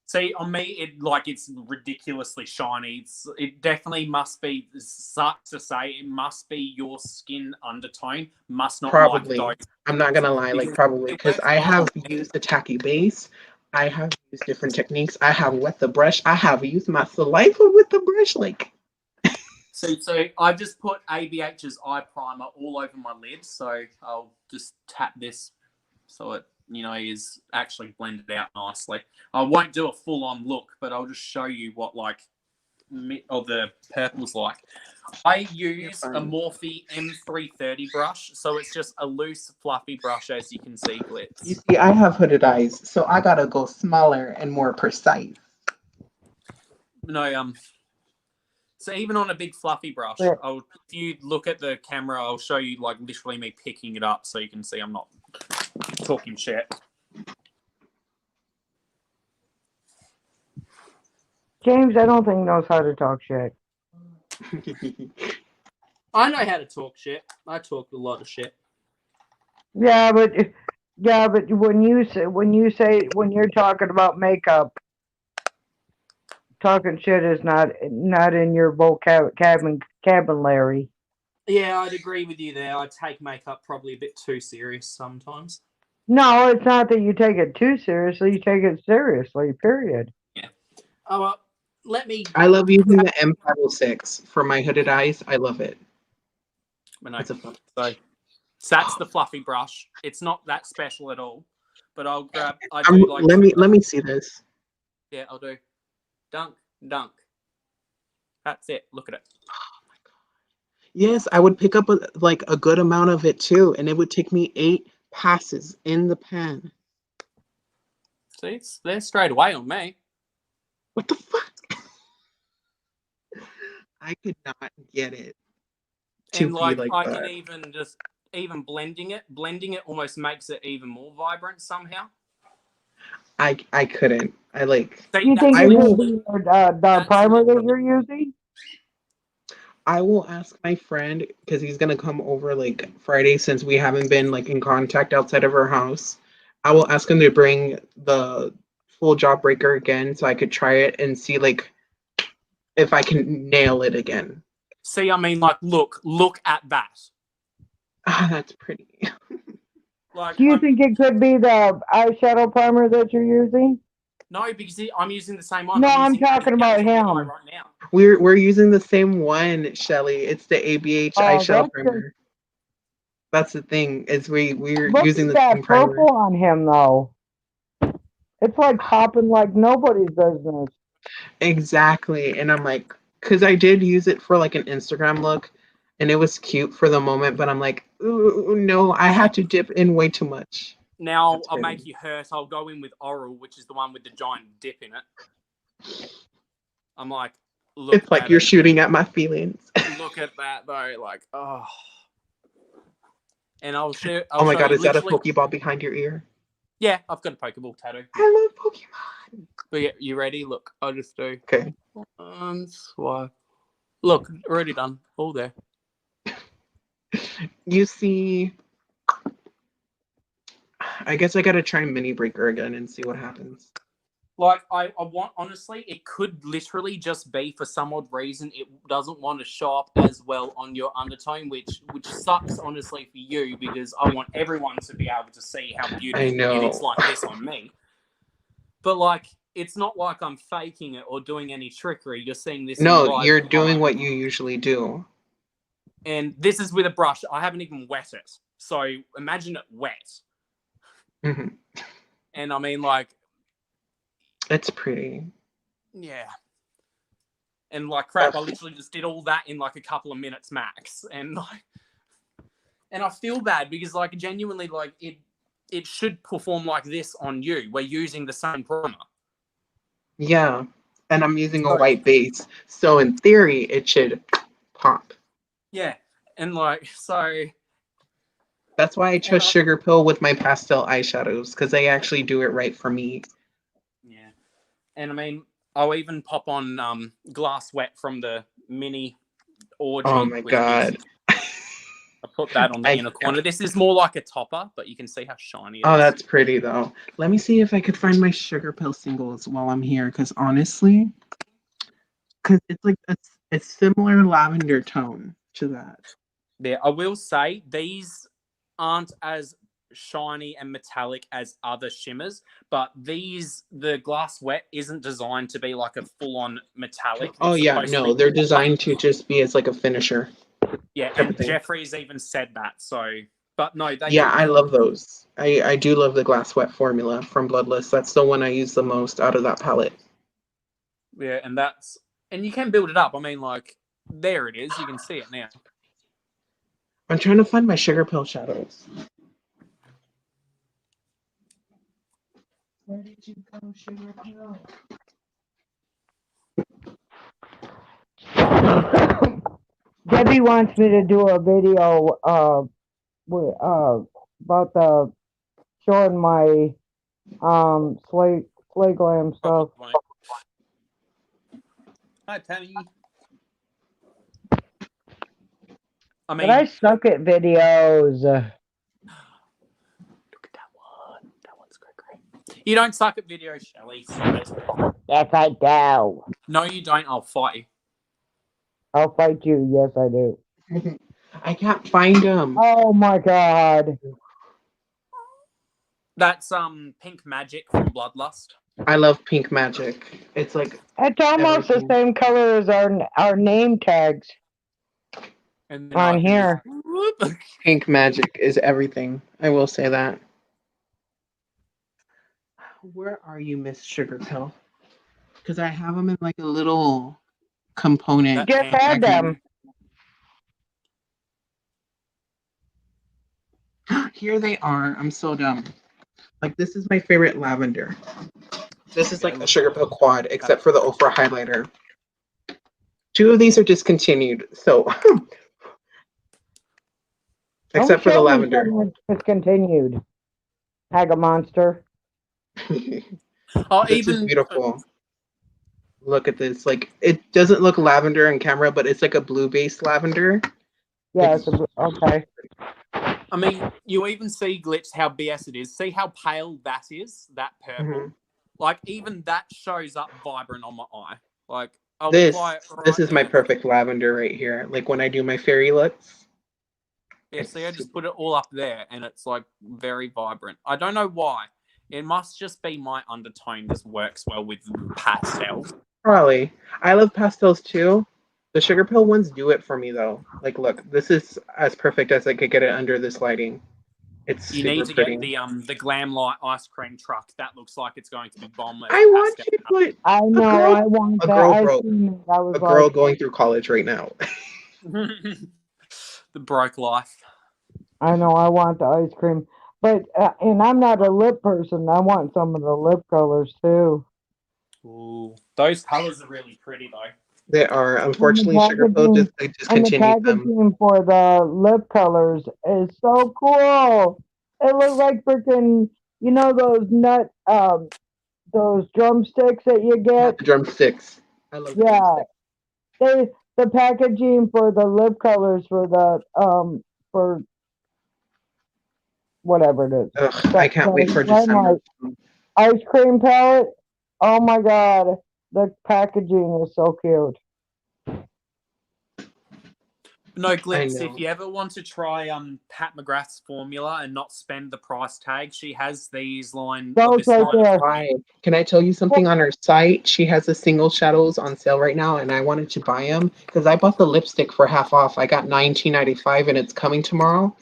See, on me, it's ridiculously shiny. It definitely must be. Sucks to say, it must be your skin undertone. Must not Probably. like those. I'm not gonna lie, like probably because I have used a tacky base. I have used different techniques. I have wet the brush. I have used my saliva with the brush, like. So I just put ABH's eye primer all over my lid. So I'll just tap this, so it is actually blended out nicely. I won't do a full-on look, but I'll just show you what the purple's like. I use a Morphe M330 brush, so it's just a loose, fluffy brush, as you can see, Glitz. You see, I have hooded eyes, so I gotta go smaller and more precise. No, so even on a big fluffy brush, if you look at the camera, I'll show you like literally me picking it up, so you can see I'm not talking shit. James, I don't think knows how to talk shit. I know how to talk shit. I talk a lot of shit. Yeah, but when you when you're talking about makeup, talking shit is not in your vocabulary. Yeah, I'd agree with you there. I take makeup probably a bit too serious sometimes. No, it's not that you take it too seriously. You take it seriously. Period. Yeah. Oh well, let me. I love using the M506 for my hooded eyes. I love it. No. It's a fun. So that's the fluffy brush. It's not that special at all, but I'll grab. Let me see this. Yeah, I'll do. Dunk, dunk. That's it. Look at it. Oh my god. Yes, I would pick up a good amount of it too, and it would take me 8 passes in the pan. See, they're straight away on me. What the fuck? I could not get it to And be like I that. can even blending it almost makes it even more vibrant somehow. I couldn't. I like. See, You think I it will. could be the primer that you're using? I will ask my friend because he's gonna come over like Friday since we haven't been like in contact outside of our house. I will ask him to bring the full Jawbreaker again so I could try it and see like if I can nail it again. See, I mean, like, look at that. Ah, that's pretty. Do you think it could be the eyeshadow primer that you're using? No, because I'm using the same one. No, I'm talking about him. Right now. We're using the same one, Shelly. It's the ABH eyeshadow primer. Good. That's the thing, is we're Look using at the that same primer. purple on him though. It's like popping like nobody's business. Exactly. And I'm like, because I did use it for like an Instagram look and it was cute for the moment, but I'm like, ooh, no, I had to dip in way too much. Now I'll make you hurt. I'll go in with Oral, which is the one with the giant dip in it. I'm like, look. It's like you're shooting at my feelings. Look at that though, like, oh. And I'll share. Oh my god, is that a Pokeball behind your ear? Yeah, I've got a Pokeball tattoo. I love Pokemon. But yeah, you ready? Look, I'll just do. Okay. Swipe. Look, already done. All there. You see, I guess I gotta try Mini Breaker again and see what happens. Like, I want, honestly, it could literally just be for some odd reason it doesn't want to show up as well on your undertone, which sucks, honestly, for you, because I want everyone to be able to see how beautiful it is like this on me. But, like, it's not like I'm faking it or doing any trickery. You're seeing this. No, you're doing what you usually do. And this is with a brush. I haven't even wet it. So imagine it wet. Mm-hmm. And I mean, like... It's pretty. Yeah. And like, crap, I literally just did all that in like a couple of minutes max. And like... And I feel bad because, like, genuinely, like, it should perform like this on you. We're using the same primer. Yeah. And I'm using a white base. So in theory, it should pop. Yeah. And like, so... That's why I chose Sugar Pill with my pastel eyeshadows, because they actually do it right for me. Yeah. And I mean, I'll even pop on Glass Wet from the mini orgy. Oh my god. I put that on the inner corner. This is more like a topper, but you can see how shiny it is. Oh, that's pretty though. Let me see if I could find my Sugar Pill singles while I'm here, because honestly, because it's like a similar lavender tone to that. Yeah, I will say these aren't as shiny and metallic as other shimmers, but the Glass Wet isn't designed to be like a full-on metallic. Oh yeah, no, they're designed to just be as like a finisher. Yeah, and Jeffrey's even said that. So, but no, they. Yeah, I love those. I do love the Glass Wet formula from Bloodless. That's the one I use the most out of that palette. Yeah, and you can build it up. I mean, like, there it is. You can see it now. I'm trying to find my Sugar Pill shadows. Where did you go, Sugar Pill? Debbie wants me to do a video about the showing my slay glam stuff. Hi, Tammy. I But mean, I suck at videos. look at that one. That one's great. You don't suck at videos, Shelley. Seriously. Yes, I do. No, you don't. I'll fight you. I'll fight you. Yes, I do. I can't find them. Oh my god. That's Pink Magic from Bloodlust. I love pink magic. It's like It's almost everything. the same color as our name tags And then I on can here. just- Pink magic is everything. I will say that. Where are you, Miss Sugar Pill? Because I have them in like a little component. Just had them. Here they are. I'm so dumb. Like, this is my favorite lavender. This is like a Sugar Pill quad, except for the Ofra highlighter. 2 of these are discontinued, so except for the lavender. Discontinued. Hag a monster. Oh, This even is beautiful. Look at this. Like, it doesn't look lavender in camera, but it's like a blue-based lavender. Yeah, okay. I mean, you even see Glitch how BS it is. See how pale that is? That purple. Mhm. Like, even that shows up vibrant on my eye. Like, I'll This apply it right is my now. perfect lavender right here. Like when I do my fairy looks. Yeah, see, I just put it all up there, and it's like very vibrant. I don't know why. It must just be my undertone just works well with pastels. Probably. I love pastels too. The Sugar Pill ones do it for me though. Like, look, this is as perfect as I could get it under this lighting. It's You super need to pretty. get the Glam Light ice cream truck. That looks like it's going to be bomb. I want you, but I know, girl- I want a that. girl I broke. seen it. I was A girl like, going through college right now. The broke life. I know, I want the ice cream. But, and I'm not a lip person. I want some of the lip colors too. Ooh, those colors are really pretty though. They are. Unfortunately, Sugar Pill packaging- they And the discontinued them. packaging for the lip colors is so cool. It looks like freaking, you know, those drumsticks that you get. The drumsticks. I love the Yeah, drumsticks. the packaging for the lip colors for the for whatever it is. Ugh, I can't wait for Glam December. Light ice cream palette. Oh my god, the packaging is so cute. No, Glitz, know. if you ever want to try Pat McGrath's formula and not spend the price tag, she has these line. Those this right line of there. Why? Can I tell you something on her site? She has the single shadows on sale right now, and I wanted to buy them because I bought the lipstick for half off. I got $19.95, and it's coming tomorrow.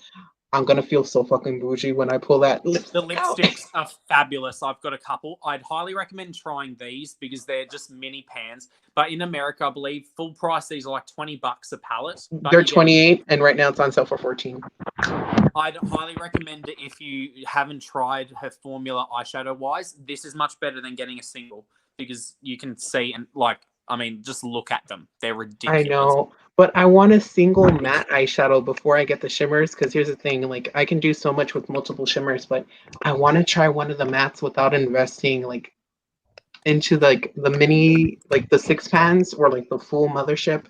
I'm gonna feel so fucking bougie when I pull that lipstick The out. lipsticks are fabulous. I've got a couple. I'd highly recommend trying these because they're just mini pans. But in America, I believe full price these are like $20 a pallet. But They're you get- 28, and right now it's on sale for 14. I'd highly recommend it if you haven't tried her formula eyeshadow wise. This is much better than getting a single because you can see and just look at them. They're ridiculous. I know, but I want a single matte eyeshadow before I get the shimmers. Because here's the thing: like I can do so much with multiple shimmers, but I want to try one of the mattes without investing like into like the mini, like the 6 pans or like the full mothership.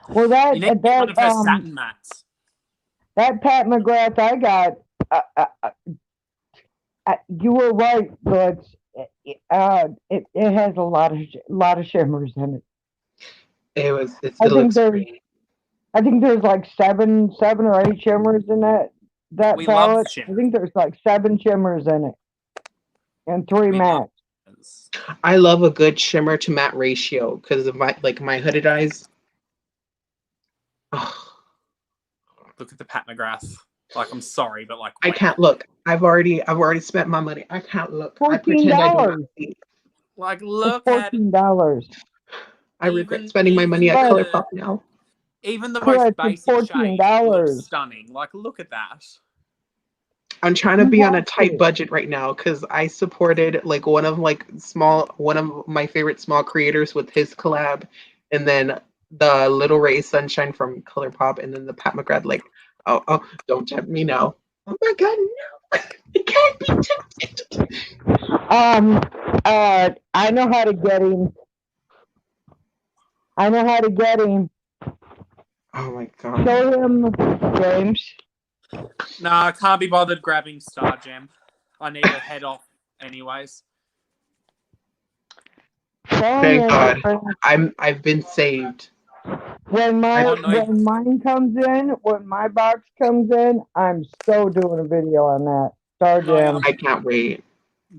Well, You need to get one of her satin mattes. that Pat McGrath I got, you were right, but it has a lot of shimmers in it. It I think looks there's great. I think there's like seven or eight shimmers in that We love palette. shimmers. I think there's like 7 shimmers in it, and 3 We matte. I love a good shimmer to matte ratio because of my hooded eyes. Oh, Look at the Pat McGrath. Like, I'm sorry, but like, I wow. can't look. I've already spent my money. I can't look. I pretend I do not $14. see. Like, It's look at it. $14. I regret spending my money at ColourPop now. Even the Correct, most it's basic shade $14. looks stunning. Like, look at that. I'm trying to You be on a have tight to. budget right now because I supported like one of my favorite small creators with his collab, and then the Little Ray Sunshine from ColourPop, and then the Pat McGrath. Like, oh, don't tempt me now. Oh my God, no! It can't be tempted. I know how to get him. I know how to get him. Oh my god. Show him, James. Nah, I can't be bothered grabbing Star Gem. I need to head off anyways. Thank God. I've been saved. When Oh, no. when mine comes in, when my box comes in, I'm so doing a video on that. Star No, Gem. I can't wait.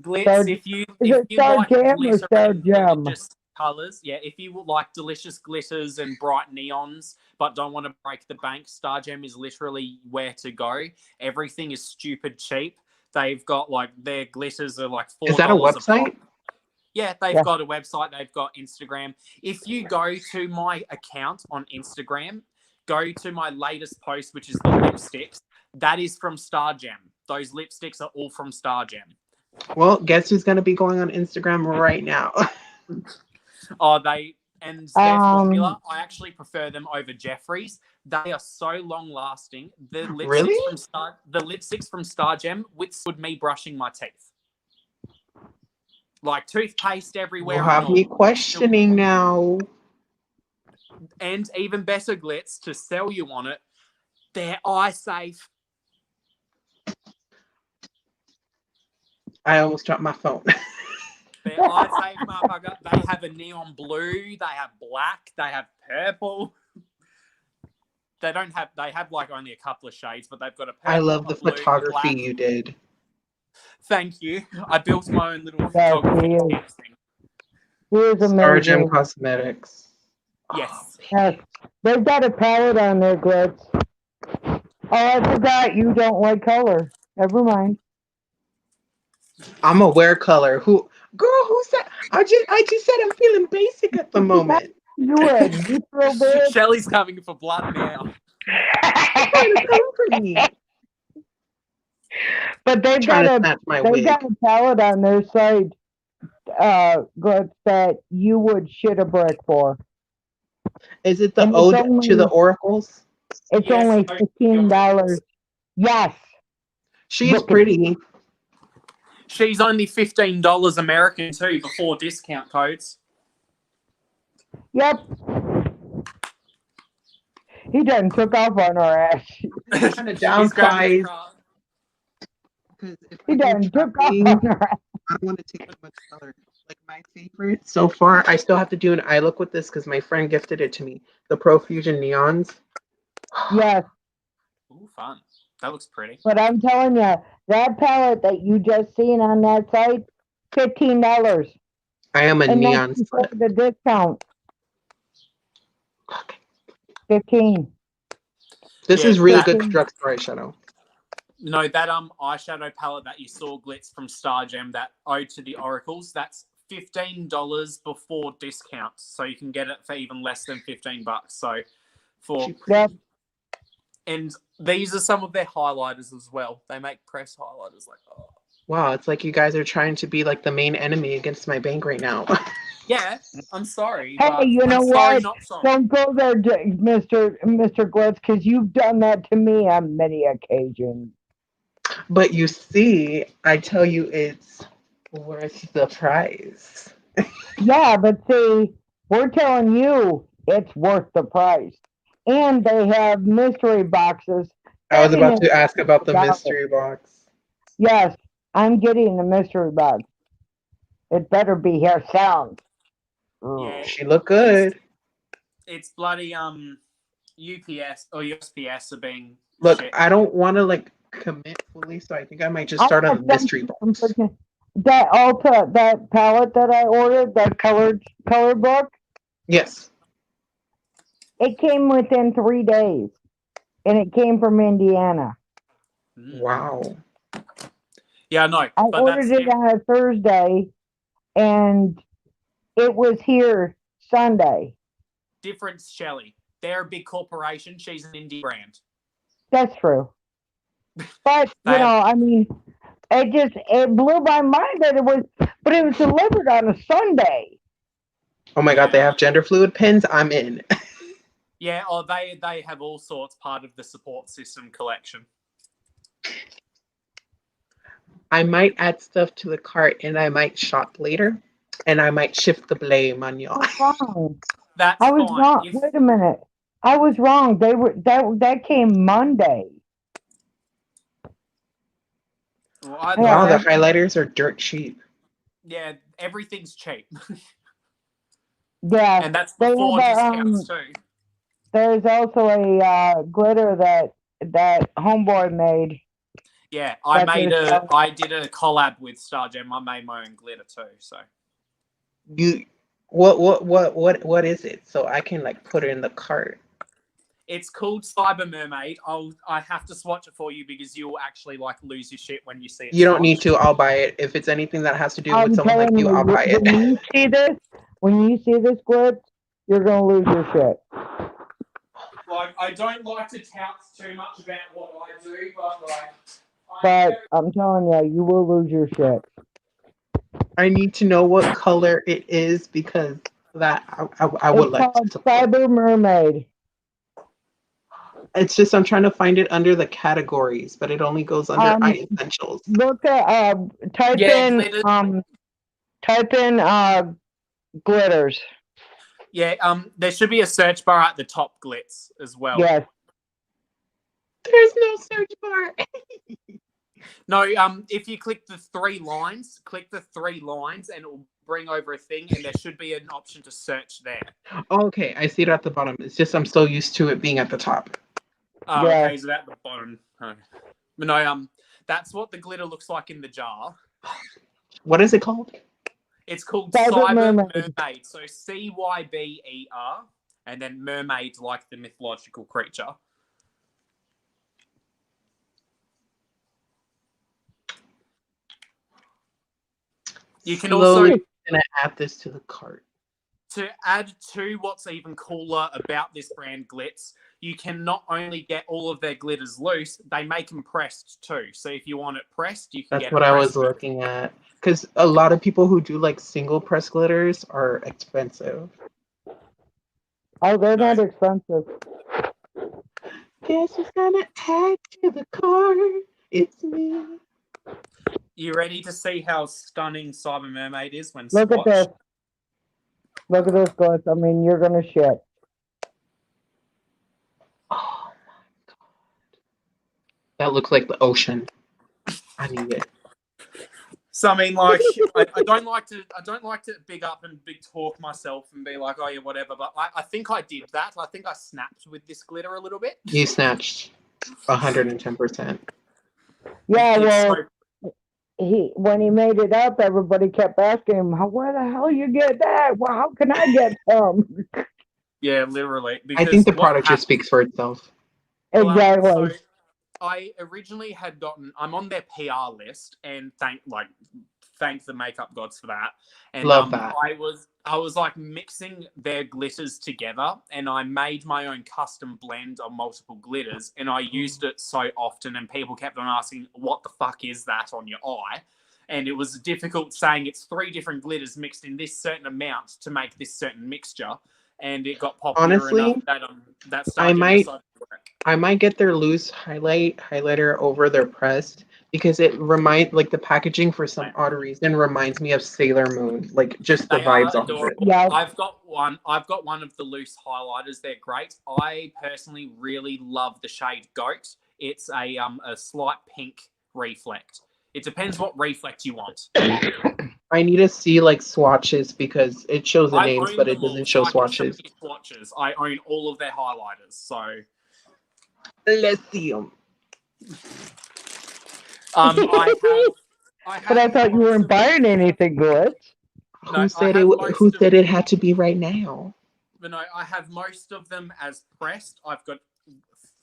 Glitz, if you Star like Jam or glitter Star and Gem? delicious colors, yeah, if you like delicious glitters and bright neons, but don't want to break the bank, Star Gem is literally where to go. Everything is stupid cheap. They've got like their glitters are like $4. Is that a website? Yeah, they've got a website. They've got Instagram. If you go to my account on Instagram, go to my latest post, which is the lipsticks. That is from Star Gem. Those lipsticks are all from Star Gem. Well, guess who's going to be going on Instagram right now? They're formula. I actually prefer them over Jeffrey's. They are so long lasting. The lipsticks from Star Gem withstood me brushing my teeth. Like toothpaste everywhere. You have me questioning now. And even better, Glitz, to sell you on it, they're eye safe. I almost dropped my phone. They're eye safe, motherfucker. They have a neon blue. They have black. They have purple. They have like only a couple of shades, but they've got a purple. I love the blue, photography black. you did. Thank you. I built my own little photography thing. Here's Star Gem amazing. Cosmetics. Yes. Yes. They've got a palette on there, Glitz. Oh, I forgot you don't like color. Never mind. I'm a wear color. Who said? I just said I'm feeling basic at the moment. You would. You feel bad. Shelly's coming for blood now. Trying to come for me. But they've got a palette on their site, Glitz, that you would shit a brick for. Is it the ode to the oracles? It's only $15. Yes. She is pretty. She's only $15 American too before discount codes. Yep. He done took off on our ass. Kind of downsized. He done took off on our ass. I don't want to take too much color. Like my favorite so far, I still have to do an eye look with this because my friend gifted it to me. The Profusion Neons. Yes. Ooh, fun. That looks pretty. But I'm telling you, that palette that you just seen on that site, $15. I am a neon slut. The discount. Okay. 15. This is really good drugstore eyeshadow. No, that eyeshadow palette that you saw, Glitz, from Star Gem, that ode to the oracles, that's $15 before discounts, so you can get it for even less than $15. So and these are some of their highlighters as well. They make press highlighters like Wow, it's like you guys are trying to be like the main enemy against my bank right now. Yeah, I'm sorry. Hey, you know what? Don't go there, Mr. Glitz, because you've done that to me on many occasions. But you see, I tell you, it's worth the price. Yeah, but see, we're telling you it's worth the price. And they have mystery boxes. I was about to ask about the mystery box. Yes, I'm getting the mystery box. It better be hair sound. Yeah, she look good. It's bloody UPS or USPS are being. Look, shit. I don't want to like commit fully, so I think I might just start on the mystery box. That that palette that I ordered, that color book. Yes. It came within 3 days, and it came from Indiana. Wow. Yeah, no. I ordered it on a Thursday, and it was here Sunday. Different, Shelley. They're a big corporation. She's an indie brand. That's true. But, I mean, it blew my mind that it was delivered on a Sunday. Oh my God, they have gender fluid pins? I'm in. Yeah, they have all sorts part of the support system collection. I might add stuff to the cart and I might shop later and I might shift the blame on y'all. That's I was fine. wrong. Wait a minute. I was wrong. They were that came Monday. Well, Wow, the Yeah, highlighters are dirt cheap. yeah, everything's cheap, yeah. and that's They have before discounts too. there's also a glitter that Homeboy made. Yeah, That they're selling. I did a collab with Stargem. I made my own glitter too. So You, what is it? So I can like put it in the cart. it's called Cyber Mermaid. I have to swatch it for you because you'll actually like lose your shit when you see it. You don't need swatched. to. I'll buy it. If it's anything that has to do with I'm someone like telling you, I'll buy it. when you see this glitch, you're gonna lose your shit. Like, I don't like to tout too much about what I do, but like. But I'm telling you, you will lose your shit. I need to know what color it is because that I would It's like called to support. Cyber Mermaid. It's just I'm trying to find it under the categories, but it only goes under eye essentials. Look at type glitter. in glitters. Yeah, there should be a search bar at the top, glitz, as well. Yes. There's no search bar. No, if you click the three lines, and it will bring over a thing, and there should be an option to search there. Okay, I see it at the bottom. It's just I'm so used to it being at the top. Oh, Yeah. okay, so at the bottom. Oh. No, that's what the glitter looks like in the jar. What is it called? It's called Cyber Cyber Mermaid. Mermaid. So Cyber, and then mermaid, like the mythological creature. You can also gonna add this to the cart. To add to what's even cooler about this brand Glitz, you can not only get all of their glitters loose, they make them pressed too. So if you want it pressed, you can get it pressed. That's what I was looking at. Because a lot of people who do like single press glitters are expensive. Oh, they're not expensive. Guess who's gonna add to the cart? It's me. You ready to see how stunning Cyber Mermaid is when Look swatched? at this. Look at this, guys. I mean, you're gonna shit. Oh my god. That looks like the ocean. I need it. So I mean, like, I don't like to big up and big talk myself and be like, oh yeah, whatever. But I think I did that. I think I snapped with this glitter a little bit. You snatched 110%. Yeah, well, when he made it up, everybody kept asking him, "Where the hell you get that? Well, how can I get some?" Yeah, literally. I think the product just speaks for itself. Exactly. So I originally had I'm on their PR list, and thank the makeup gods for that. And Love that. I was like mixing their glitters together, and I made my own custom blend of multiple glitters, and I used it so often, and people kept on asking, what the fuck is that on your eye? And it was difficult saying it's 3 different glitters mixed in this certain amount to make this certain mixture. And it got popular Honestly, enough that started I might get their loose highlighter over their pressed because it reminds the packaging for some odd reason reminds me of Sailor Moon, like just the vibes of it. Yeah. I've got one of the loose highlighters. They're great. I personally really love the shade Goat. It's a slight pink reflect. It depends what reflect you want. I need to see swatches because it shows the names, but it doesn't show swatches. I own all of their highlighters, so let's see them. I but I thought you weren't buying anything, Glitz. Who said it had to be right now? But no, I have most of them as pressed. I've got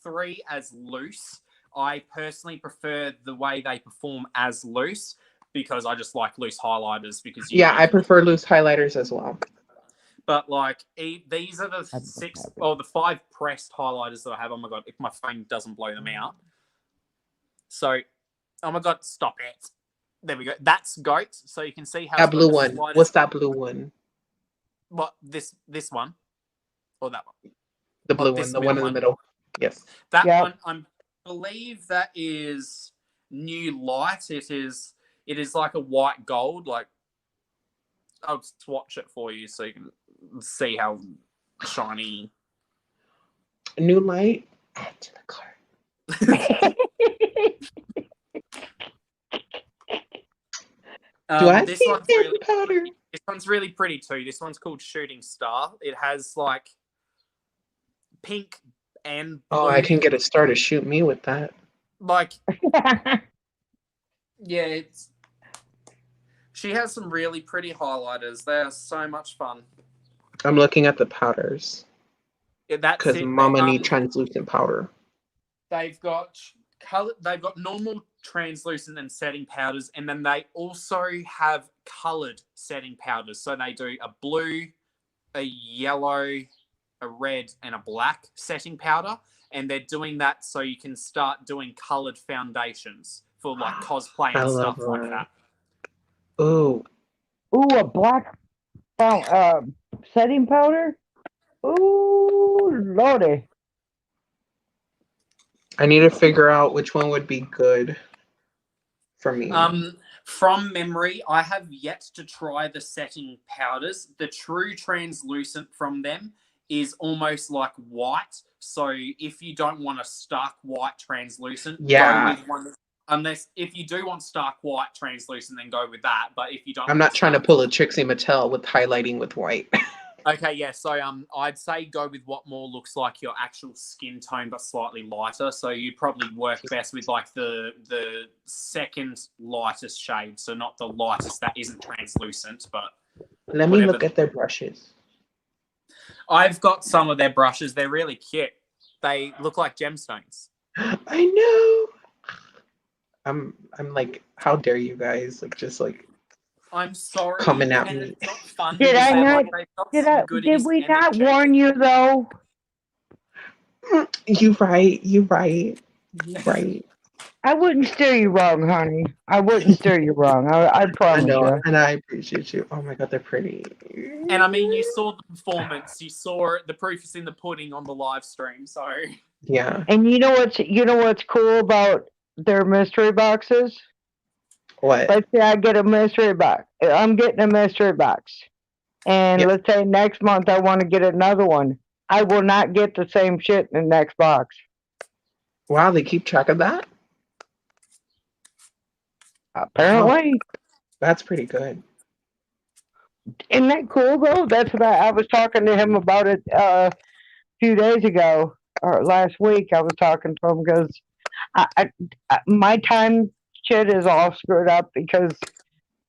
3 as loose. I personally prefer the way they perform as loose because I just like loose highlighters. Because I prefer loose highlighters as well. But these are the 6 or the 5 pressed highlighters that I have. Oh my god, if my phone doesn't blow them out. So, oh my god, stop it. There we go. That's Goat. So you can see how that blue one. What's that blue one? What this one or that one? The blue one, the one in the middle. Yes. That one. I believe that is New Light. It is like a white gold. Like I'll swatch it for you so you can see how shiny. New light. Add to the cart. Do I This see one's hair really powder? This one's really pretty too. This one's called Shooting Star. It has like pink and blue. Oh, I can get a star to shoot me with that. Like, yeah, she has some really pretty highlighters. They are so much fun. I'm looking at the powders. Yeah, that's Because it. Mama need translucent powder. They've got color. They've got normal, translucent, and setting powders, and then they also have colored setting powders. So they do a blue, a yellow, a red, and a black setting powder, and they're doing that so you can start doing colored foundations for like cosplay and stuff like that. Ooh, a black setting powder. Ooh, lordy. I need to figure out which one would be good for me. From memory, I have yet to try the setting powders. The true translucent from them is almost like white. So if you don't want a stark white translucent, go with one. Unless if you do want stark white translucent, then go with that. But if you don't, I'm not trying to pull a Trixie Mattel with highlighting with white. Okay, yeah. So I'd say go with what more looks like your actual skin tone, but slightly lighter. So you'd probably work best with like the second lightest shade. So not the lightest that isn't translucent, but let me look at their brushes. I've got some of their brushes. They're really cute. They look like gemstones. I know. I'm like, how dare you guys? Like, just like. I'm sorry. Coming at me. It's not fun. Did I not? Did we not warn you though? You right. You right. You right. I wouldn't steer you wrong, honey. I wouldn't steer you wrong. I promise I know, you. and I appreciate you. Oh my God, they're pretty. And I mean, you saw the performance. You saw the proof is in the pudding on the live stream. So yeah. And you know what's cool about their mystery boxes? What? Let's say I get a mystery box. I'm getting a mystery box. And let's say next month I want to get another one. I will not get the same shit in the next box. Wow, they keep track of that? Apparently. Wow. That's pretty good. Isn't that cool though? That's what I was talking to him about it a few days ago or last week. I was talking to him because my time shit is all screwed up because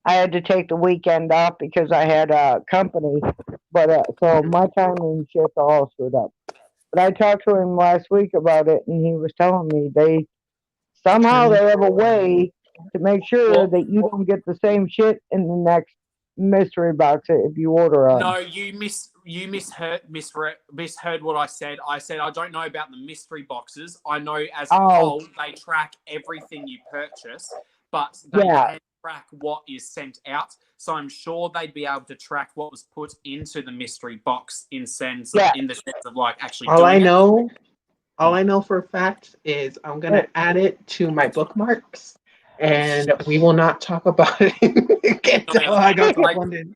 I had to take the weekend off because I had a company. But so my timing shit's all screwed up. But I talked to him last week about it, and he was telling me they have a way to make sure that you don't get the same shit in the next mystery box if you order them. No, you misheard what I said. I said I don't know about the mystery boxes. I know as a whole they track everything you purchase, but they can't track what is sent out. So I'm sure they'd be able to track what was put into the mystery box in the sense of like actually. All I know for a fact is I'm gonna add it to my bookmarks. And we will not talk about it until I go to London.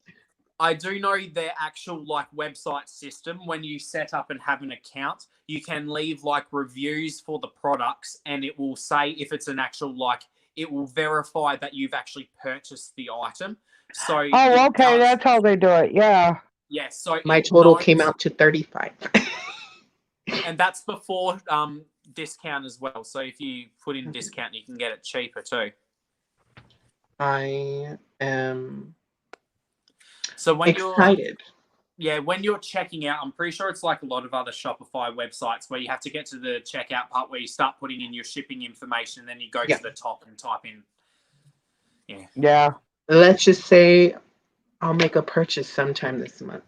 I do know their actual like website system. When you set up and have an account, you can leave like reviews for the products, and it will say if it's an actual it will verify that you've actually purchased the item. So okay, that's how they do it. Yeah. Yeah. So my total came out to 35, and that's before discount as well. So if you put in discount, you can get it cheaper too. I am so when excited. When you're checking out, I'm pretty sure it's like a lot of other Shopify websites where you have to get to the checkout part where you start putting in your shipping information, and then you go to the top and type in. Yeah. Let's just say I'll make a purchase sometime this month.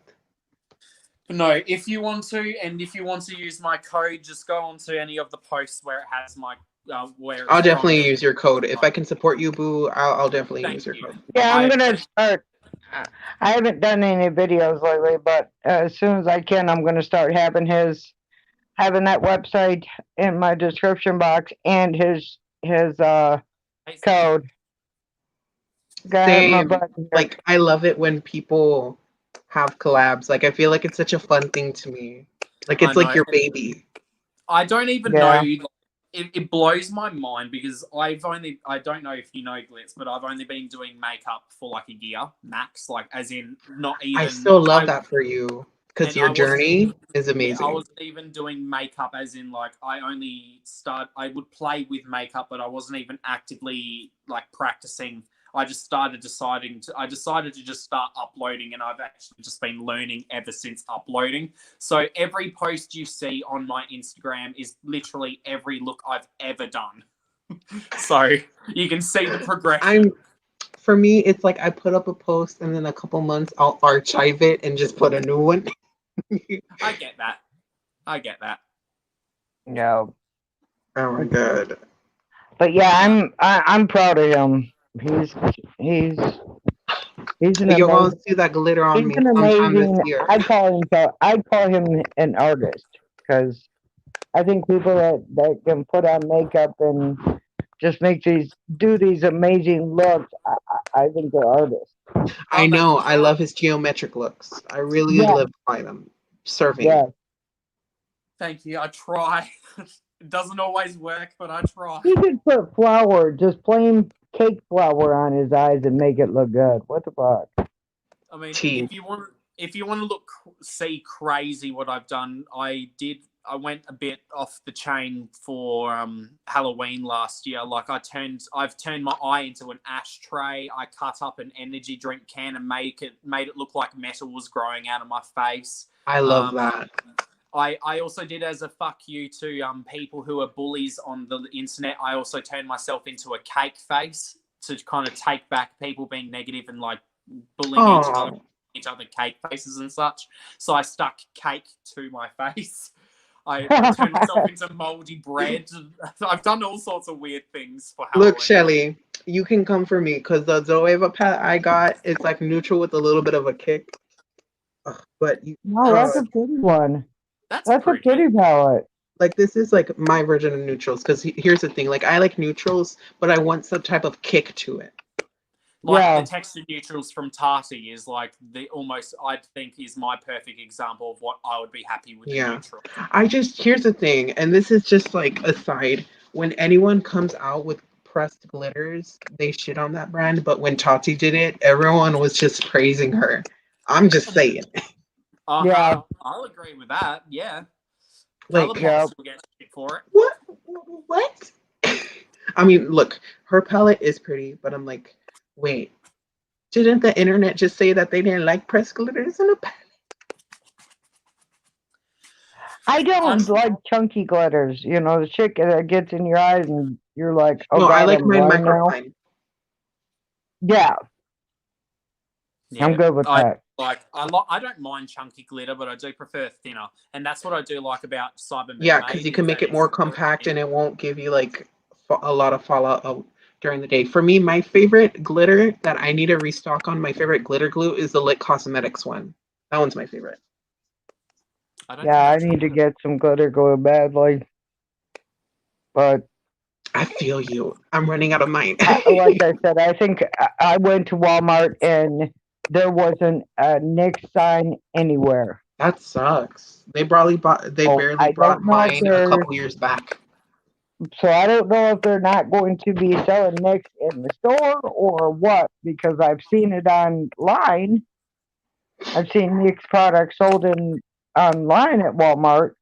No, if you want to, and if you want to use my code, just go on to any of the posts where it has my where. I'll definitely use your code if I can support you, Boo. I'll definitely use your code. Yeah, I'm gonna start. I haven't done any videos lately, but as soon as I can, I'm gonna start having that website in my description box and his code. Same. Like I love it when people have collabs. Like I feel like it's such a fun thing to me. Like I it's like know. your baby. I don't even Yeah. know. Like, it blows my mind because I don't know if you know Glitz, but I've only been doing makeup for like a year max. Like, as in, not even. I still love that for you because and your I wasn't journey even- is Yeah, amazing. I wasn't even doing makeup as in like I would play with makeup, but I wasn't even actively like practicing. I decided to just start uploading, and I've actually just been learning ever since uploading. So every post you see on my Instagram is literally every look I've ever done. So you can see the progression. For me, it's like I put up a post and then a couple months I'll archive it and just put a new one. I get that. Yeah. Oh my god. But yeah, I'm proud of him. He's an You're amazing. gonna see that glitter on He's me an sometime this amazing. year. I'd call him an artist because I think people that can put on makeup and just do these amazing looks. I think they're artists. I Oh, know. that's I love his geometric looks. I really Yeah. live by them. Serving. Yeah. Thank you. I try. It doesn't always work, but I try. He could put just plain cake flour on his eyes and make it look good. What the fuck? I mean, Tea. if you want to see crazy what I've done, I went a bit off the chain for Halloween last year. Like I've turned my eye into an ashtray. I cut up an energy drink can and made it look like metal was growing out of my face. I love that. I also did, as a fuck you to people who are bullies on the internet, I also turned myself into a cake face to kind of take back people being negative and like bullying each other cake faces and such. So I stuck cake to my face. I turned myself into moldy bread. I've done all sorts of weird things for Halloween. Look, Shelly, you can come for me because the Zoeva palette I got is like neutral with a little bit of a kick. But No, that's a pretty one. That's a pretty palette. Like this is like my version of neutrals because here's the thing, like I like neutrals, but I want some type of kick to it. Like the textured neutrals from Tati is like I think is my perfect example of what I would be happy with. Yeah. Neutral. Here's the thing, and this is just like aside, when anyone comes out with pressed glitters, they shit on that brand, but when Tati did it, everyone was just praising her. I'm just saying. Yeah. I'll agree with that. Yeah. Like, Colourpop still gets shit for it. What? I mean, look, her palette is pretty, but I'm like, wait, didn't the internet just say that they didn't like pressed glitters in a palette? I don't like chunky glitters. You know, the shit that gets in your eyes and you're like, oh no, God, I like I'm mine blind now. microfine. Yeah. I'm good with that. I don't mind chunky glitter, but I do prefer thinner, and that's what I do like about Cyber. Yeah, because you can make it more compact and it won't give you like a lot of fallout during the day. For me, my favorite glitter that I need to restock on, my favorite glitter glue is the Lit Cosmetics one. That one's my favorite. I need to get some glitter glue badly, but I feel you. I'm running out of mine. Like I said, I think I went to Walmart and there wasn't a NYX sign anywhere. That sucks. They barely brought mine a couple years back. So I don't know if they're not going to be selling NYX in the store or what, because I've seen it online. I've seen NYX products sold online at Walmart,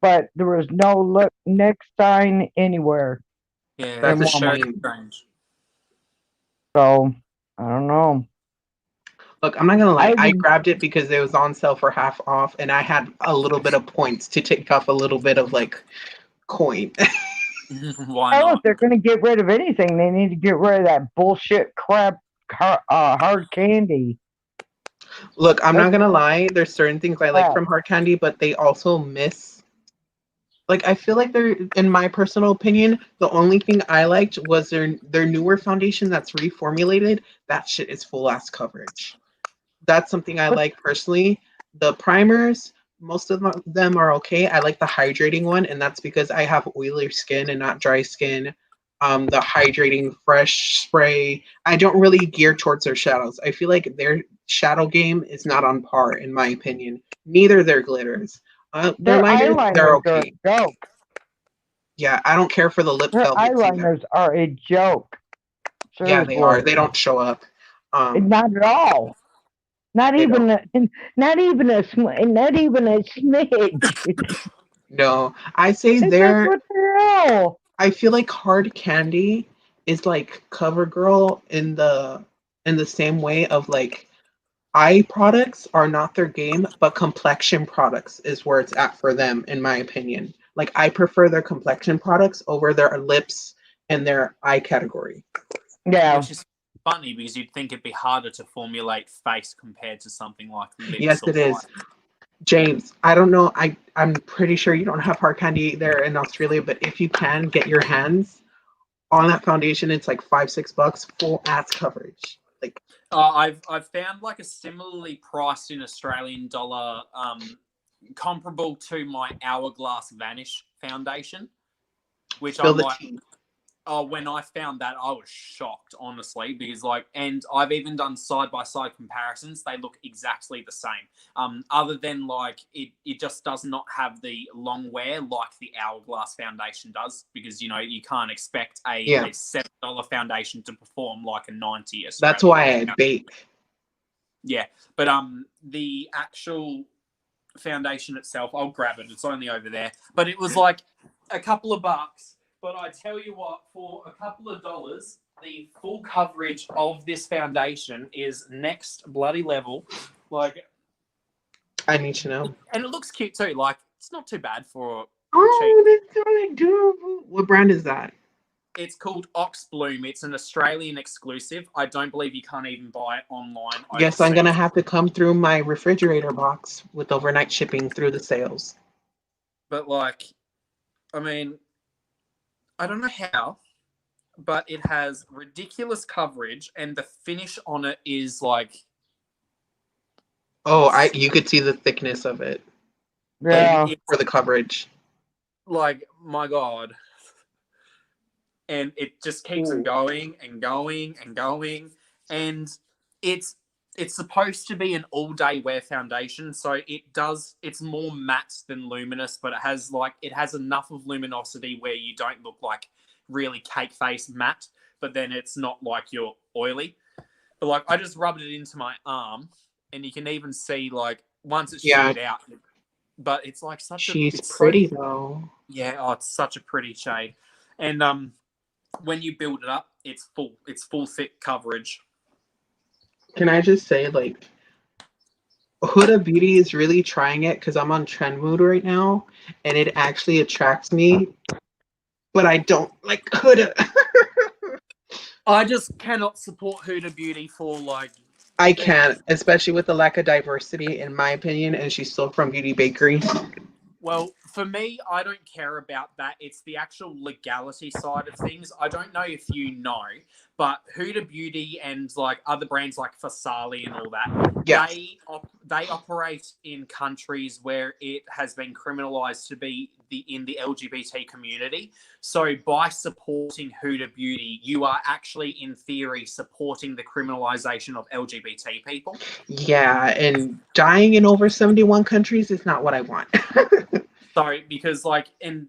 but there was no NYX sign anywhere. Yeah, that's a shame. So I don't know. Look, I'm not gonna lie. I grabbed it because it was on sale for half off, and I had a little bit of points to take off a little bit of like coin. Why not? If they're gonna get rid of anything, they need to get rid of that bullshit crap hard candy. Look, I'm not gonna lie. There's certain things I like from hard candy, but they also miss. Like I feel like they're, in my personal opinion, the only thing I liked was their newer foundation that's reformulated. That shit is full ass coverage. That's something I like personally. The primers, most of them are okay. I like the hydrating one, and that's because I have oilier skin and not dry skin. the hydrating fresh spray. I don't really gear towards their shadows. I feel like their shadow game is not on par, in my opinion. Neither their glitters. Their Their liners, they're eyeliners are a okay. joke. Yeah, I don't care for the lip Their velvets either. eyeliners are a joke. Yeah, they are. Seriously. They don't show up. Not at all. Not They even don't. not even a smidge. No, I say It's like, they're. what the hell? I feel like hard candy is like CoverGirl in the same way of like eye products are not their game, but complexion products is where it's at for them, in my opinion. Like I prefer their complexion products over their lips and their eye category. Yeah. Which is funny because you'd think it'd be harder to formulate face compared to something like lips. Yes, or it is. eyes. James, I don't know. I'm pretty sure you don't have hard candy there in Australia, but if you can get your hands on that foundation, it's like $5-6 full ass coverage. Like I've found like a similarly priced in Australian dollar, comparable to my Hourglass Vanish foundation, which spill I'm the like, tea. when I found that, I was shocked, honestly, because like, and I've even done side by side comparisons. They look exactly the same. Other than like, it just does not have the long wear like the Hourglass foundation does, because you know you can't expect a $7 foundation to perform like a 90. That's why I bake. Yeah, but the actual foundation itself, I'll grab it. It's only over there, but it was like a couple of bucks. But I tell you what, for a couple of dollars, the full coverage of this foundation is next bloody level. Like, I need to know. and it looks cute too. Like, it's not too bad for Oh, that's so adorable. What brand is that? It's called Ox Bloom. It's an Australian exclusive. I don't believe you can't even buy it online. Yes, I'm gonna have to come through my refrigerator box with overnight shipping through the sales. But like, I mean, I don't know how, but it has ridiculous coverage, and the finish on it is like. Oh, you could see the thickness of it. Yeah. For the coverage. Like, my God. And it just keeps on going and going and going. And it's supposed to be an all-day wear foundation, so it's more matte than luminous, but it has enough of luminosity where you don't look like really cake face matte, but then it's not like you're oily. But like, I just rubbed it into my arm, and you can even see like once it's shaded out. But it's like She's pretty though. Yeah, it's such a pretty shade. And when you build it up, it's full thick coverage. Can I just say, like, Huda Beauty is really trying it because I'm on trend mood right now, and it actually attracts me, but I don't like Huda. I just cannot support Huda Beauty for like. I can't, especially with the lack of diversity, in my opinion, and she's still from Beauty Bakery. Well, for me, I don't care about that. It's the actual legality side of things. I don't know if you know, but Huda Beauty and like other brands like Fasali and all that, they operate in countries where it has been criminalized to be in the LGBT community. So by supporting Huda Beauty, you are actually, in theory, supporting the criminalization of LGBT people. Yeah, and dying in over 71 countries is not what I want. Sorry, because like, and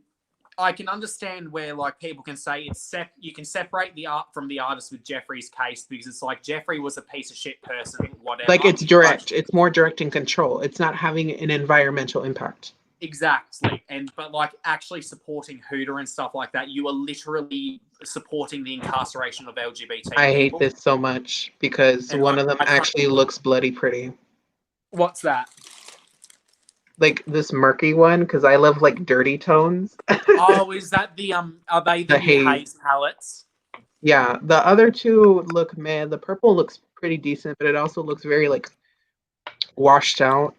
I can understand where like people can say you can separate the art from the artist with Jeffrey's case, because it's like Jeffrey was a piece of shit person, whatever. Like, it's direct. It's more direct and control. It's not having an environmental impact. Exactly. But like actually supporting Huda and stuff like that, you are literally supporting the incarceration of LGBT I people. hate this so much because one of them actually looks bloody pretty. What's that? Like this murky one, because I love like dirty tones. Oh, is that the are they the haze palettes? Yeah, the other two look the purple looks pretty decent, but it also looks very like washed out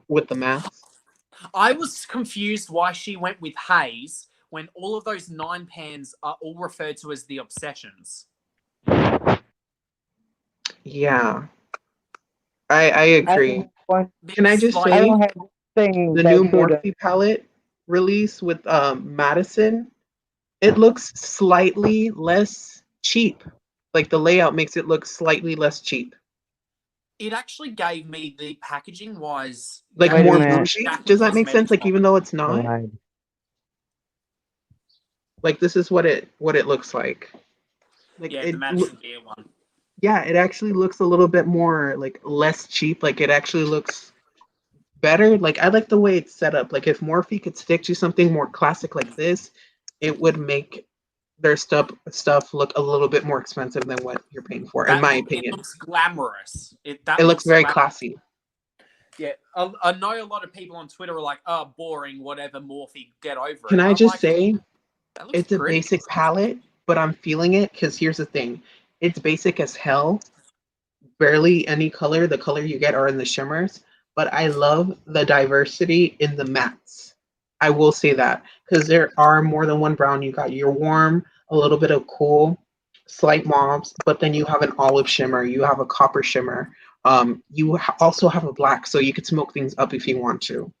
with the mask. I was confused why she went with haze when all of those 9 pans are all referred to as the obsessions. Yeah. I agree. Can I just say the new Morphe palette release with Madison It looks slightly less cheap. Like the layout makes it look slightly less cheap. It actually gave me the packaging wise, Like Wait a more minute. bougie. Does that make sense? Like even though it's not, Right. like this is what it looks like. Like yeah, it, the Madison Beer one. yeah, it actually looks a little bit more like less cheap. Like it actually looks better. Like I like the way it's set up. Like if Morphe could stick to something more classic like this, it would make their stuff look a little bit more expensive than what you're paying for, in my It opinion. looks glamorous. It looks very classy. Yeah, I know a lot of people on Twitter are like, "Oh, boring, whatever, Morphe, get over it." Can I I'm just like, say, that looks it's a pretty. basic palette, but I'm feeling it because here's the thing. It's basic as hell. Barely any color. The color you get are in the shimmers, but I love the diversity in the mattes. I will say that because there are more than one brown. You got your warm, a little bit of cool, slight mauves, but then you have an olive shimmer. You have a copper shimmer. Also have a black, so you could smoke things up if you want to.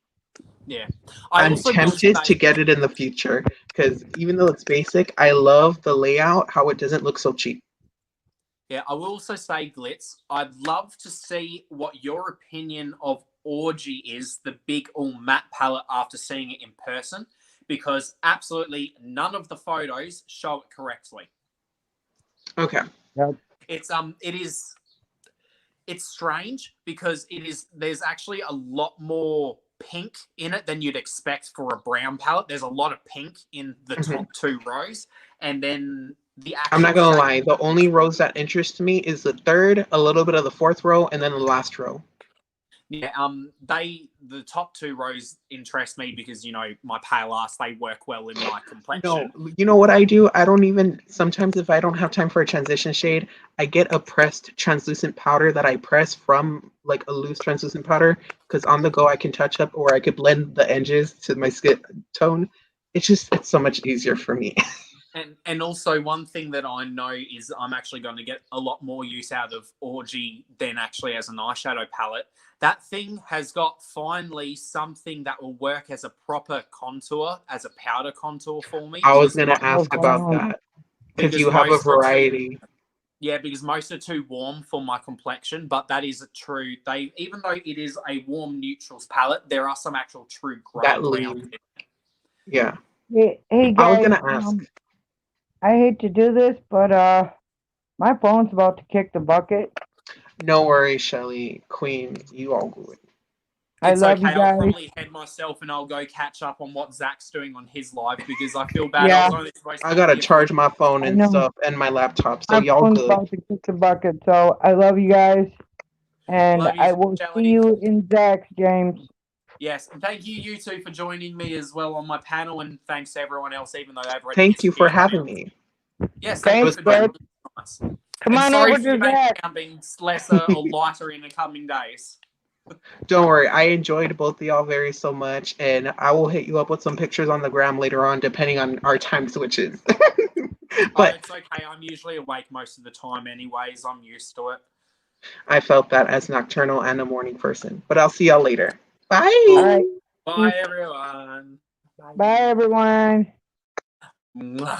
Yeah, I'm tempted to get it in the future because even though it's basic, I love the layout, how it doesn't look so cheap. Yeah, I will also say, Glitz, I'd love to see what your opinion of Orgy is, the big all matte palette, after seeing it in person, because absolutely none of the photos show it correctly. Okay. Yep. It's strange because there's actually a lot more pink in it than you'd expect for a brown palette. There's a lot of pink in the top two rows, and then the actual I'm not gonna lie, the only rows that interest me is the third, a little bit of the fourth row, and then the last row. Yeah, the top two rows interest me because my pale ass, they work well in my complexion. No, you know what I do? I don't even sometimes if I don't have time for a transition shade, I get a pressed translucent powder that I press from like a loose translucent powder because on the go I can touch up or I could blend the edges to my skin tone. It's so much easier for me. And also one thing that I know is I'm actually going to get a lot more use out of Orgy than actually as an eyeshadow palette. That thing has got finally something that will work as a proper contour, as a powder contour for me. I was going to ask about that because you have a variety. Because most are too warm for my complexion, but that is a true. Even though it is a warm neutrals palette, there are some actual true gray browns. Yeah. Hey guys. I was going to ask. I hate to do this, but my phone's about to kick the bucket. No worries, Shelly. Queen, you all good. It's love okay. You guys. I'll probably head myself and I'll go catch up on what Zach's doing on his live because I feel bad. Yeah. I gotta charge my phone and stuff and my laptop, so y'all good. My phone's about to kick the bucket, so I love you guys. And I will see you in Zach's games. Yes, and thank you two for joining me as well on my panel, and thanks to everyone else, even though they've already. Thank you for having me. Yes, thank you for joining me. Nice. Come on over to Zach. Being lesser or lighter in the coming days. Don't worry, I enjoyed both of y'all very so much, and I will hit you up with some pictures on the gram later on, depending on our time switches. But it's okay. I'm usually awake most of the time, anyways. I'm used to it. I felt that as nocturnal and a morning person, but I'll see y'all later. Bye. Bye, Bye everyone. Bye everyone.